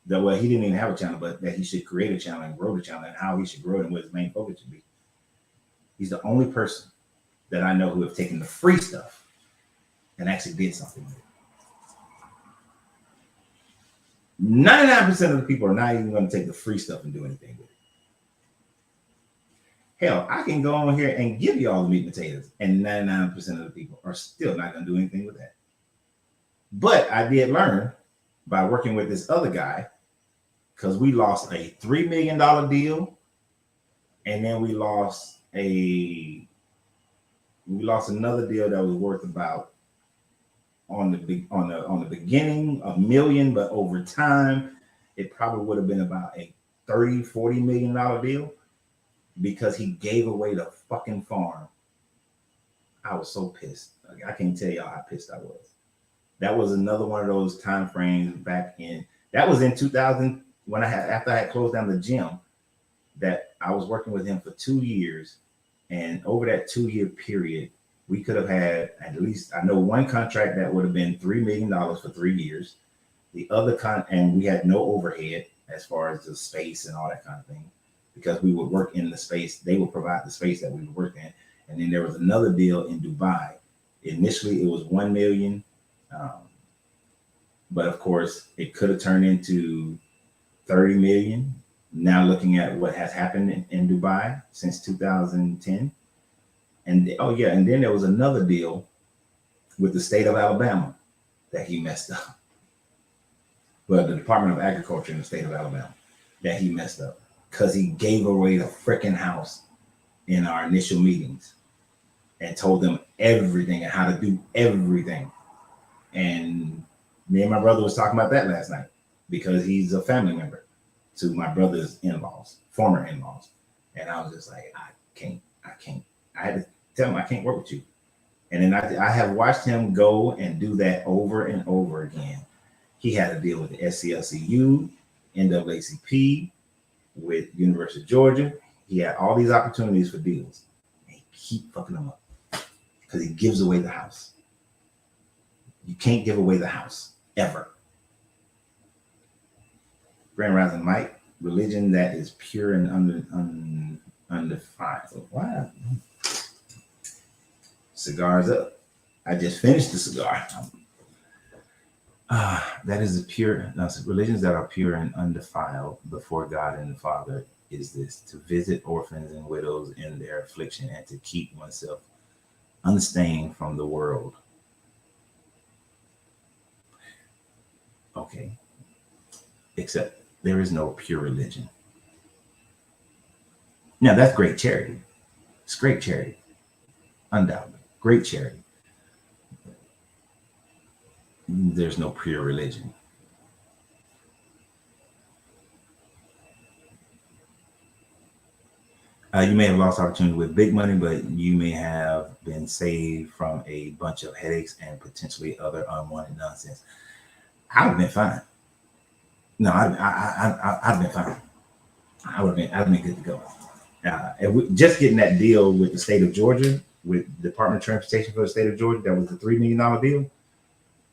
That he didn't even have a channel, but that he should create a channel and grow the channel and how he should grow it and what his main focus should be. He's the only person that I know who have taken the free stuff and actually did something with it. 99% of the people are not even going to take the free stuff and do anything with it. Hell, I can go on here and give you all the meat and potatoes, and 99% of the people are still not going to do anything with that. But I did learn by working with this other guy, because we lost a $3 million deal, and then we lost another deal that was worth about on the beginning $1 million, but over time it probably would have been about a $30-40 million deal, because he gave away the fucking farm. I was so pissed. I can't tell y'all how pissed I was. That was another one of those time frames back in, that was in 2000 when after I had closed down the gym, that I was working with him for 2 years. And over that 2-year period, we could have had at least, I know, one contract that would have been $3 million for 3 years. The other and we had no overhead as far as the space and all that kind of thing, because we would work in the space. They would provide the space that we would work in. And then there was another deal in Dubai. Initially, it was $1 million. But of course, it could have turned into 30 million. Now looking at what has happened in Dubai since 2010. And then there was another deal with the state of Alabama that he messed up. Well, the Department of Agriculture in the state of Alabama that he messed up, because he gave away the freaking house in our initial meetings and told them everything and how to do everything. And me and my brother was talking about that last night, because he's a family member to my brother's in-laws, former in-laws. And I was just like, I can't. I had to tell him I can't work with you. And then I have watched him go and do that over and over again. He had to deal with the SCLCU, NAACP, with University of Georgia. He had all these opportunities for deals. And he keep fucking them up because he gives away the house. You can't give away the house, ever. Grand Rising Mike, religion that is pure and undefiled. Wow. Cigars up. I just finished the cigar. That is religions that are pure and undefiled before God and the Father is this: to visit orphans and widows in their affliction and to keep oneself unstained from the world. Okay. Except there is no pure religion. Now, that's great charity. It's great charity. Undoubtedly. Great charity. There's no pure religion. You may have lost opportunity with big money, but you may have been saved from a bunch of headaches and potentially other unwanted nonsense. I would have been fine. No, I'd have been fine. I'd have been good to go. Just getting that deal with the state of Georgia, with the Department of Transportation for the state of Georgia, that was the $3 million deal.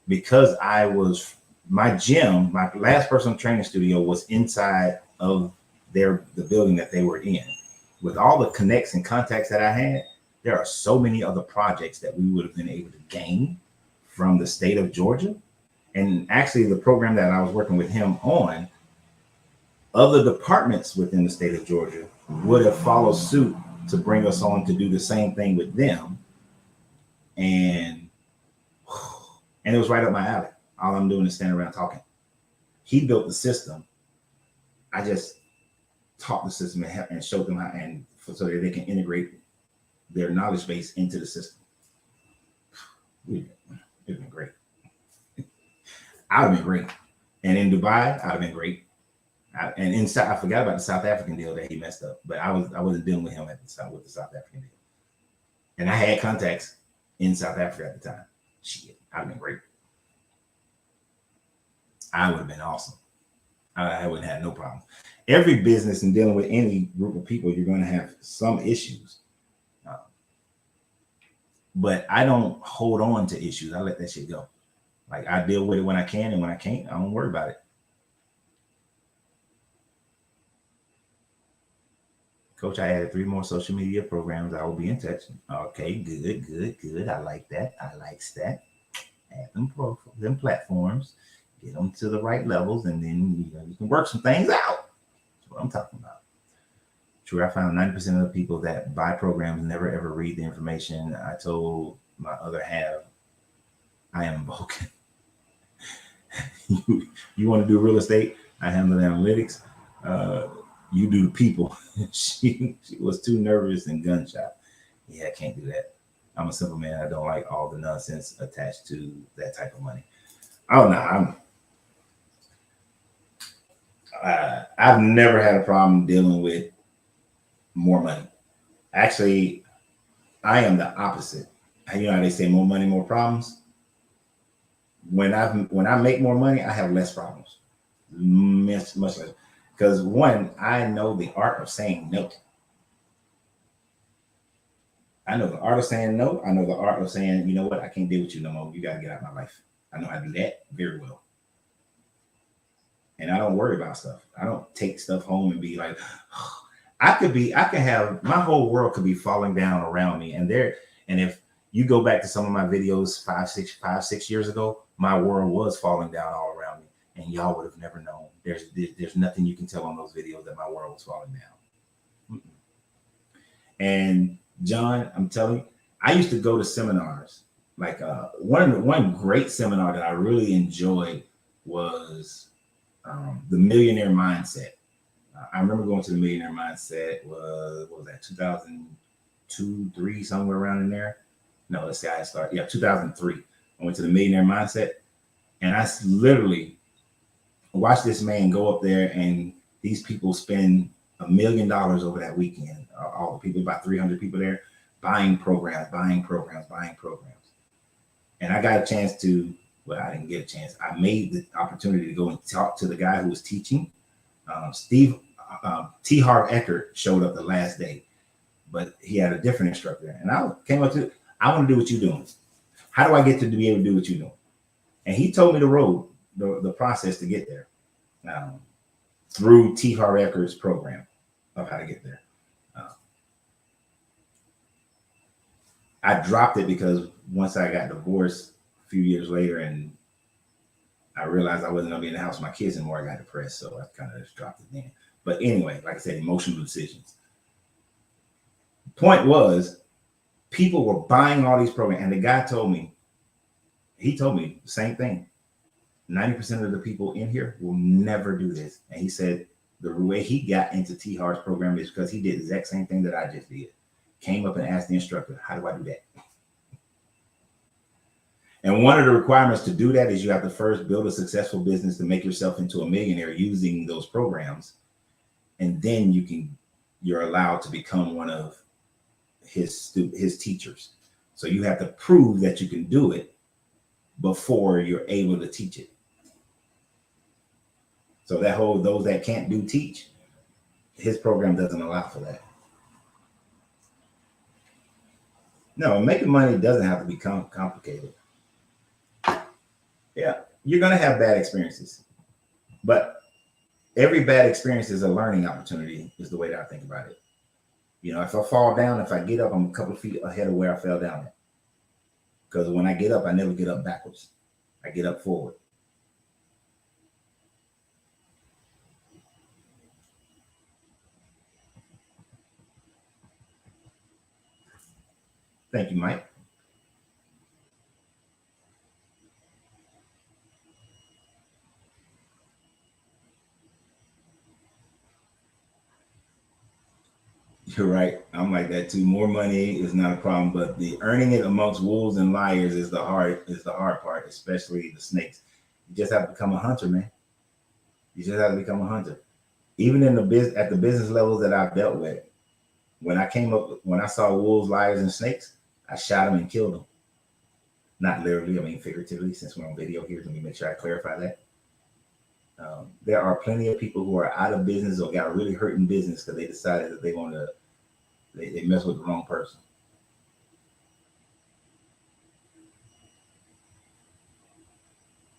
Because my gym, my last personal training studio was inside of the building that they were in. With all the connects and contacts that I had, there are so many other projects that we would have been able to gain from the state of Georgia. And actually, the program that I was working with him on, other departments within the state of Georgia would have followed suit to bring us on to do the same thing with them. And it was right up my alley. All I'm doing is standing around talking. He built the system. I just taught the system and showed them how, and so that they can integrate their knowledge base into the system. It'd been great. I'd have been great. And in Dubai, I'd have been great. And inside, I forgot about the South African deal that he messed up, but I wasn't dealing with him at the time with the South African deal, and I had contacts in South Africa at the time. Shit, I'd have been great. I would have been awesome. I wouldn't have no problem. Every business and dealing with any group of people, you're going to have some issues. But I don't hold on to issues. I let that shit go. Like I deal with it when I can, and when I can't, I don't worry about it. Coach, I added 3 more social media programs. I will be in touch. Okay, good. I like that. I like that. Add them platforms, get them to the right levels, and then you can work some things out. That's what I'm talking about. True, I found 90% of the people that buy programs never ever read the information. I told my other half, I am Vulcan. you want to do real estate? I handle the analytics. You do the people. she was too nervous and gun shy. Yeah, I can't do that. I'm a simple man. I don't like all the nonsense attached to that type of money. Oh no, I've never had a problem dealing with more money. Actually, I am the opposite. You know how they say more money, more problems. When I make more money, I have less problems, much less. Because one, I know the art of saying no. I know the art of saying no. I know the art of saying, you know what, I can't deal with you no more. You got to get out of my life. I know how to do that very well. And I don't worry about stuff. I don't take stuff home and be like, oh, I could have, my whole world could be falling down around me. And if you go back to some of my videos 5-6 years ago, my world was falling down all around me. And y'all would have never known. There's nothing you can tell on those videos that my world was falling down. And John, I'm telling you, I used to go to seminars. Like one great seminar that I really enjoyed was the Millionaire Mindset. I remember going to the Millionaire Mindset. What was that? 2002, 3, somewhere around in there. No, let's see how I started. Yeah, 2003. I went to the Millionaire Mindset, and I literally watched this man go up there, and these people spend $1 million over that weekend. All the people, about 300 people there, buying programs. And I got a chance to, well, I didn't get a chance. I made the opportunity to go and talk to the guy who was teaching. Steve T. Harv Eckert showed up the last day, but he had a different instructor. And I came up to, I want to do what you're doing. How do I get to be able to do what you're doing? And he told me the road, the process to get there through T. Harv Eckert's program of how to get there. I dropped it because once I got divorced a few years later and I realized I wasn't going to be in the house with my kids anymore, I got depressed. So I kind of just dropped it then. But anyway, like I said, emotional decisions. Point was, people were buying all these programs. And the guy told me the same thing. 90% of the people in here will never do this. And he said the way he got into T. Harv's program is because he did the exact same thing that I just did. Came up and asked the instructor, how do I do that? And one of the requirements to do that is you have to first build a successful business to make yourself into a millionaire using those programs. And then you're allowed to become one of his teachers. So you have to prove that you can do it before you're able to teach it. So that whole those that can't do teach, his program doesn't allow for that. No, making money doesn't have to become complicated. Yeah, you're going to have bad experiences, but every bad experience is a learning opportunity is the way that I think about it. You know, if I fall down, if I get up, I'm a couple of feet ahead of where I fell down at. Because when I get up, I never get up backwards. I get up forward. Thank you, Mike. You're right. I'm like that too. More money is not a problem, but the earning it amongst wolves and liars is the hard part, especially the snakes. You just have to become a hunter, man. You just have to become a hunter. even in at the business levels that I've dealt with, when I saw wolves, liars, and snakes, I shot them and killed them. Not literally, I mean figuratively, since we're on video here, let me make sure I clarify that. There are plenty of people who are out of business or got really hurt in business because they decided that they mess with the wrong person.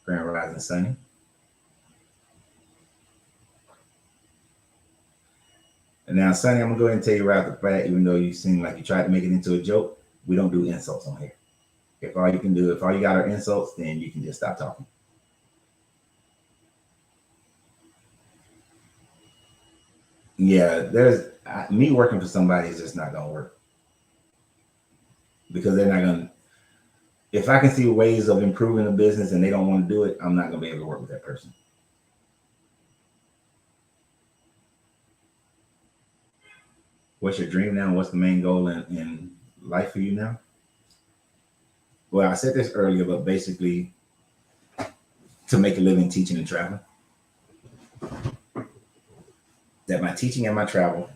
Grand Rising Sunny. And now, Sonny, I'm gonna go ahead and tell you right off the bat, even though you seem like you tried to make it into a joke, we don't do insults on here. If all you got are insults, then you can just stop talking. Yeah, me working for somebody is just not gonna work because they're not gonna. If I can see ways of improving the business and they don't want to do it, I'm not gonna be able to work with that person. What's your dream now? What's the main goal in life for you now? Well, I said this earlier, but basically to make a living teaching and traveling. That my teaching and my travel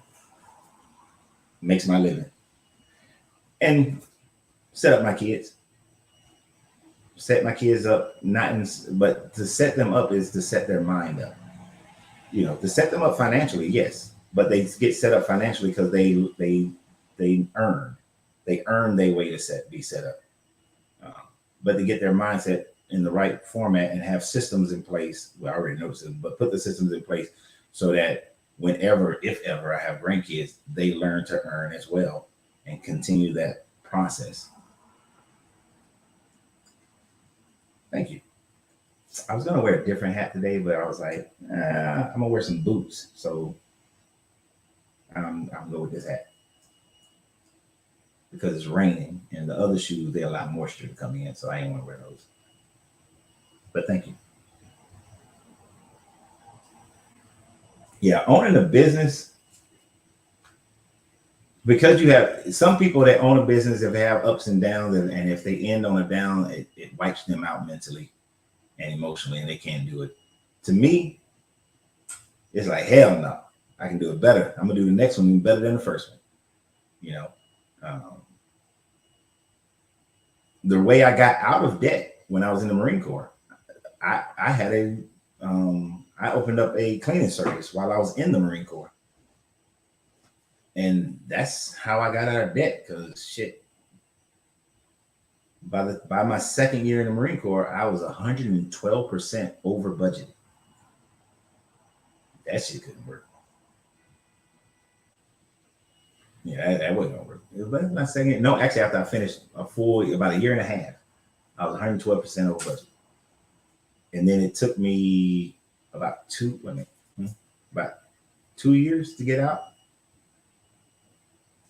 makes my living. And set up my kids. Set my kids up, but to set them up is to set their mind up. You know, to set them up financially, yes. But they get set up financially because they earn their way to be set up. But to get their mindset in the right format and have systems in place, well, I already know this, but put the systems in place so that whenever, if ever, I have grandkids, they learn to earn as well and continue that process. Thank you. I was gonna wear a different hat today, but I was like, I'm gonna wear some boots, so I'm gonna go with this hat because it's raining, and the other shoes they allow moisture to come in, so I ain't want to wear those. But thank you. Yeah, owning a business, because you have some people that own a business, if they have ups and downs, and if they end on a down, it wipes them out mentally and emotionally, and they can't do it. To me, it's like, hell no, I can do it better. I'm gonna do the next one better than the first one. You know, the way I got out of debt when I was in the Marine Corps, I opened up a cleaning service while I was in the Marine Corps. And that's how I got out of debt, because shit, by my second year in the Marine Corps, I was 112% over budget. That shit couldn't work. Yeah, that wasn't gonna work. It was my second. No, actually, after I finished about a year and a half, I was 112% over budget. And then it took me about 2 years to get out.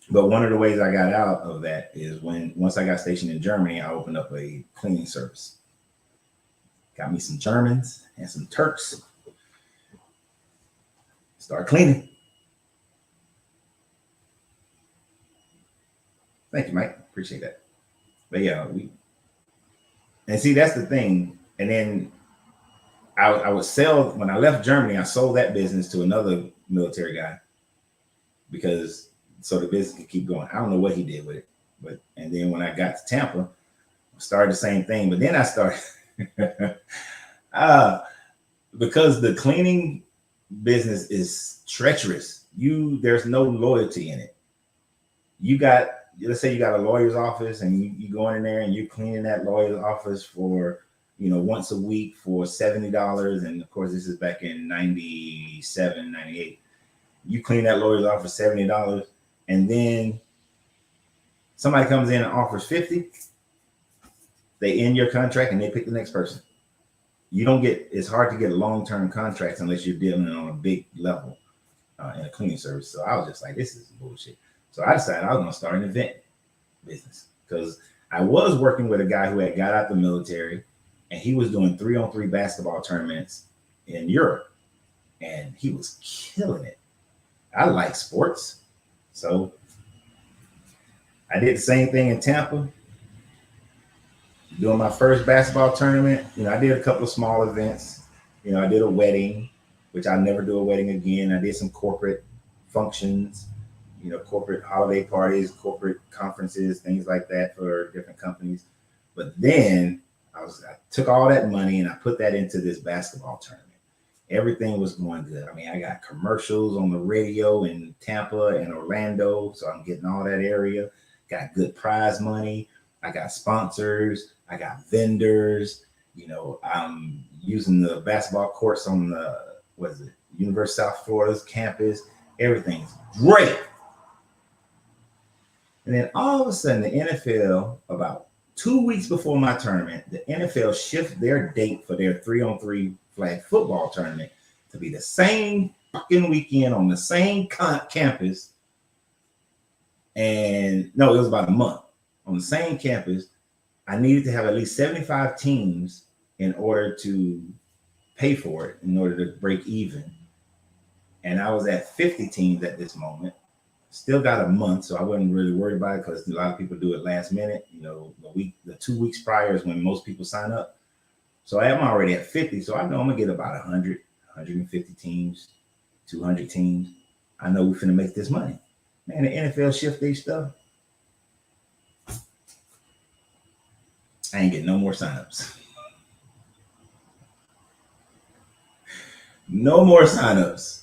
But one of the ways I got out of that is once I got stationed in Germany, I opened up a cleaning service. Got me some Germans and some Turks. Start cleaning. Thank you, Mike. Appreciate that. But yeah, and see, that's the thing. And then I would sell, when I left Germany, I sold that business to another military guy so the business could keep going. I don't know what he did with it, and then when I got to Tampa, I started the same thing. But then I started because the cleaning business is treacherous. There's no loyalty in it. Let's say you got a lawyer's office, and you go in there and you're cleaning that lawyer's office for, once a week for $70. And of course, this is back in 97, 98. You clean that lawyer's office for $70, and then somebody comes in and offers $50. They end your contract and they pick the next person. It's hard to get long-term contracts unless you're dealing on a big level in a cleaning service. So I was just like, this is bullshit. So I decided I was going to start an event business, because I was working with a guy who had got out the military, and he was doing 3-on-3 basketball tournaments in Europe, and he was killing it. I like sports. So I did the same thing in Tampa, doing my first basketball tournament. I did a couple of small events. I did a wedding. which I never do a wedding again. I did some corporate functions, corporate holiday parties, corporate conferences, things like that for different companies. But then I took all that money and I put that into this basketball tournament. Everything was going good. I mean, I got commercials on the radio in Tampa and Orlando, so I'm getting all that area. Got good prize money. I got sponsors. I got vendors. I'm using the basketball courts on the University of South Florida's campus. Everything's great. And then all of a sudden, the NFL, about 2 weeks before my tournament, the NFL shift their date for their 3-on-3 flag football tournament to be the same fucking weekend on the same campus. And no, it was about a month on the same campus. I needed to have at least 75 teams in order to pay for it, in order to break even. And I was at 50 teams at this moment. Still got a month, so I wasn't really worried about it because a lot of people do it last minute. The 2 weeks prior is when most people sign up. So I'm already at 50, so I know I'm gonna get about 100, 150 teams, 200 teams. I know we're finna make this money. Man, the NFL shift their stuff. I ain't getting no more signups. No more signups.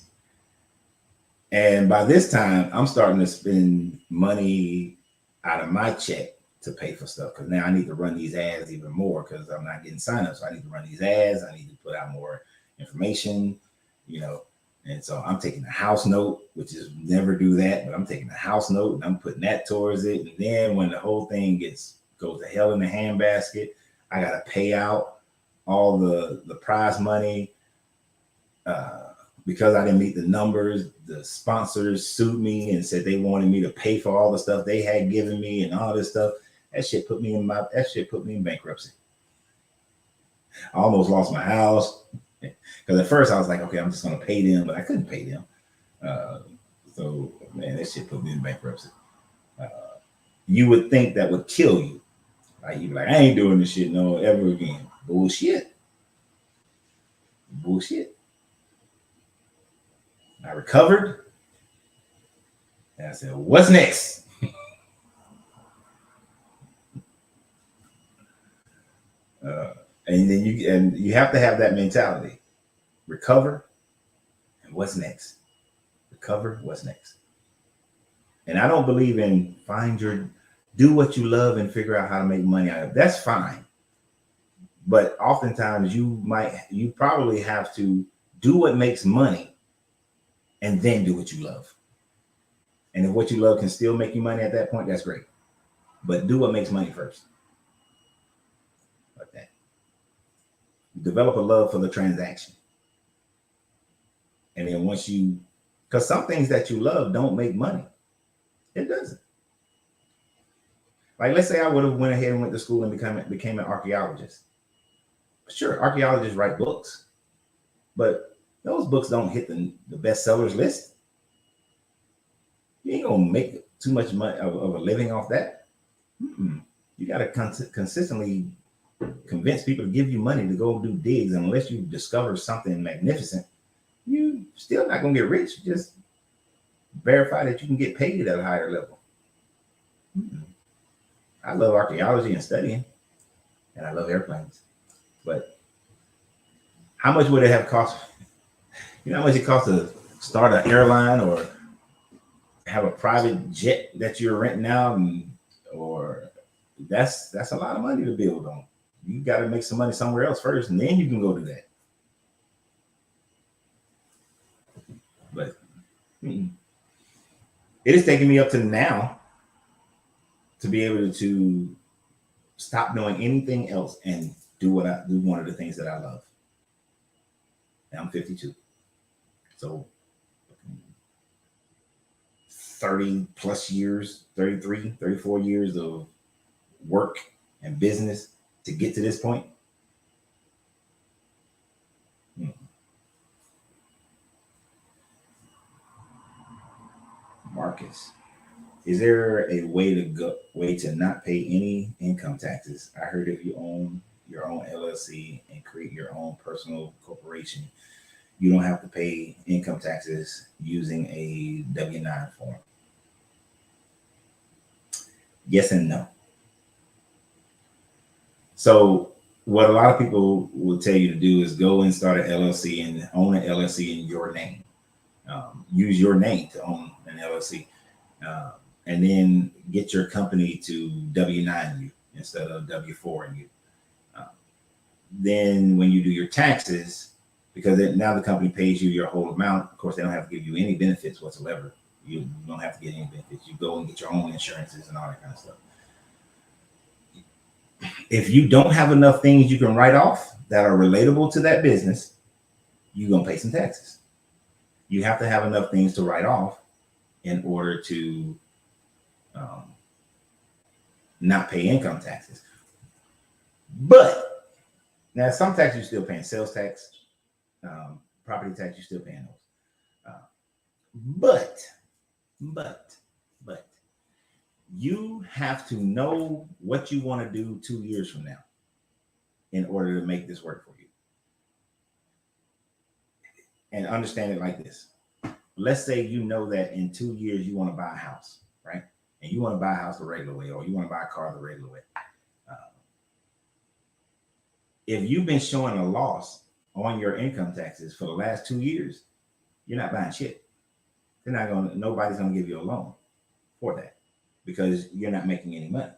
And by this time, I'm starting to spend money out of my check to pay for stuff, because now I need to run these ads even more because I'm not getting signups. So I need to run these ads. I need to put out more information, And so I'm taking a house note, which is never do that, but I'm taking a house note and I'm putting that towards it. And then when the whole thing goes to hell in the handbasket, I got to pay out all the prize money. Because I didn't meet the numbers, the sponsors sued me and said they wanted me to pay for all the stuff they had given me and all this stuff. That shit put me in bankruptcy. I almost lost my house because at first I was like, okay, I'm just gonna pay them, but I couldn't pay them. So man, that shit put me in bankruptcy. You would think that would kill you. Like you'd be like, I ain't doing this shit no ever again. Bullshit. I recovered, and I said, "What's next?" And then you have to have that mentality: recover, and what's next? Recover, what's next? And I don't believe in do what you love and figure out how to make money out of it. That's fine, but oftentimes you probably have to do what makes money. And then do what you love. And if what you love can still make you money at that point, that's great. But do what makes money first. Like that. Develop a love for the transaction. And then because some things that you love don't make money. It doesn't. Like, let's say I would have went ahead and went to school and became an archaeologist. Sure, archaeologists write books. But those books don't hit the bestsellers list. You ain't gonna make too much money of a living off that. You gotta consistently convince people to give you money to go do digs. And unless you discover something magnificent, you still not gonna get rich. Just verify that you can get paid at a higher level. I love archaeology and studying, and I love airplanes. But how much would it have cost? You know how much it costs to start an airline or have a private jet that you're renting out, or that's a lot of money to build on. You got to make some money somewhere else first, and then you can go do that. But it is taking me up to now to be able to stop doing anything else and do one of the things that I love. And I'm 52. So 30 plus years, 33, 34 years of work and business to get to this point. Marcus, is there a way to not pay any income taxes? I heard if you own your own LLC and create your own personal corporation, you don't have to pay income taxes using a W-9 form. Yes and no. So what a lot of people will tell you to do is go and start an LLC and own an LLC in your name. Use your name to own an LLC. And then get your company to W-9 you instead of W-4 you. Then when you do your taxes, because now the company pays you your whole amount, of course, they don't have to give you any benefits whatsoever. You don't have to get any benefits. You go and get your own insurances and all that kind of stuff. If you don't have enough things you can write off that are relatable to that business, you're going to pay some taxes. You have to have enough things to write off in order to not pay income taxes. But now some tax you're still paying, sales tax, property tax, you're still paying those. But you have to know what you want to do 2 years from now in order to make this work for you. And understand it like this. Let's say you know that in 2 years you want to buy a house, right? And you want to buy a house the regular way, or you want to buy a car the regular way. If you've been showing a loss on your income taxes for the last 2 years, you're not buying shit. Nobody's going to give you a loan for that because you're not making any money.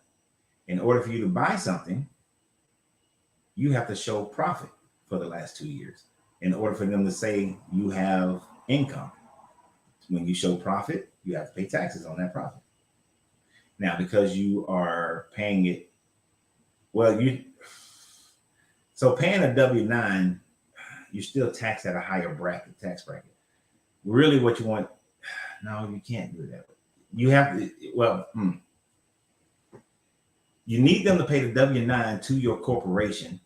In order for you to buy something, you have to show profit for the last 2 years in order for them to say you have income. When you show profit, you have to pay taxes on that profit. Now, because you are paying it, so paying a W-9, you're still taxed at a higher tax bracket. Really what you want, no, you can't do that. You have to, you need them to pay the W-9 to your corporation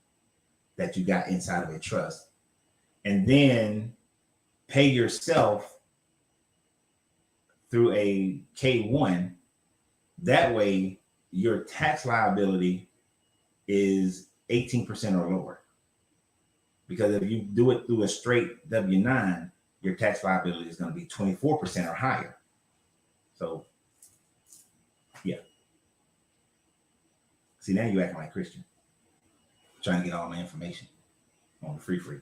that you got inside of a trust, and then pay yourself through a K-1. That way, your tax liability is 18% or lower. Because if you do it through a straight W-9, your tax liability is going to be 24% or higher. So, yeah. See, now you're acting like Christian. Trying to get all my information on the free.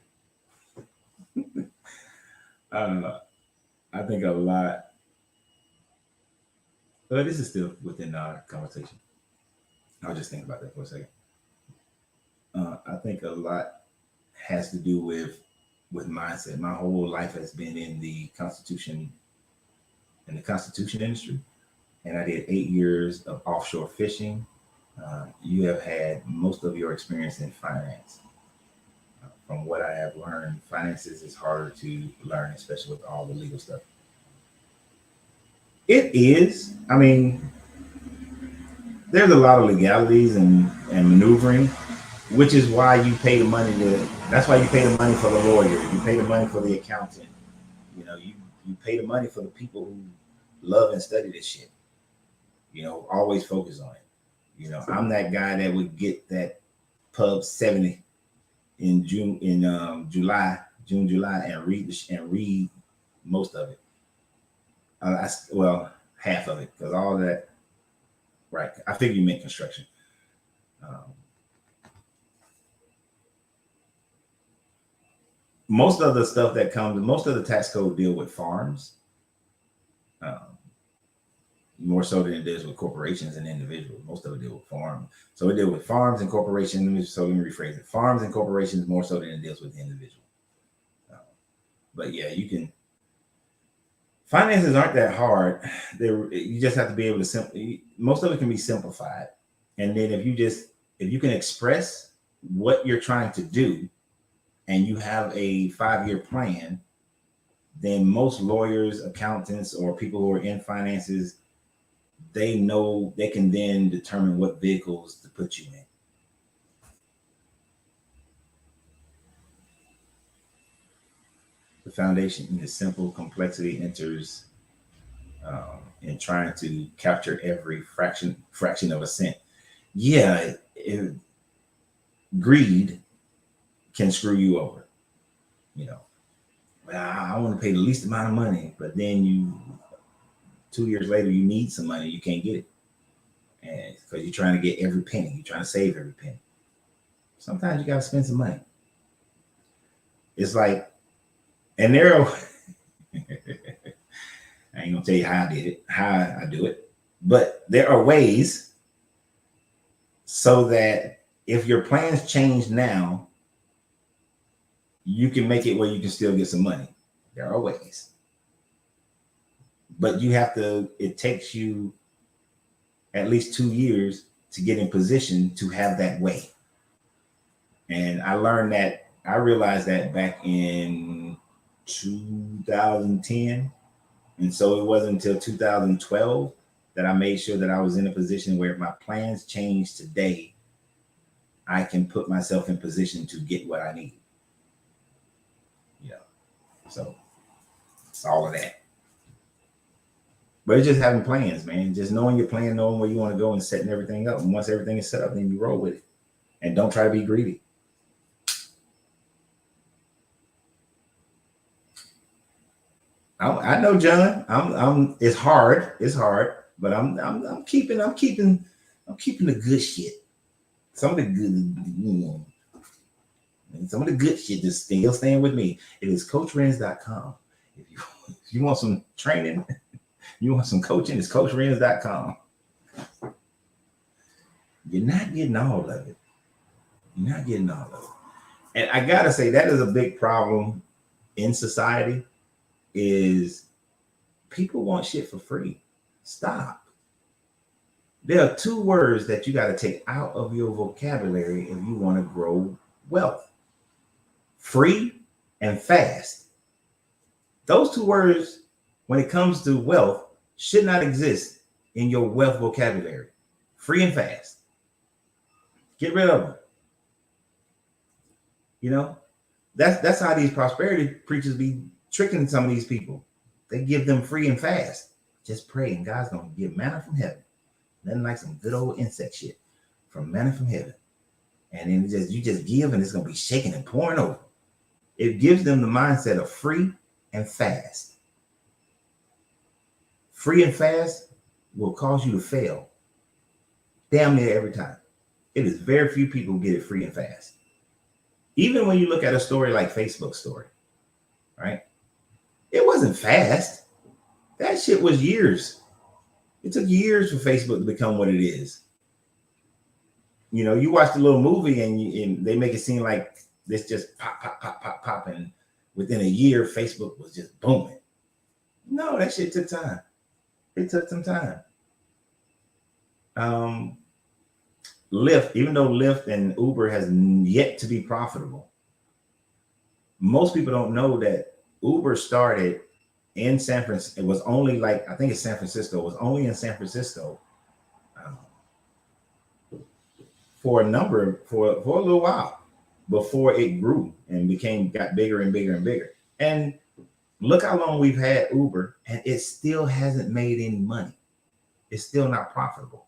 I think a lot. But this is still within our conversation. I'll just think about that for a second. I think a lot has to do with mindset. My whole life has been in the Constitution industry, and I did 8 years of offshore fishing. You have had most of your experience in finance. From what I have learned, finances is harder to learn, especially with all the legal stuff. It is. I mean, there's a lot of legalities and maneuvering, which is why you pay the money that's why you pay the money for the lawyer. You pay the money for the accountant. You know, you pay the money for the people who love and study this shit. You know, always focus on it. You know, I'm that guy that would get that Pub 70 in June, July, and read most of it. Half of it, because all that, right? I figure you meant construction. Most of the stuff that comes, most of the tax code deal with farms, more so than it does with corporations and individuals. Most of it deal with farms. So it deals with farms and corporations. Let me rephrase it. Farms and corporations more so than it deals with the individual. But yeah, you can. Finances aren't that hard. You just have to be able to most of it can be simplified. And then if you can express what you're trying to do and you have a 5-year plan, then most lawyers, accountants, or people who are in finances, they know they can then determine what vehicles to put you in. The foundation is simple. Complexity enters in trying to capture every fraction of a cent. Yeah, greed can screw you over. You know, I want to pay the least amount of money, but then 2 years later, you need some money, you can't get it. And because you're trying to get every penny, you're trying to save every penny. Sometimes you got to spend some money. It's like, and there are, I ain't gonna tell you how I do it, but there are ways so that if your plans change now, you can make it where you can still get some money. There are ways. But it takes you at least 2 years to get in position to have that way. And I realized that back in 2010. And so it wasn't until 2012 that I made sure that I was in a position where if my plans change today, I can put myself in position to get what I need. So it's all of that. But it's just having plans, man. Just knowing your plan, knowing where you want to go and setting everything up. And once everything is set up, then you roll with it. And don't try to be greedy. I know, John. It's hard. It's hard, but I'm keeping the good shit. Some of the good, and some of the good shit just still staying with me. It is CoachRenz.com. If you want some training, you want some coaching, it's CoachRenz.com. You're not getting all of it. You're not getting all of it. And I gotta say that is a big problem in society. Is people want shit for free. Stop. There are 2 words that you got to take out of your vocabulary if you want to grow wealth: free and fast. Those 2 words, when it comes to wealth, should not exist in your wealth vocabulary. Free and fast. Get rid of them. That's how these prosperity preachers be tricking some of these people. They give them free and fast. Just pray and God's gonna give manna from heaven. Nothing like some good old insect shit from manna from heaven. And then you just give and it's gonna be shaking and pouring over. It gives them the mindset of free and fast. Free and fast will cause you to fail damn near every time. It is very few people who get it free and fast. Even when you look at a story like Facebook story, right? It wasn't fast. That shit was years. It took years for Facebook to become what it is. You watch the little movie and they make it seem like this just pop. And within a year, Facebook was just booming. No, that shit took time. It took some time. Lyft, even though Lyft and Uber has yet to be profitable, most people don't know that Uber started in San Francisco. It was only I think it's San Francisco. It was only in San Francisco for a little while before it grew and got bigger and bigger and bigger. And look how long we've had Uber, and it still hasn't made any money. It's still not profitable.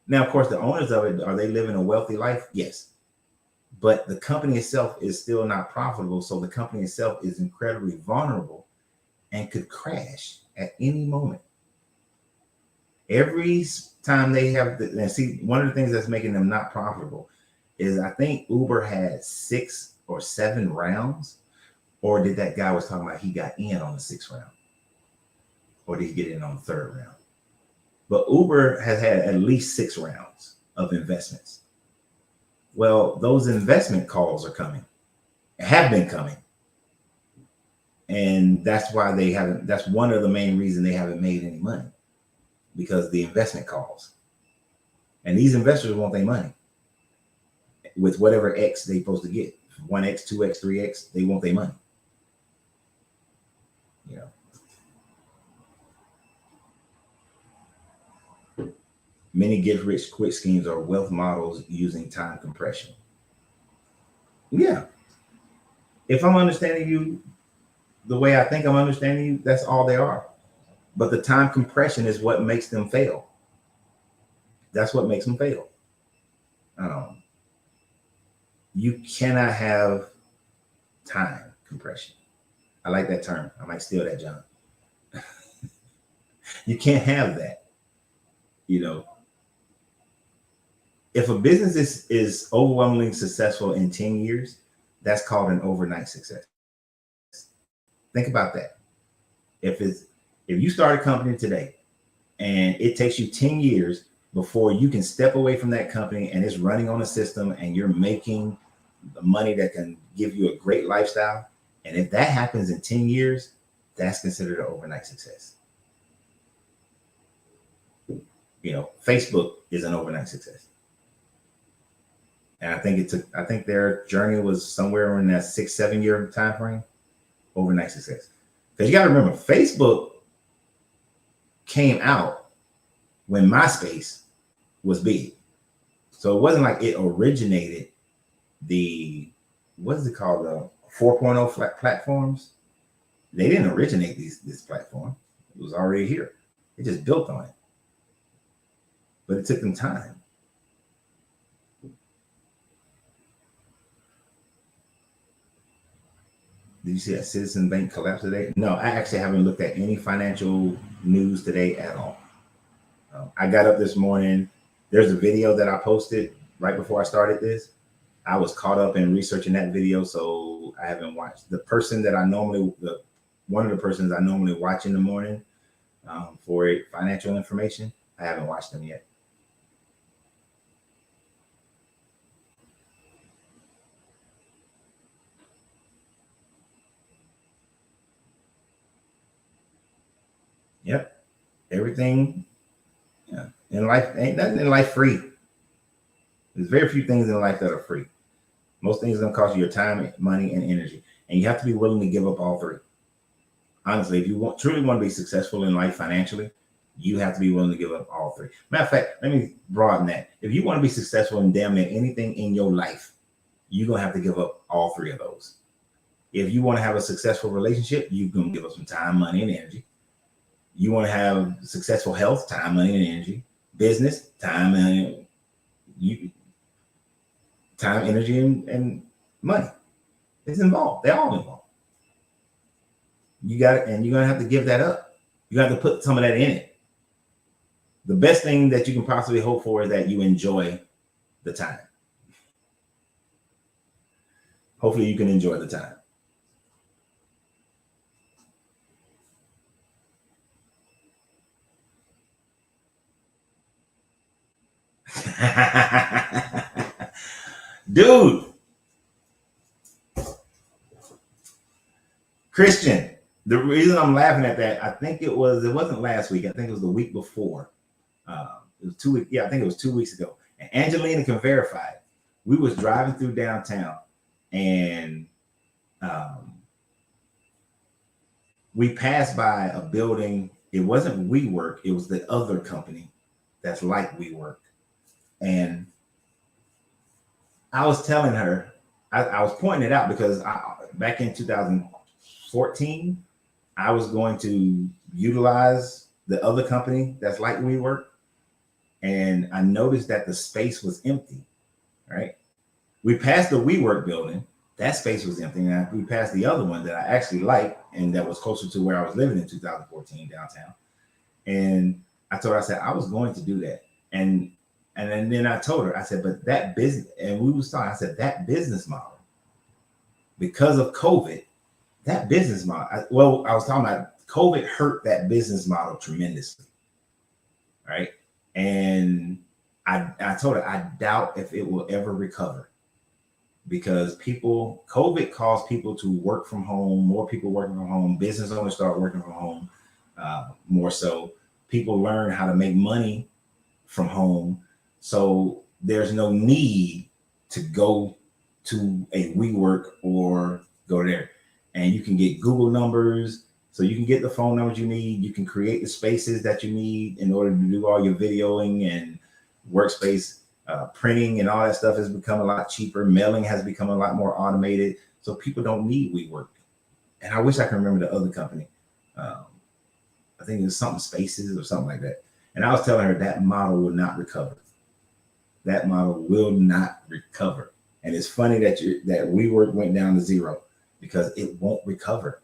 Now, of course, the owners of it, are they living a wealthy life? Yes. But the company itself is still not profitable. So the company itself is incredibly vulnerable and could crash at any moment. Every time they have and see, one of the things that's making them not profitable is I think Uber had 6 or 7 rounds, or did that guy was talking about he got in on the 6th round, or did he get in on the 3rd round? But Uber has had at least 6 rounds of investments. Well, those investment calls are coming, have been coming. And that's why that's one of the main reasons they haven't made any money, because the investment calls. And these investors want their money with whatever X they're supposed to get. 1X, 2X, 3X, they want their money. Many get-rich-quick schemes are wealth models using time compression. Yeah. If I'm understanding you the way I think I'm understanding you, that's all they are. But the time compression is what makes them fail. That's what makes them fail. You cannot have time compression. I like that term. I might steal that, John. You can't have that. You know, if a business is overwhelmingly successful in 10 years, that's called an overnight success. Think about that. If you start a company today and it takes you 10 years before you can step away from that company and it's running on a system and you're making the money that can give you a great lifestyle, and if that happens in 10 years, that's considered an overnight success. You know, Facebook is an overnight success. And I think their journey was somewhere in that 6-7 year time frame, overnight success. Because you got to remember, Facebook came out when MySpace was big. So it wasn't like it originated what is it called? The 4.0 platforms. They didn't originate this platform. It was already here. It just built on it. But it took them time. Did you see that Citizen Bank collapse today? No, I actually haven't looked at any financial news today at all. I got up this morning. There's a video that I posted right before I started this. I was caught up in researching that video, so I haven't watched. One of the persons I normally watch in the morning for financial information, I haven't watched them yet. Yep. Everything in life, ain't nothing in life free. There's very few things in life that are free. Most things are going to cost you your time, money, and energy. And you have to be willing to give up all three. Honestly, if you truly want to be successful in life financially, you have to be willing to give up all three. Matter of fact, let me broaden that. If you want to be successful in damn near anything in your life, you're going to have to give up all three of those. If you want to have a successful relationship, you're going to give up some time, money, and energy. You want to have successful health, time, money, and energy. Business, time, energy, and money. It's involved. They're all involved. You got it, and you're gonna have to give that up. You have to put some of that in it. The best thing that you can possibly hope for is that you enjoy the time. Hopefully, you can enjoy the time. Dude, Christian, the reason I'm laughing at that, I think it wasn't last week. I think it was the week before. It was 2 weeks. Yeah, I think it was 2 weeks ago. And Angelina can verify it. We was driving through downtown and we passed by a building. It wasn't WeWork. It was the other company that's like WeWork. And I was telling her, I was pointing it out because back in 2014, I was going to utilize the other company that's like WeWork. And I noticed that the space was empty, right? We passed the WeWork building. That space was empty. And we passed the other one that I actually liked and that was closer to where I was living in 2014 downtown. And I told her, I said, I was going to do that. And then I told her, I said, but that business, and we was talking, I said, that business model, because of COVID, that business model, I was talking about COVID hurt that business model tremendously, right? And I told her, I doubt if it will ever recover because COVID caused people to work from home, more people working from home, business owners start working from home more so. People learn how to make money from home. So there's no need to go to a WeWork or go there. And you can get Google numbers. So you can get the phone numbers you need. You can create the spaces that you need in order to do all your videoing and workspace printing and all that stuff has become a lot cheaper. Mailing has become a lot more automated. So people don't need WeWork. And I wish I can remember the other company. I think it was something Spaces or something like that. And I was telling her that model will not recover. That model will not recover. And it's funny that WeWork went down to zero because it won't recover.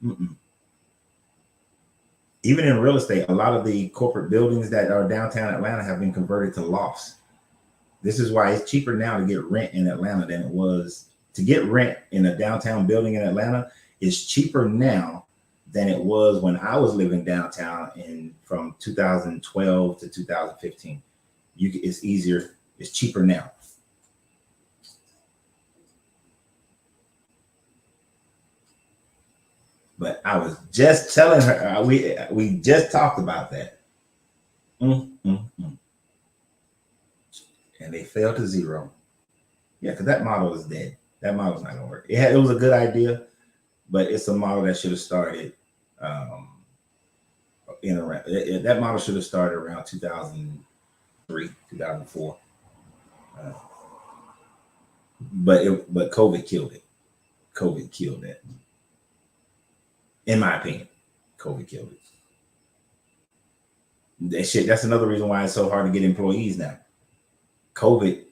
Mm-mm. Even in real estate, a lot of the corporate buildings that are downtown Atlanta have been converted to lofts. This is why it's cheaper now to get rent in Atlanta than it was to get rent in a downtown building in Atlanta. Is cheaper now than it was when I was living downtown in from 2012 to 2015. It's easier. It's cheaper now. But I was just telling her we just talked about that. Mm, mm, mm. And they fell to zero. Yeah, because that model is dead. That model's not gonna work. It was a good idea, but it's a model that should have started in around that model should have started around 2003, 2004. But COVID killed it. COVID killed it. In my opinion, COVID killed it. That's another reason why it's so hard to get employees now. COVID,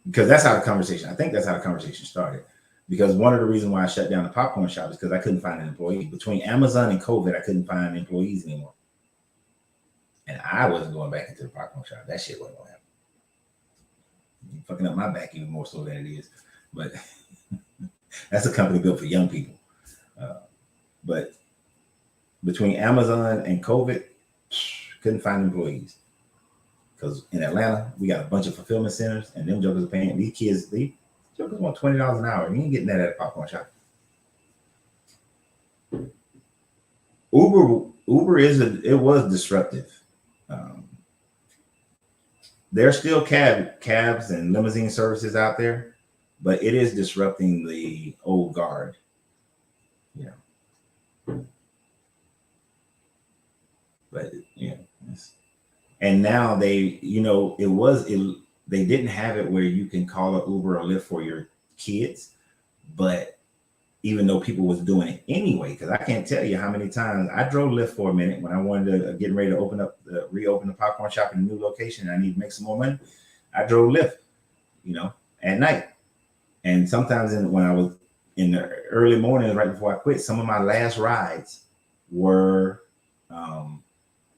because that's how the conversation, I think that's how the conversation started. Because one of the reasons why I shut down the popcorn shop is because I couldn't find an employee. Between Amazon and COVID, I couldn't find employees anymore. And I wasn't going back into the popcorn shop. That shit wasn't going to happen. You're fucking up my back even more so than it is. But that's a company built for young people. But between Amazon and COVID, couldn't find employees. Because in Atlanta, we got a bunch of fulfillment centers, and them jokers are paying these kids. These jokers want $20 an hour. You ain't getting that at a popcorn shop. Uber it was disruptive. There's still cabs and limousine services out there, but it is disrupting the old guard. You know. But yeah, and now they didn't have it where you can call an Uber or Lyft for your kids, but even though people was doing it anyway, because I can't tell you how many times I drove Lyft for a minute when I wanted to getting ready to reopen the popcorn shop in a new location and I need to make some more money. I drove Lyft, at night. And sometimes when I was in the early mornings right before I quit, some of my last rides were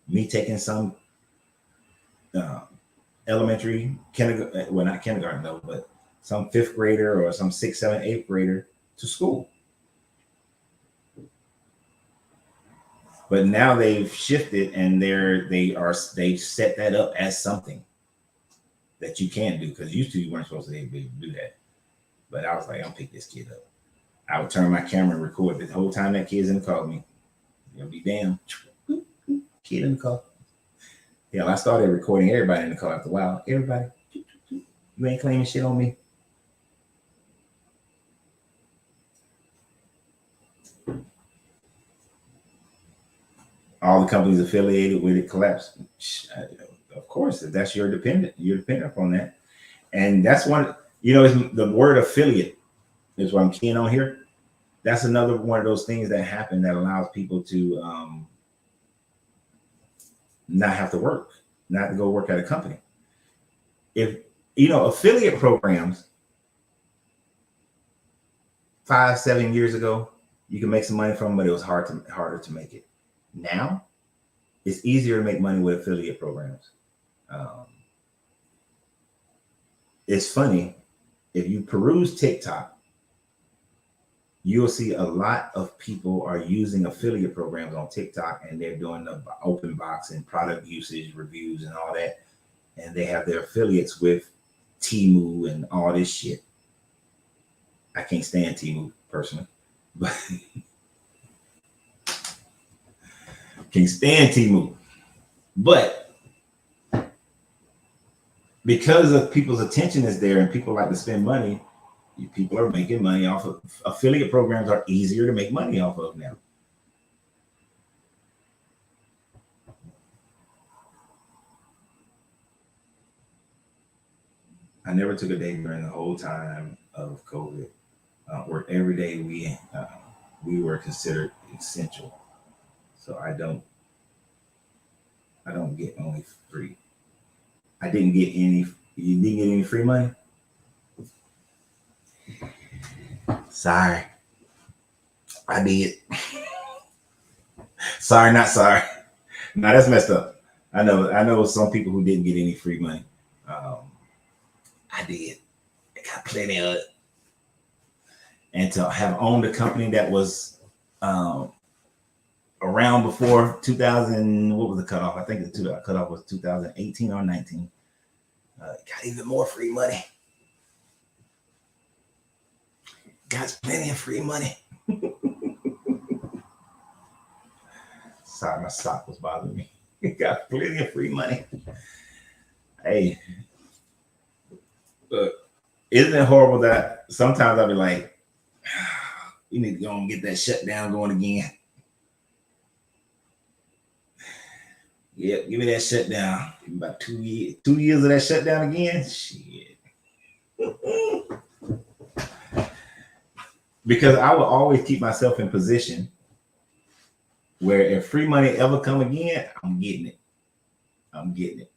me taking some elementary, kindergarten, well, not kindergarten though, but some 5th grader or some 6th, 7th, 8th grader to school. But now they've shifted and they've set that up as something that you can do, because used to you weren't supposed to be able to do that. But I was like, I'll pick this kid up. I would turn my camera and record the whole time that kid's in the car with me. You'll be damn kid in the car. Yeah, I started recording everybody in the car after a while. Everybody, you ain't claiming shit on me. All the companies affiliated with it collapsed. Of course, if that's you're dependent upon that. And that's one, the word affiliate is what I'm keying on here. That's another one of those things that happen that allows people to not have to work, not to go work at a company. If affiliate programs 5-7 years ago, you can make some money from them, but it was harder to make it. Now it's easier to make money with affiliate programs. It's funny, if you peruse TikTok, you'll see a lot of people are using affiliate programs on TikTok, and they're doing the open box and product usage reviews and all that. And they have their affiliates with Temu and all this shit. I can't stand Temu personally, but can't stand Temu. But because of people's attention is there and people like to spend money, people are making money off of affiliate programs. Are easier to make money off of now. I never took a day during the whole time of COVID. Where every day we were considered essential. So I don't get only free. I didn't get any. You didn't get any free money? Sorry. I did. Sorry, not sorry. No, that's messed up. I know some people who didn't get any free money. Um, I did. I got plenty of it. And to have owned a company that was um, around before 2000, what was the cutoff? I think the cutoff was 2018 or 19. Got even more free money. Got plenty of free money. Sorry, my sock was bothering me. Got plenty of free money. Hey, look, isn't it horrible that sometimes I'll be like, you need to go and get that shutdown going again. Yep, give me that shutdown. About 2 years. 2 years of that shutdown again? Shit. Because I will always keep myself in position where if free money ever come again, I'm getting it. I'm getting it.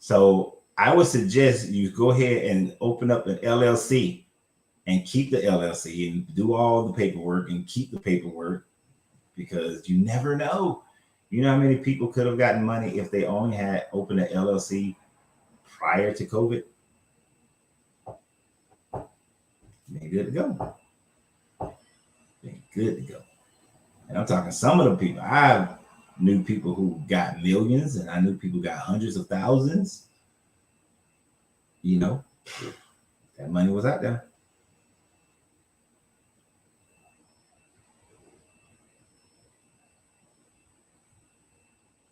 So I would suggest you go ahead and open up an LLC and keep the LLC and do all the paperwork and keep the paperwork, because you never know. You know how many people could have gotten money if they only had opened an LLC prior to COVID? They're good to go. They're good to go. And I'm talking some of the people. I knew people who got millions, and I knew people who got hundreds of thousands. You know, that money was out there.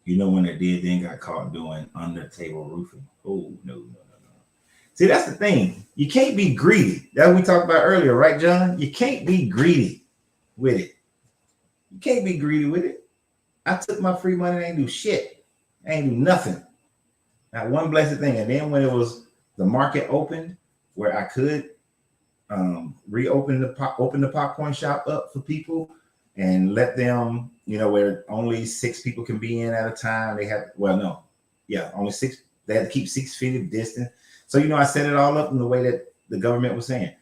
You know, when they did, then got caught doing under table roofing. Oh, no. See, that's the thing. You can't be greedy. That's what we talked about earlier, right, John? You can't be greedy with it. You can't be greedy with it. I took my free money and I ain't do shit. I ain't do nothing. Not one blessed thing. And then when it was the market opened, where I could reopen open the popcorn shop up for people and let them, where only 6 people can be in at a time. They had, only 6. They had to keep 6 feet of distance. So, I set it all up in the way that the government was saying.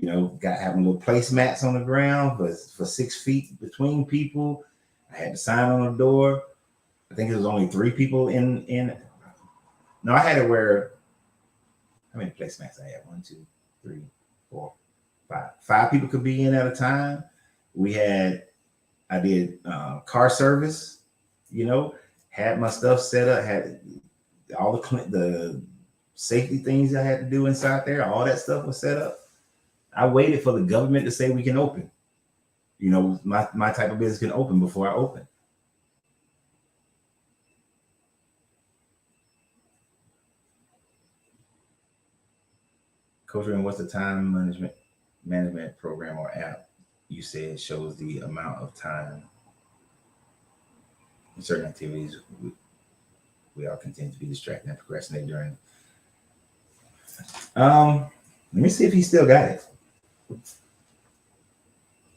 Got having little placemats on the ground for 6 feet between people. I had to sign on the door. I think it was only 3 people in. No, I had it where, how many placemats I had? 1, 2, 3, 4, 5. 5 people could be in at a time. I did car service, had my stuff set up, had all the safety things I had to do inside there. All that stuff was set up. I waited for the government to say we can open. My type of business can open before I open. Coach, and what's the time management program or app you said shows the amount of time in certain activities we all continue to be distracted and procrastinate during? Let me see if he still got it.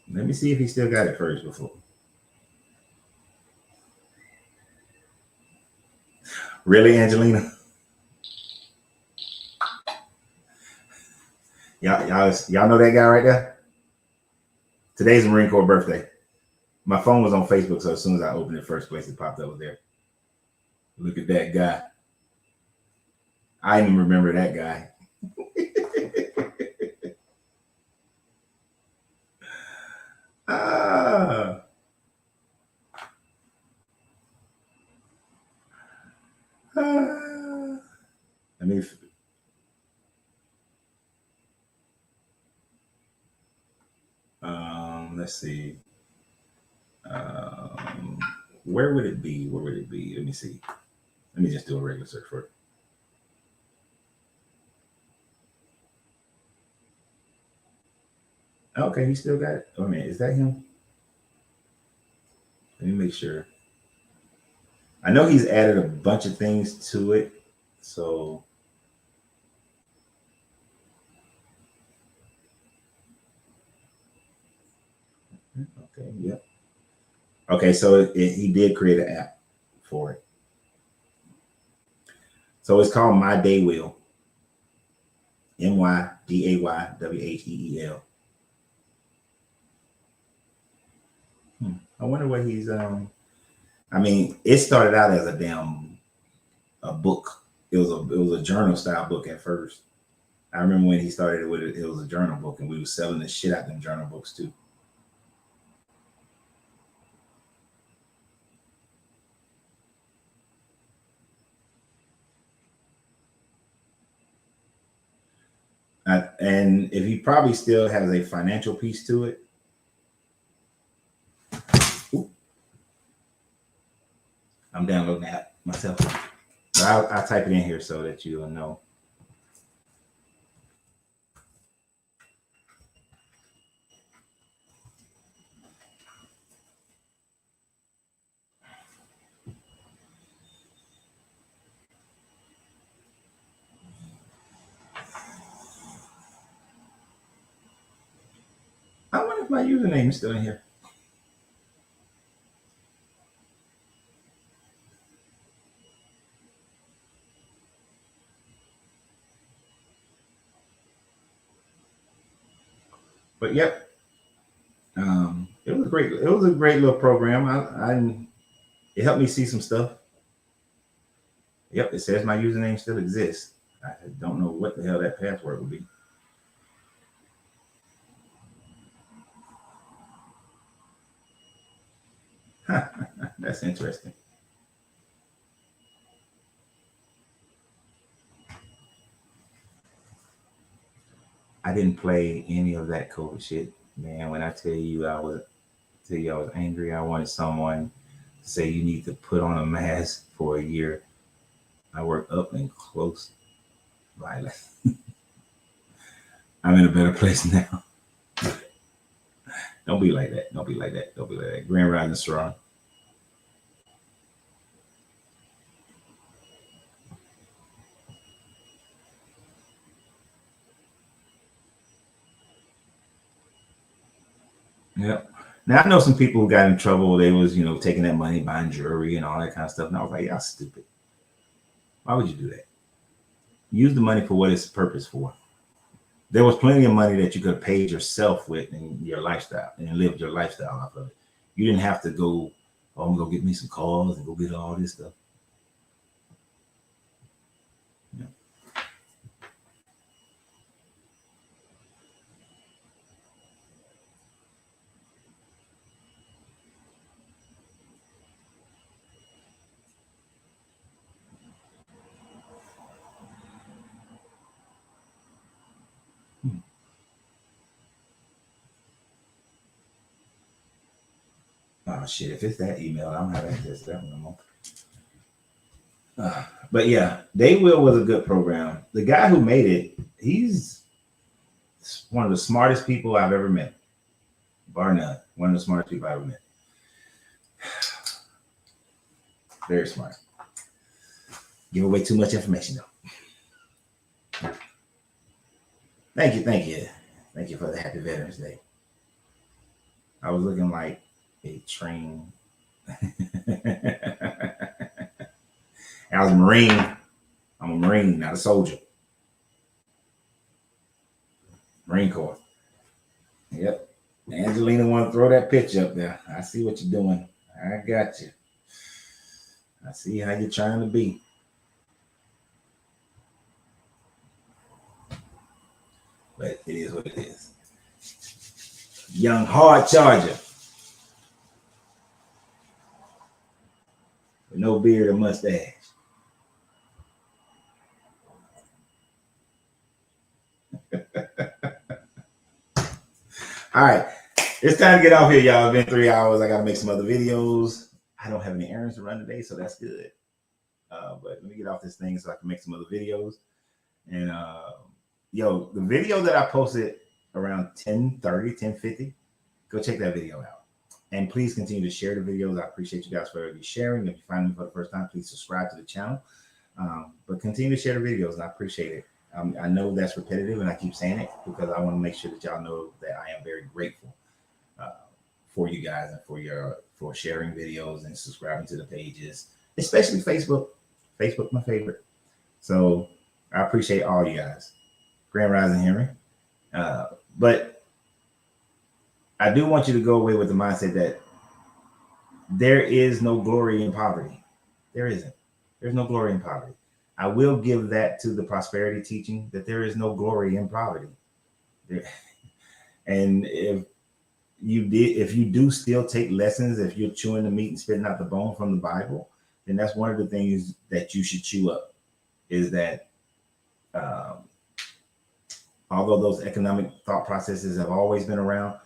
Let me see if he still got it first before. Really, Angelina? Y'all know that guy right there? Today's Marine Corps birthday. My phone was on Facebook, so as soon as I opened it, first place it popped up there. Look at that guy. I didn't even remember that guy. Let me. Let's see. Where would it be? Let me see. Let me just do a regular search for it. Okay, he still got it. Oh man, is that him? Let me make sure. I know he's added a bunch of things to it, so. Okay, yep. Okay, so he did create an app for it. So it's called My Day Wheel. MyDaywheel. I wonder what he's I mean, it started out as a book. It was a journal style book at first. I remember when he started it with it, it was a journal book, and we were selling the shit out them journal books too. And if he probably still has a financial piece to it, I'm downloading the app myself. But I'll type it in here so that you'll know. I wonder if my username is still in here. But yep, it was great. It was a great little program. It helped me see some stuff. Yep, it says my username still exists. I don't know what the hell that password would be. That's interesting. I didn't play any of that COVID shit, man. When I tell you I was angry. I wanted someone to say you need to put on a mask for a year. I work up and close violence. I'm in a better place now. Don't be like that. Don't be like that. Don't be like that. Grand Rising Strong. Yep. Now I know some people who got in trouble. They was, taking that money, buying jewelry and all that kind of stuff. And I was like, y'all stupid. Why would you do that? Use the money for what it's purpose for. There was plenty of money that you could have paid yourself with in your lifestyle and lived your lifestyle off of it. You didn't have to go, oh, I'm gonna go get me some cars and go get all this stuff. Yeah. Hmm. Oh shit! If it's that email, I don't have access to that one no more. But yeah, Day Will was a good program. The guy who made it, he's one of the smartest people I've ever met, bar none. One of the smartest people I've ever met. Very smart. Give away too much information though. Thank you for the Happy Veterans Day. I was looking like a train. I was a Marine. I'm a Marine, not a soldier. Marine Corps. Yep. Angelina want to throw that picture up there. I see what you're doing. I got you. I see how you're trying to be. But it is what it is. Young hard charger. With no beard or mustache. All right. It's time to get off here, y'all. It's been 3 hours. I got to make some other videos. I don't have any errands to run today, so that's good. But let me get off this thing so I can make some other videos. And the video that I posted around 10:30, 10:50, go check that video out. And please continue to share the videos. I appreciate you guys for sharing. If you find me for the first time, please subscribe to the channel. But continue to share the videos, and I appreciate it. I know that's repetitive, and I keep saying it because I want to make sure that y'all know that I am very grateful for you guys and for sharing videos and subscribing to the pages, especially Facebook. Facebook, my favorite. So I appreciate all you guys. Grand Rising Henry. But I do want you to go away with the mindset that there is no glory in poverty. There isn't. There's no glory in poverty. I will give that to the prosperity teaching that there is no glory in poverty. There, and if you do still take lessons, if you're chewing the meat and spitting out the bone from the Bible, then that's one of the things that you should chew up. Is that although those economic thought processes have always been around,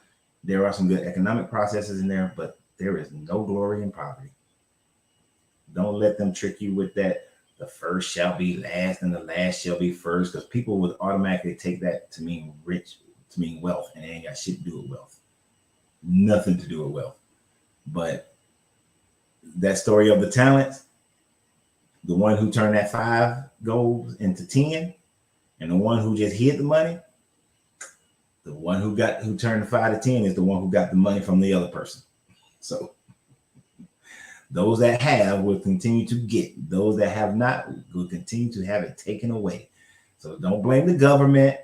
there are some good economic processes in there, but there is no glory in poverty. Don't let them trick you with that. The first shall be last and the last shall be first, because people would automatically take that to mean rich, to mean wealth, and it ain't got shit to do with wealth. Nothing to do with wealth. But that story of the talents, the one who turned that 5 goals into 10, and the one who just hid the money, the one who turned the 5 to 10 is the one who got the money from the other person. So those that have will continue to get. Those that have not will continue to have it taken away. So don't blame the government.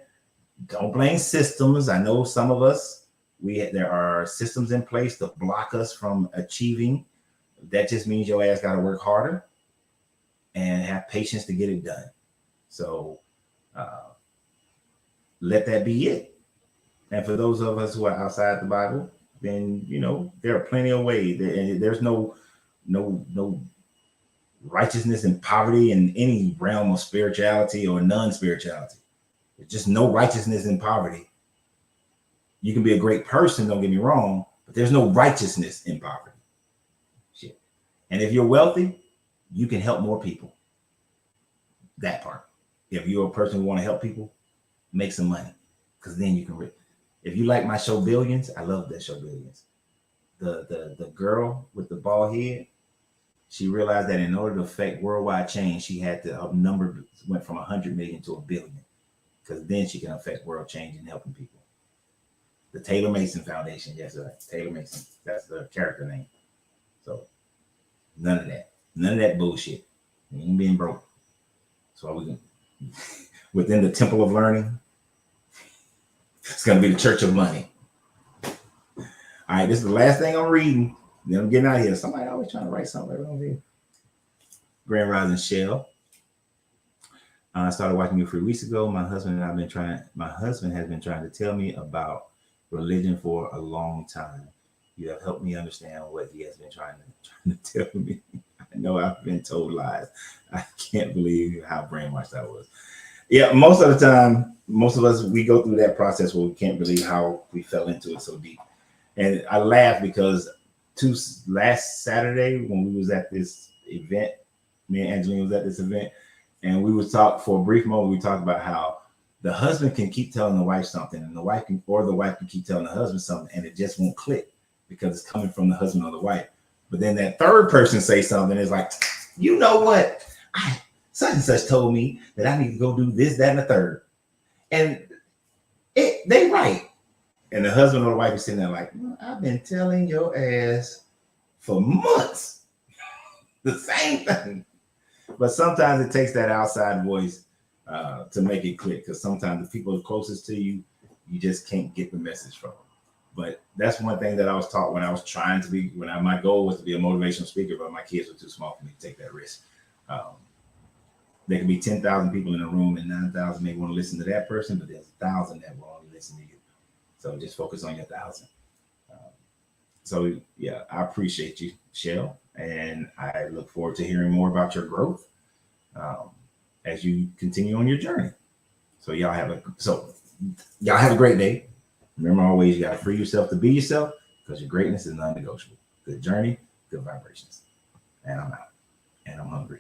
Don't blame systems. I know some of us, there are systems in place to block us from achieving. That just means your ass got to work harder and have patience to get it done. So let that be it. And for those of us who are outside the Bible, then there are plenty of ways. There's no righteousness in poverty in any realm of spirituality or non-spirituality. There's just no righteousness in poverty. You can be a great person, don't get me wrong, but there's no righteousness in poverty. Shit. And if you're wealthy, you can help more people. That part. If you're a person who want to help people, make some money, because then you can. If you like my show Billions, I love that show Billions. The girl with the bald head, she realized that in order to affect worldwide change, she had to, her number went from 100 million to 1 billion, because then she can affect world change and helping people. The Taylor Mason Foundation, yes, sir. Taylor Mason, that's the character name. So none of that bullshit. We ain't being broke. So we can, within the temple of learning, it's going to be the church of money. All right, this is the last thing I'm reading. Then I'm getting out of here. Somebody always trying to write something over here. Grand Rising Shell. I started watching you 3 weeks ago. My husband has been trying to tell me about religion for a long time. You have helped me understand what he has been trying to tell me. I know I've been told lies. I can't believe how brainwashed I was. Yeah, most of the time, most of us, we go through that process where we can't believe how we fell into it so deep. And I laugh because last Saturday when we was at this event, me and Angelina was at this event, and we would talk for a brief moment. We talked about how the husband can keep telling the wife something, and the wife can keep telling the husband something, and it just won't click because it's coming from the husband or the wife. But then that third person say something, it's like, you know what? Such and such told me that I need to go do this, that, and the third. And they right. And the husband or the wife is sitting there like, I've been telling your ass for months the same thing. But sometimes it takes that outside voice to make it click, because sometimes the people closest to you, you just can't get the message from them. But that's one thing that I was taught when I was trying to be, my goal was to be a motivational speaker, but my kids were too small for me to take that risk. There can be 10,000 people in a room, and 9,000 may want to listen to that person, but there's 1,000 that will only listen to you. So just focus on your 1,000. So yeah, I appreciate you, Shell, and I look forward to hearing more about your growth as you continue on your journey. So y'all have a great day. Remember, always you got to free yourself to be yourself, because your greatness is non-negotiable. Good journey, good vibrations. And I'm out. And I'm hungry.